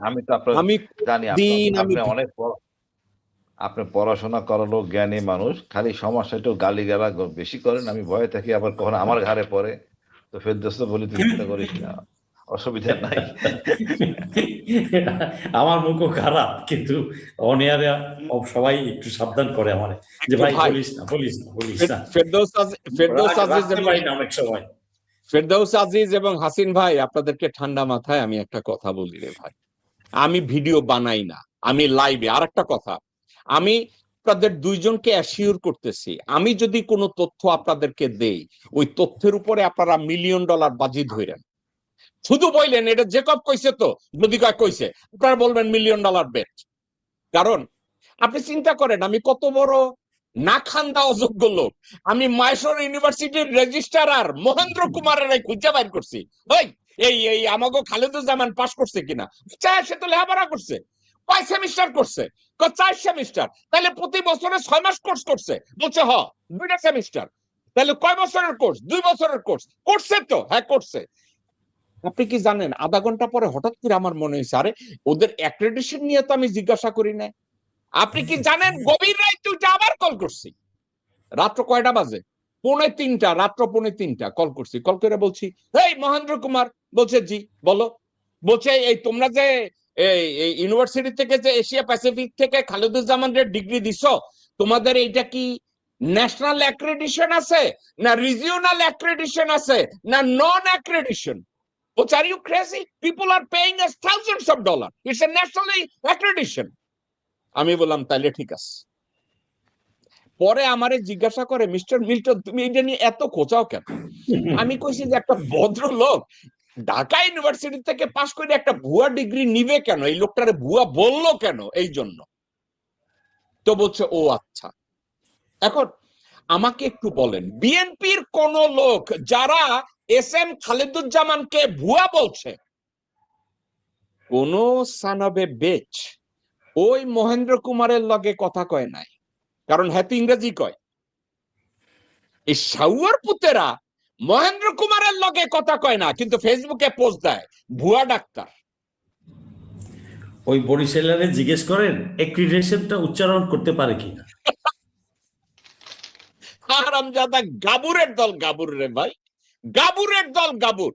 আমি তো আপনার জানি আপনি অনেক আপনি পড়াশোনা করালো জ্ঞানী মানুষ, খালি সমস্যা একটু গালিগালা বেশি করেন, আমি ভয়ে থাকি আবার কখন আমার ঘাড়ে পড়ে, তো ফেরদৌস বলি তুই চিন্তা করিস না, অসুবিধা নাই। আমার মুখও খারাপ, কিন্তু অনিয়ারে সবাই একটু সাবধান করে আমারে যে ভাই বলিস না, বলিস না, বলিস না। ফেরদৌস আজিজ এবং হাসিন ভাই, আপনাদেরকে ঠান্ডা মাথায় আমি একটা কথা বলি রে ভাই, আমি ভিডিও বানাই না, আমি লাইভে। আর একটা কথা, আমি আপনাদের দুইজনকে অ্যাসিওর করতেছি, আমি যদি কোনো তথ্য আপনাদেরকে দেই, ওই তথ্যের উপরে আপনারা $1 মিলিয়ন বাজি ধরেন। শুধু বললেন এটা জেকব কইছে, তো যদি কইছে আপনারা বলবেন $1 মিলিয়ন বেট। কারণ আপনি চিন্তা করেন আমি কত বড় না খান্দা অযোগ্য লোক। আমি মাইশোর ইউনিভার্সিটির রেজিস্ট্রার মহেন্দ্র কুমারের খুঁজে বাইর করছি, ওই এই আমাকে খালেদুজ্জামান পাস করছে কিনা, চায় সে তো লেখাপড়া করছে, কয় সেমিস্টার করছে, 4 সেমিস্টার, তাহলে প্রতি বছরে 6 মাস কোর্স করছে, বলছে 2টা সেমিস্টার, তাহলে কয় বছরের কোর্স? 2 বছরের কোর্স করছে তো, হ্যাঁ করছে। আপনি কি জানেন আধা ঘন্টা পরে হঠাৎ করে আমার মনে হয়েছে আরে ওদের অ্যাক্রেডিটেশন নিয়ে তো আমি জিজ্ঞাসা করি না। আপনি কি জানেন গভীর রাত 2টা আবার কল করছি, রাত্র কয়টা বাজে? 2:30, রাত্র 2:30 কল করছি। কল করে বলছি এই মহেন্দ্র কুমার, বলছে জি বলো। বলছে এই তোমরা যে এই ইউনিভার্সিটি থেকে যে এশিয়া প্যাসিফিক থেকে খালেদুজ্জামানের ডিগ্রি দিছো, তোমাদের এইটা কি ন্যাশনাল অ্যাক্রেডিটেশন আছে, না রিজিওনাল অ্যাক্রেডিটেশন আছে, না নন অ্যাক্রেডিটেশন? বলছে are you crazy, people are paying us thousands of dollar, it's a national accreditation. আমি বললাম তাইলে ঠিক আছে। পরে আমারে জিজ্ঞাসা করে, মিস্টার মিল্টন তুমি এটা নিয়ে এত খোঁচাও কেন? আমি কইছি যে একটা ভদ্রলোক ঢাকা ইউনিভার্সিটি থেকে পাশ করে একটা ভুয়া ডিগ্রি নিবে কেন, এই লোকটারে ভুয়া বললো কেন, এই জন্য। তো বলছে ও আচ্ছা। এখন আমাকে একটু বলেন, বিএনপির কোন লোক যারা এস এম খালেদুজ্জামানকে ভুয়া বলছে, কোন সানবে বেচ ওই মহেন্দ্র কুমারের লগে কথা কয় নাই, কারণ হ্যাঁ তো ইংরেজি কয়। এই সাউয়ার পুতেরা মহেন্দ্র কুমারের লগে কথা কয় না, কিন্তু ফেসবুকে পোস্ট দেয় ভুয়া ডাক্তার। ওই বরিশালের জিজ্ঞেস করেন অ্যাক্রিডিটেশনটা উচ্চারণ করতে পারে কিনা। হারামজাদা গাবুরের দল গাবুর রে ভাই, গাবুরের দল গাবুর।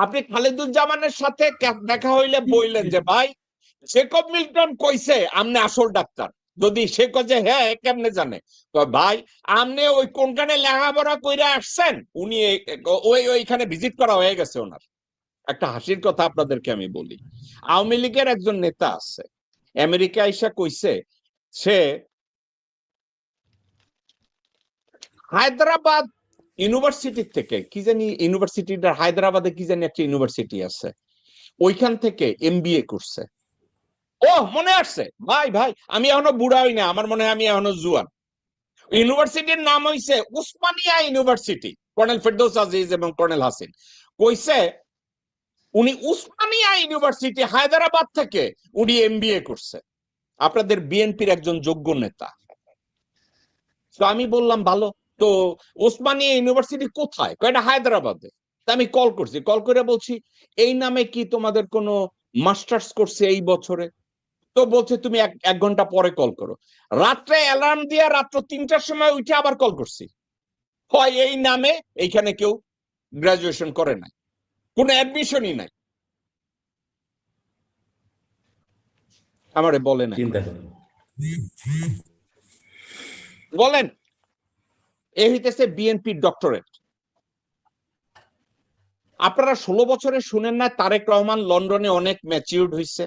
আপনি খালেদুজ্জামানের সাথে দেখা হইলে বললেন যে ভাই জেকব মিল্টন কইছে আমনে আসল ডাক্তার, যদি সে কয়ে হ্যাঁ কেমনে জানে, ভাই আমনে ওই কোনখানে লেখাপড়া কইরা আসছেন, উনি ওইখানে ভিজিট করা হয়ে গেছে ওনার। একটা হাসির কথা আপনাদেরকে আমি বলি, আওয়ামী লীগের একজন নেতা আছে আমেরিকা আইসা কইছে সে হায়দ্রাবাদ ইউনিভার্সিটি থেকে, কি জানি ইউনিভার্সিটিটা হায়দ্রাবাদে কি জানি একটা ইউনিভার্সিটি আছে, ওইখান থেকে এমবিএ করছে। ও মনে আসছে ভাই, ভাই আমি এখনো বুড়া হই না, আমার মনে হয় আমি এখনো জুয়ান। ইউনিভার্সিটির নাম হইছে উসমানিয়া ইউনিভার্সিটি, কর্নেল ফেরদৌস আজিজ এবং কর্নেল হাসিন কইছে উনি উসমানিয়া ইউনিভার্সিটি হায়দ্রাবাদ থেকে উনি এমবিএ করছে, আপনাদের বিএনপির একজন যোগ্য নেতা। তো আমি বললাম ভালো, তো ওসমানিয়া ইউনিভার্সিটি কোথায়? কয়টা হায়দ্রাবাদে। তা আমি কল করছি, কল করে বলছি এই নামে কি তোমাদের কোনো মাস্টার্স করছে এই বছরে? তো বলছে তুমি এক ঘন্টা পরে কল করো। রাত্রে অ্যালার্ম দিয়ে রাত্র 3টার সময় উঠে আবার কল করছি, হয় এই নামে এইখানে কেউ গ্রাজুয়েশন করে নাই, কোনো অ্যাডমিশনই নাই। আমারে বলে না, বলেন এ হইতেছে বিএনপির ডক্টরেট। আপনারা 16 বছরে শুনেন না তারেক রহমান লন্ডনে অনেক ম্যাচিউরড হয়েছে,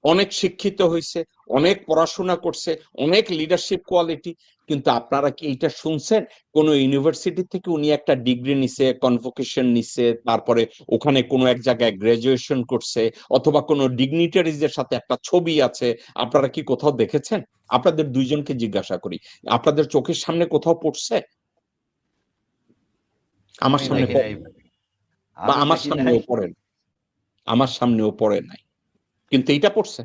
অনেক শিক্ষিত হয়েছে, অনেক পড়াশোনা করছে, অনেক লিডারশিপ কোয়ালিটি, কিন্তু আপনারা কি এটা শুনছেন কোন ইউনিভার্সিটি থেকে উনি একটা ডিগ্রি নিছে, কনভোকেশন নিছে, তারপরে ওখানে কোনো এক জায়গায় গ্রাজুয়েশন করছে, অথবা কোনো ডিগনিটারিজের সাথে একটা ছবি আছে? আপনারা কি কোথাও দেখেছেন? আপনাদের দুইজনকে জিজ্ঞাসা করি, আপনাদের চোখের সামনে কোথাও পড়ছে? আমার সামনে বা আমার সামনেও পড়ে, আমার সামনেও পড়ে নাই, কিন্তু এইটা পড়ছে।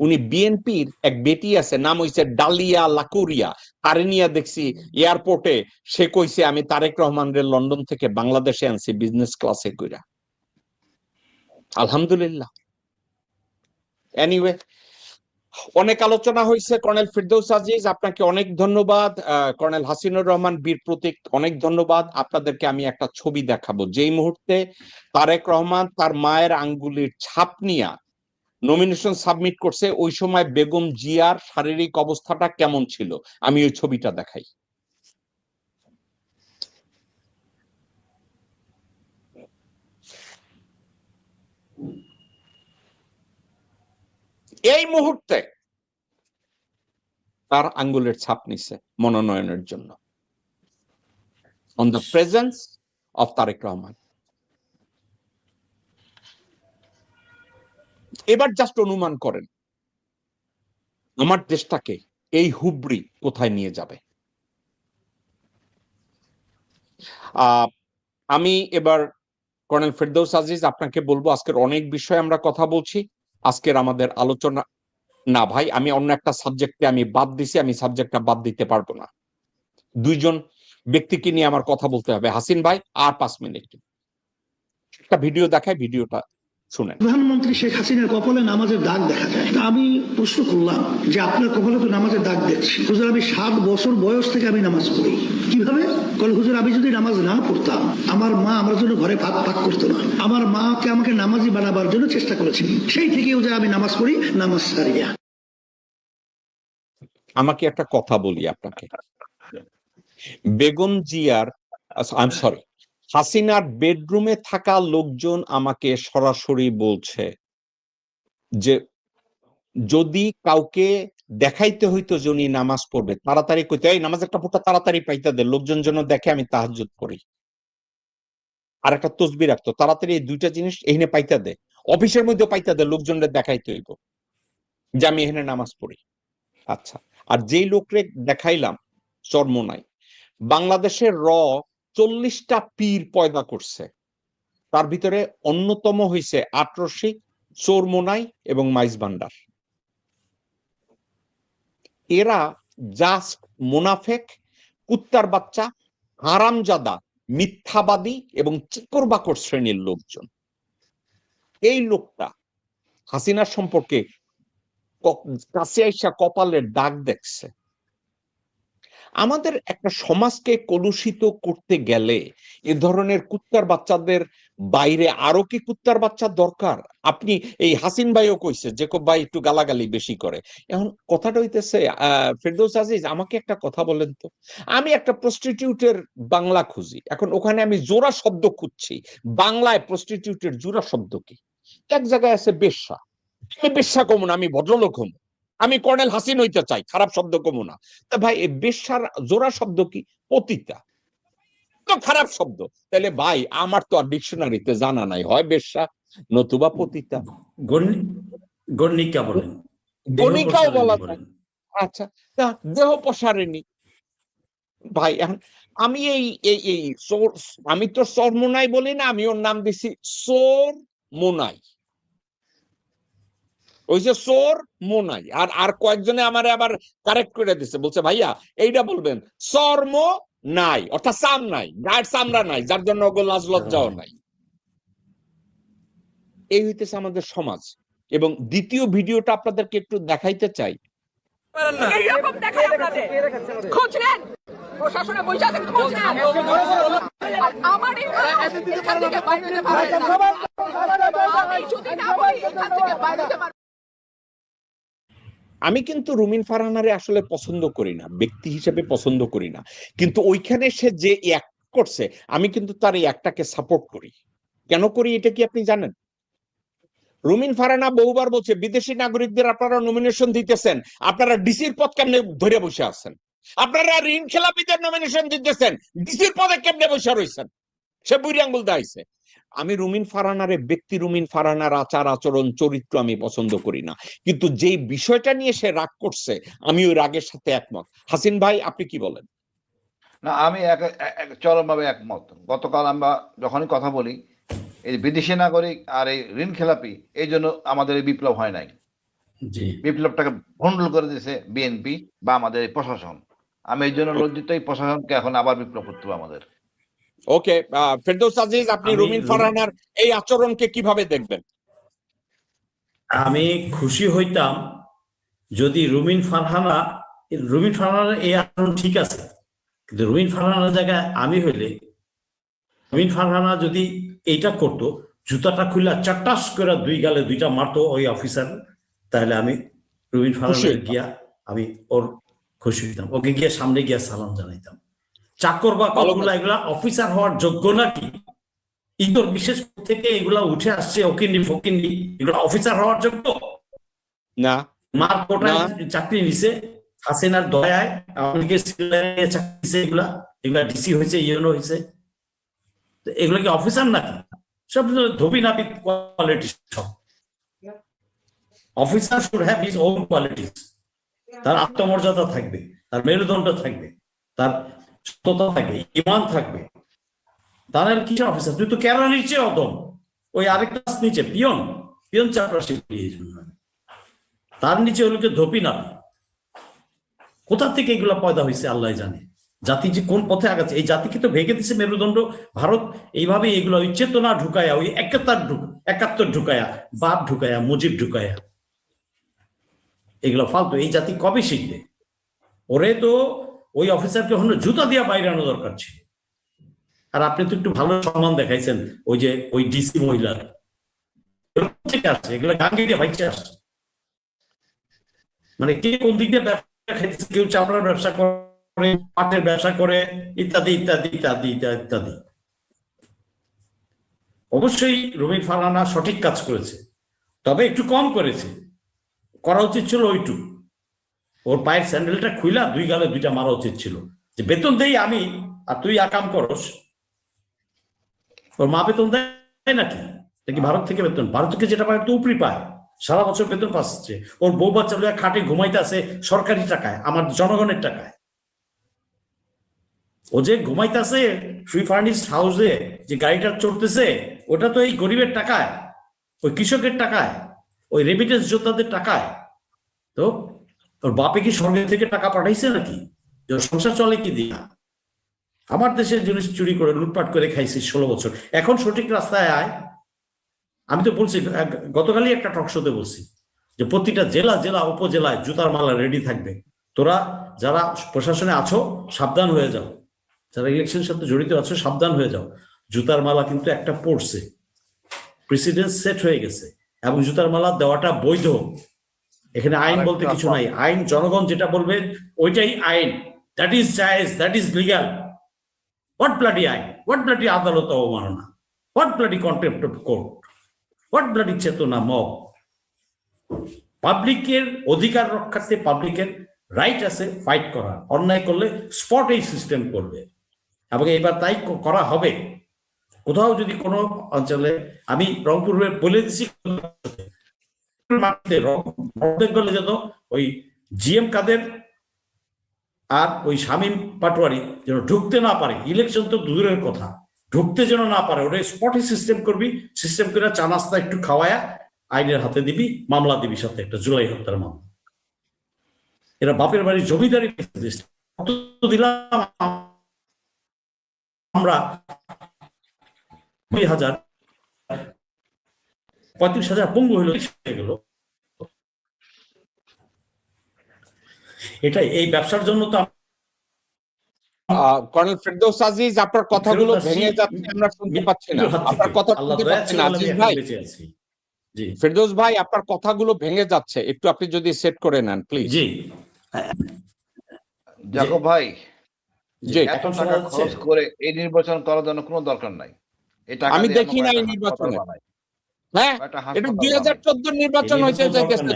উনি বিএনপির এক বেটি আছে, নাম হইছে ডালিয়া লাকুরিয়া, তারে নিয়ে দেখছি এয়ারপোর্টে, সে কইছে আমি তারেক রহমানের লন্ডন থেকে বাংলাদেশে আনছি বিজনেস ক্লাসে কইরা। আলহামদুলিল্লাহ। এনিওয়ে, অনেক আলোচনা হয়েছে। কর্নেল ফেরদৌস আজিজ আপনাকে অনেক ধন্যবাদ, কর্নেল হাসিনুর রহমান বীর প্রতীক অনেক ধন্যবাদ। আপনাদেরকে আমি একটা ছবি দেখাবো, যেই মুহূর্তে তারেক রহমান তার মায়ের আঙ্গুলির ছাপ নিয়ে নমিনেশন সাবমিট করছে, ওই সময় বেগম জিয়ার শারীরিক অবস্থাটা কেমন ছিল, আমি ওই ছবিটা দেখাই। এই মুহূর্তে তার আঙ্গুলের ছাপ নিছে মনোনয়নের জন্য, on the presence of Tarique Rahman. এবার জাস্ট অনুমান করেন আমার দেশটাকে এই হুবড়ি কোথায় নিয়ে যাবে। আমি এবার কর্নেল ফেরদৌস আজিজ আপনাকে বলবো, আজকের অনেক বিষয় আমরা কথা বলছি, আজকের আমাদের আলোচনা না ভাই, আমি অন্য একটা সাবজেক্টে আমি বাদ দিছি, আমি সাবজেক্টটা বাদ দিতে পারবো না। দুইজন ব্যক্তিকে নিয়ে আমার কথা বলতে হবে। হাসিন ভাই আর 5 মিনিট একটা ভিডিও দেখায়, ভিডিওটা শুনেন। প্রধানমন্ত্রী শেখ হাসিনার কপালে নামাজের দাগ দেখা যায়। আমি প্রশ্ন করলাম যে আপনার কপালে তো নামাজের দাগ দেখছি। হুজুর আমি 7 বছর বয়স থেকে আমি নামাজ পড়ি। কিভাবে? বলে হুজুর আমি যদি নামাজ না পড়তাম আমার মা আমার জন্য ঘরে ভাত পাক করতো না। আমার মাকে আমাকে নামাজি বানাবার জন্য চেষ্টা করেছেন, সেই থেকে হুজুর আমি নামাজ পড়ি, নামাজ সারিয়া। আমাকে একটা কথা বলি আপনাকে, বেগম জিয়ার, আই এম সরি, হাসিনার বেডরুমে থাকা লোকজন আমাকে সরাসরি বলছে যে যদি কাউকে দেখাইতে হইতো যে উনি নামাজ পড়বে, তাড়াতাড়ি কইতে এই নামাজ একটা ফুটা তাড়াতাড়ি পাইতে দে, লোকজন যেন দেখে আমি তাহাজ্জুদ করি, আর একটা তসবিহ রাখতো, তাড়াতাড়ি এই দুইটা জিনিস এখানে পাইতে দে, অফিসের মধ্যে পাইতে দে, লোকজনদের দেখাইতে হইব যে আমি এখানে নামাজ পড়ি। আচ্ছা, আর যেই লোকরে দেখাইলাম চরমোনাই, বাংলাদেশের 40টা পীর পয়দা করছে, তার ভিতরে অন্যতম হইছে আটরশি, চোরমোনাই এবং মাইজ ভান্ডার। এরা জাস্ট মুনাফেক, কুত্তার বাচ্চা, হারামজাদা, মিথ্যাবাদী এবং চিকর বাকর শ্রেণীর লোকজন। এই লোকটা হাসিনার সম্পর্কে কাছে আইসা কপালের দাগ দেখছে। আমাদের একটা সমাজকে কলুষিত করতে গেলে এ ধরনের কুত্তার বাচ্চাদের বাইরে আরো কি কুত্তার বাচ্চা দরকার? আপনি এই হাসিন ভাইও কইছে যে ভাই একটু গালাগালি বেশি করে। এখন কথাটা হইতেছে ফেরদৌস আজিজ, আমাকে একটা কথা বলেন তো, আমি একটা প্রস্টিটিউটের বাংলা খুঁজি, এখন ওখানে আমি জোড়া শব্দ খুঁজছি, বাংলায় প্রস্টিটিউটের জোড়া শব্দ কি? এক জায়গায় আছে বেশ্যা, আমি বেশ্যা কমু না, আমি ভদ্রলোক হমু, আমি কর্নেল হাসিন হইতে চাই, খারাপ শব্দ কমু না। তা ভাই এই বেশ্যার জোড়া শব্দ কি? পতিতা, তো খারাপ শব্দ। তাহলে ভাই আমার তো আর ডিকশনারিতে জানা নাই, হয় বেশ্যা নতুবা পতিতা। গণিকা বলেন, গণিকাও বলা যায়। আচ্ছা, দেহ প্রসারিণী। ভাই এখন আমি আমি তো চরমোনাই বলি না, আমি ওর নাম দিছি চোর মোনাই, ওই যে চোর মোনাই। আর কয়েকজনে আমারে আবার কারেক্ট করে দিছে, বলছে ভাইয়া এইটা বলবেন চর্ম নাই, অর্থাৎ চাম নাই, গায়ের চামড়া নাই, যার জন্য লাজ লজ্জাও নাই। এই হইতেছে আমাদের সমাজ। এবং দ্বিতীয় ভিডিওটা আপনাদেরকে একটু দেখাইতে চাই। আমি কিন্তু রুমিন ফারহানারে আসলে পছন্দ করি না, ব্যক্তি হিসেবে পছন্দ করি না, কিন্তু ওইখানে সে যে অ্যাক্ট করছে আমি কিন্তু তার এই অ্যাক্টটাকে সাপোর্ট করি। কেন করি এটা কি আপনি জানেন? রুমিন ফারহানা বহুবার বলছে বিদেশি নাগরিকদের আপনারা নমিনেশন দিতেছেন, আপনারা ডিসির পদ কেমনে ধরে বসে আছেন, আপনারা ঋণ খেলাপিদের নমিনেশন দিতেছেন, ডিসির পদে কেমনে বসে রয়েছেন, সে বুড়ি আঙ্গুল দাইছে। আমি রুমিন ফারহানারে ব্যক্তি, রুমিন ফারহানার আচার আচরণ চরিত্র আমি পছন্দ করি না, কিন্তু যেই বিষয়টা নিয়ে সে রাগ করছে আমি ওই রাগের সাথে একমত। হাসিন ভাই আপনি কি বলেন? না, আমি চরমভাবে একমত। গতকাল আমরা যখনই কথা বলি এই বিদেশি নাগরিক আর এই ঋণ খেলাপি, এই জন্য আমাদের এই বিপ্লব হয় নাই। বিপ্লবটাকে ভন্ডুল করে দিয়েছে বিএনপি বা আমাদের এই প্রশাসন। আমি এই জন্য লজ্জিত, এই প্রশাসনকে এখন আবার বিপ্লব করতে হবে আমাদের। ওকে, ফেরদৌস আজিজ আপনি রুমিন ফারহানার এই আচরণকে কিভাবে দেখবেন? আমি খুশি হইতাম যদি রুমিন ফারহানার এই আচরণ ঠিক আছে, কিন্তু রুমিন ফারহানার জায়গায় আমি হইলে, রুমিন ফারহানা যদি এইটা করতো, জুতাটা খুলে চাটাস করে দুই গালে দুইটা মারতো ওই অফিসার, তাহলে আমি রুমিন ফারহানার গিয়া আমি ওর খুশি হইতাম, ওকে গিয়ে সামনে গিয়া সালাম জানাইতাম। চাকর বা কতগুলা এগুলা অফিসার হওয়ার যোগ্য নাকি? ইন্দোর বিশেষ থেকে এগুলা উঠে আসছে, ওকিন্নি ফকিন্নি, এগুলা অফিসার হওয়ার যোগ্য না। মার কোটায় চাকরি নিছে হাসিনার দয়ায়, আমাকে চাকরি নিছে, এগুলা ডিসি হয়েছে, ইউনো হয়েছে, এগুলো কি অফিসার নাকি? সব ধোবি নাপিত কোয়ালিটি। সব officer should have his own qualities. তার আত্মমর্যাদা থাকবে, তার মেরুদণ্ড থাকবে, তার সততা থাকবে, ইমান থাকবে। তার আর কিসের অফিসার? তুই তো কেরানির নিচে অদম, ওই আরেকটা নিচে পিয়ন চাপরাশি, তার নিচে ওগুলোকে ধোপি নাপি। কোথা থেকে এগুলা পয়দা হয়েছে আল্লাহ জানে। জাতি যে কোন পথে আগাচ্ছে, এই জাতিকে তো ভেঙে দিচ্ছে মেরুদণ্ড ভারত। এইভাবে এগুলো ওই চেতনা ঢুকায়া, ওই একাত্তর ঢুকায়া, বাপ ঢুকায়া, মুজিব ঢুকায়া, এগুলো ফালতু। এই জাতি কবে শিখবে? ওরে তো ওই অফিসারকে হলো জুতা দিয়া বাইরানো দরকার ছিল। আর আপনি তো একটু ভালো সম্মান দেখাইছেন ওই যে ওই ডিসি মহিলার, থেকে আসছে এগুলো গাঙ্গে দিয়ে ভাইছে আসছে। মানে কে কোন দিক দিয়ে ব্যবসা খাইছে, কেউ চামড়ার ব্যবসা করে, পাটের ব্যবসা করে, ইত্যাদি ইত্যাদি ইত্যাদি ইত্যাদি ইত্যাদি। অবশ্যই রুমি ফারহানা সঠিক কাজ করেছে, তবে একটু কম করেছে, করা উচিত ছিল ওইটুকু। ওর পায়ের স্যান্ডেলটা খুইলা 2 গালে 2টা মারা উচিত ছিল, যে বেতন দেই আমি আর তুই আকাম করস। ওর মা বেতন দেয় নাকি? নাকি ভারত থেকে বেতন? ভারত থেকে যেটা পায় তো উপরি পায়, সারা বছর বেতন পাচ্ছে। ওর বউ বাচ্চা লইয়া খাটে ঘুমাইতে আছে সরকারি টাকায়, আমার জনগণের টাকায়। ও যে ঘুমাইতেছে ফ্রি ফার্নিশড হাউসে, যে গাড়িটা চড়তেছে, ওটা তো এই গরিবের টাকায়, ওই কৃষকের টাকায়, ওই রেমিটেন্স যোদ্ধাদের টাকায়। তো ওর বাপে কি স্বর্গ থেকে টাকা পাঠাইছে নাকি? যে সংসার চলে কি দিয়া? আমার দেশের জিনিস চুরি করে লুটপাট করে খাইছি 16 বছর, এখন সঠিক রাস্তায় আয়। আমি তো বলছি, গতকালই একটা টক শোতে বলছি যে প্রতিটা জেলা জেলা উপজেলায় জুতার মালা রেডি থাকবে। তোরা যারা প্রশাসনে আছো সাবধান হয়ে যাও, যারা ইলেকশনের সাথে জড়িত আছো সাবধান হয়ে যাও। জুতার মালা কিন্তু একটা পড়ছে, প্রেসিডেন্ট সেট হয়ে গেছে, এবং জুতার মালা দেওয়াটা বৈধ। এখানে আইন বলতে কিছু নাই, আইন জনগণ যেটা বলবে ওইটাই আইন। দ্যাট ইজ জায়েজ, that is legal. What bloody আইন, হোয়াট ব্লাডি আদালত অবমাননা, what bloody contempt of court, what bloody চেতনা মব। পাবলিকের অধিকার রক্ষার্থে পাবলিকের রাইট আছে ফাইট করার, অন্যায় করলে স্পট এই সিস্টেম করবে, এবং এবার তাই করা হবে। কোথাও যদি কোনো অঞ্চলে, আমি রংপুরে বলে দিচ্ছি, গেলে যেন ওই জিএম কাদের আর ওই শামীম পাটোয়ারি যেন ঢুকতে না পারে, ইলেকশন তো দূরের কথা, ঢুকতে যেন না পারে, ওটা স্পটে সিস্টেম করবি। সিস্টেম করে চা নাস্তা একটু খাওয়ায়া আইনের হাতে দিবি, মামলা দিবি, সাথে একটা জুলাই হত্যার মামলা। এরা বাপের বাড়ির জমিদারি দিলাম আমরা 35,000 পঙ্গু হইল গেল। এটাই এই ব্যবসার জন্য তো কর্নেল ফেরদৌস আজিজ, আপনার কথাগুলো ভেঙে যাচ্ছে, আমরা শুনতে পাচ্ছি না আপনার কথা, শুনতে পাচ্ছি না আজিজ ভাই। ফেরদৌস ভাই, আপনার কথাগুলো ভেঙে যাচ্ছে, একটু আপনি যদি সেট করে নেন প্লিজ। জি জাকব ভাই, জি, এত টাকা খরচ করে এই নির্বাচন করার জন্য কোনো দরকার নাই। আমি দেখি না এই নির্বাচনে। হ্যাঁ, এটা 2014 নির্বাচন হয়েছে,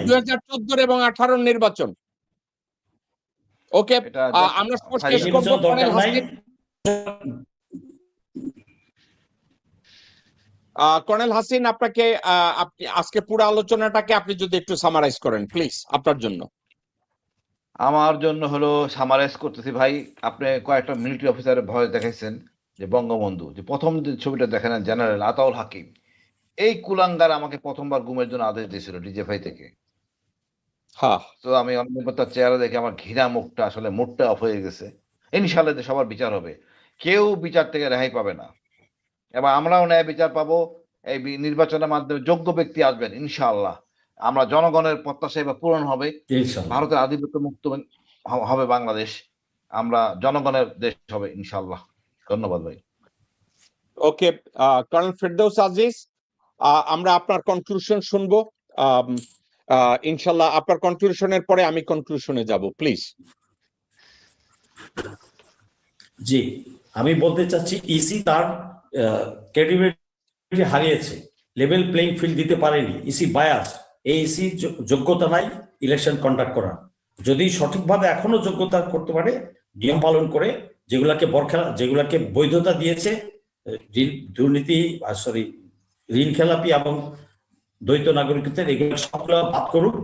2014 এবং 18 নির্বাচন। ওকে, আমরা শেষ করব। কর্নেল হাসিন, আপনাকে আপনি আজকে পুরো আলোচনাটাকে আপনি যদি একটু সামারাইজ করেন প্লিজ, আপনার জন্য। আমার জন্য হলো সামারাইজ করতেছি ভাই। আপনি কয়েকটা মিলিটারি অফিসারের ভয় দেখাইছেন, যে বঙ্গবন্ধু যে প্রথম যে ছবিটা দেখেন জেনারেল আতাউল হাকিম, এই কুলাঙ্গার আমাকে প্রথমবার গুমের জন্য আদেশ দিয়েছিল ডিজেফাই থেকে। হ্যাঁ, তো আমি তার চেহারা দেখে আমার ঘৃণা মুখটা আসলে মুডটা অফ হয়ে গেছে। ইনশাআল্লাহ সবার বিচার হবে, কেউ বিচার থেকে রেহাই পাবে না, এবং আমরাও ন্যায় বিচার পাবো। এই নির্বাচনের মাধ্যমে যোগ্য ব্যক্তি আসবেন ইনশাআল্লাহ। আমরা জনগণের প্রত্যাশা এবার পূরণ হবে, ভারতের আধিপত্য মুক্ত হবে বাংলাদেশ, আমরা জনগণের দেশ হবে ইনশাআল্লাহ। ধন্যবাদ ভাই। ওকে, কর্নেল ফেরদৌস আজিজ, আমরা আপনার কনক্লুশন শুনবো ইনশাআল্লাহ। আপনার কনক্লুশনের পরে আমি কনক্লুশনে যাব, প্লিজ। জি, আমি বলতে চাচ্ছি ইসি তার ক্রেডিবিলিটি হারিয়েছে, লেভেল প্লেইং ফিল্ড দিতে পারেনি। ইসি বায়াস, এই ইসি যোগ্যতা নাই ইলেকশন কন্ডাক্ট করার। যদি সঠিকভাবে এখনো যোগ্যতা করতে পারে, নিয়ম পালন করে, যেগুলাকে বৈধতা দিয়েছে, দুর্নীতি ঋণ খেলাপি এবং দ্বৈত নাগরিকত্বের, এগুলো সবগুলো বাদ করুক।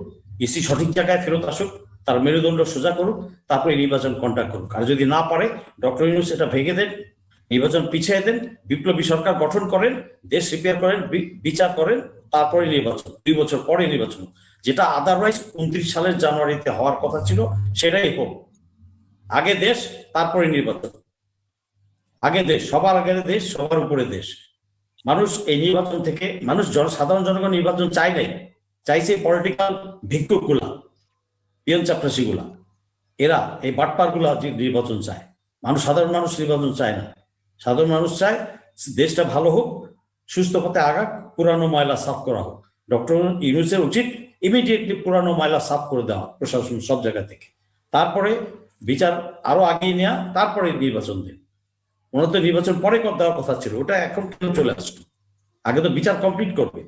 ইসি সঠিক জায়গায় ফেরত আসুক, তার মেরুদণ্ড সোজা করুক, তারপরে নির্বাচন কন্ডাক্ট করুক। আর যদি না পারে, ডক্টর ইউনূস এটা ভেঙে দেন, নির্বাচন পিছিয়ে দেন, বিপ্লবী সরকার গঠন করেন, দেশ রিপেয়ার করেন, বিচার করেন, তারপরে নির্বাচন, 2 বছর পরে নির্বাচন, যেটা আদারওয়াইজ 29 সালের জানুয়ারিতে হওয়ার কথা ছিল, সেটাই হোক। আগে দেশ, তারপরে নির্বাচন। আগে দেশ, সবার আগে দেশ, সবার উপরে দেশ। মানুষ এই নির্বাচন থেকে, সাধারণ জনগণ নির্বাচন চাই নাই, চাইছে পলিটিক্যাল ভিক্ষুক গুলা, পিয়ন চাপরাশি গুলা, এরা এই বাটপার গুলা নির্বাচন চায়। সাধারণ মানুষ নির্বাচন চায় না। সাধারণ মানুষ চায় দেশটা ভালো হোক, সুস্থ পথে আগাক, পুরানো ময়লা সাফ করা হোক। ডক্টর ইউনূসের উচিত ইমিডিয়েটলি পুরানো ময়লা সাফ করে দেওয়া প্রশাসন সব জায়গা থেকে, তারপরে বিচার আরো আগিয়ে নেওয়া, তারপরে নির্বাচন দেন। ওনার তো নির্বাচন পরে দেওয়ার কথা ছিল, ওটা এখন কেন চলে আসলো? আগে তো বিচার কমপ্লিট করবে।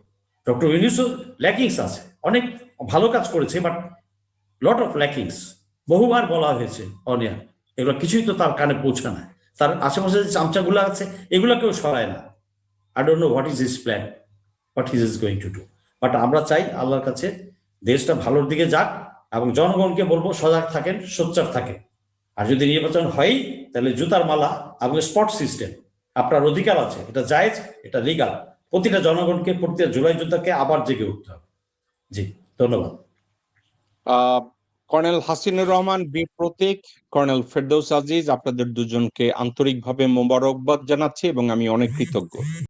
ডক্টর ইউনূসও ল্যাকিংস আছে, অনেক ভালো কাজ করেছে, বাট লট অফ ল্যাকিংস, বহুবার বলা হয়েছে অনিয়া, এগুলো কিছুই তো তার কানে পৌঁছে না। তার আশেপাশে যে চামচাগুলো আছে এগুলো কেউ সরায় না। I don't know what is his plan, what he is going to do. But আমরা চাই আল্লাহর কাছে দেশটা ভালোর দিকে যাক, এবং জনগণকে বলবো সজাগ থাকেন, সোচ্চার থাকেন। আর যদি নির্বাচন হয় তাহলে জুতার মালা এবং স্পট সিস্টেম, আপনার অধিকার আছে, এটা জায়েজ, এটা লিগাল। প্রতিটা জনগণকে, প্রতিটা জুলাই যোদ্ধাকে আবার জেগে উঠতে হবে। জি, ধন্যবাদ। কর্নেল হাসিনুর রহমান, বীর প্রতীক, কর্নেল ফেরদৌস আজিজ, আপনাদের দুজনকে আন্তরিকভাবে মোবারকবাদ জানাচ্ছি এবং আমি অনেক কৃতজ্ঞ।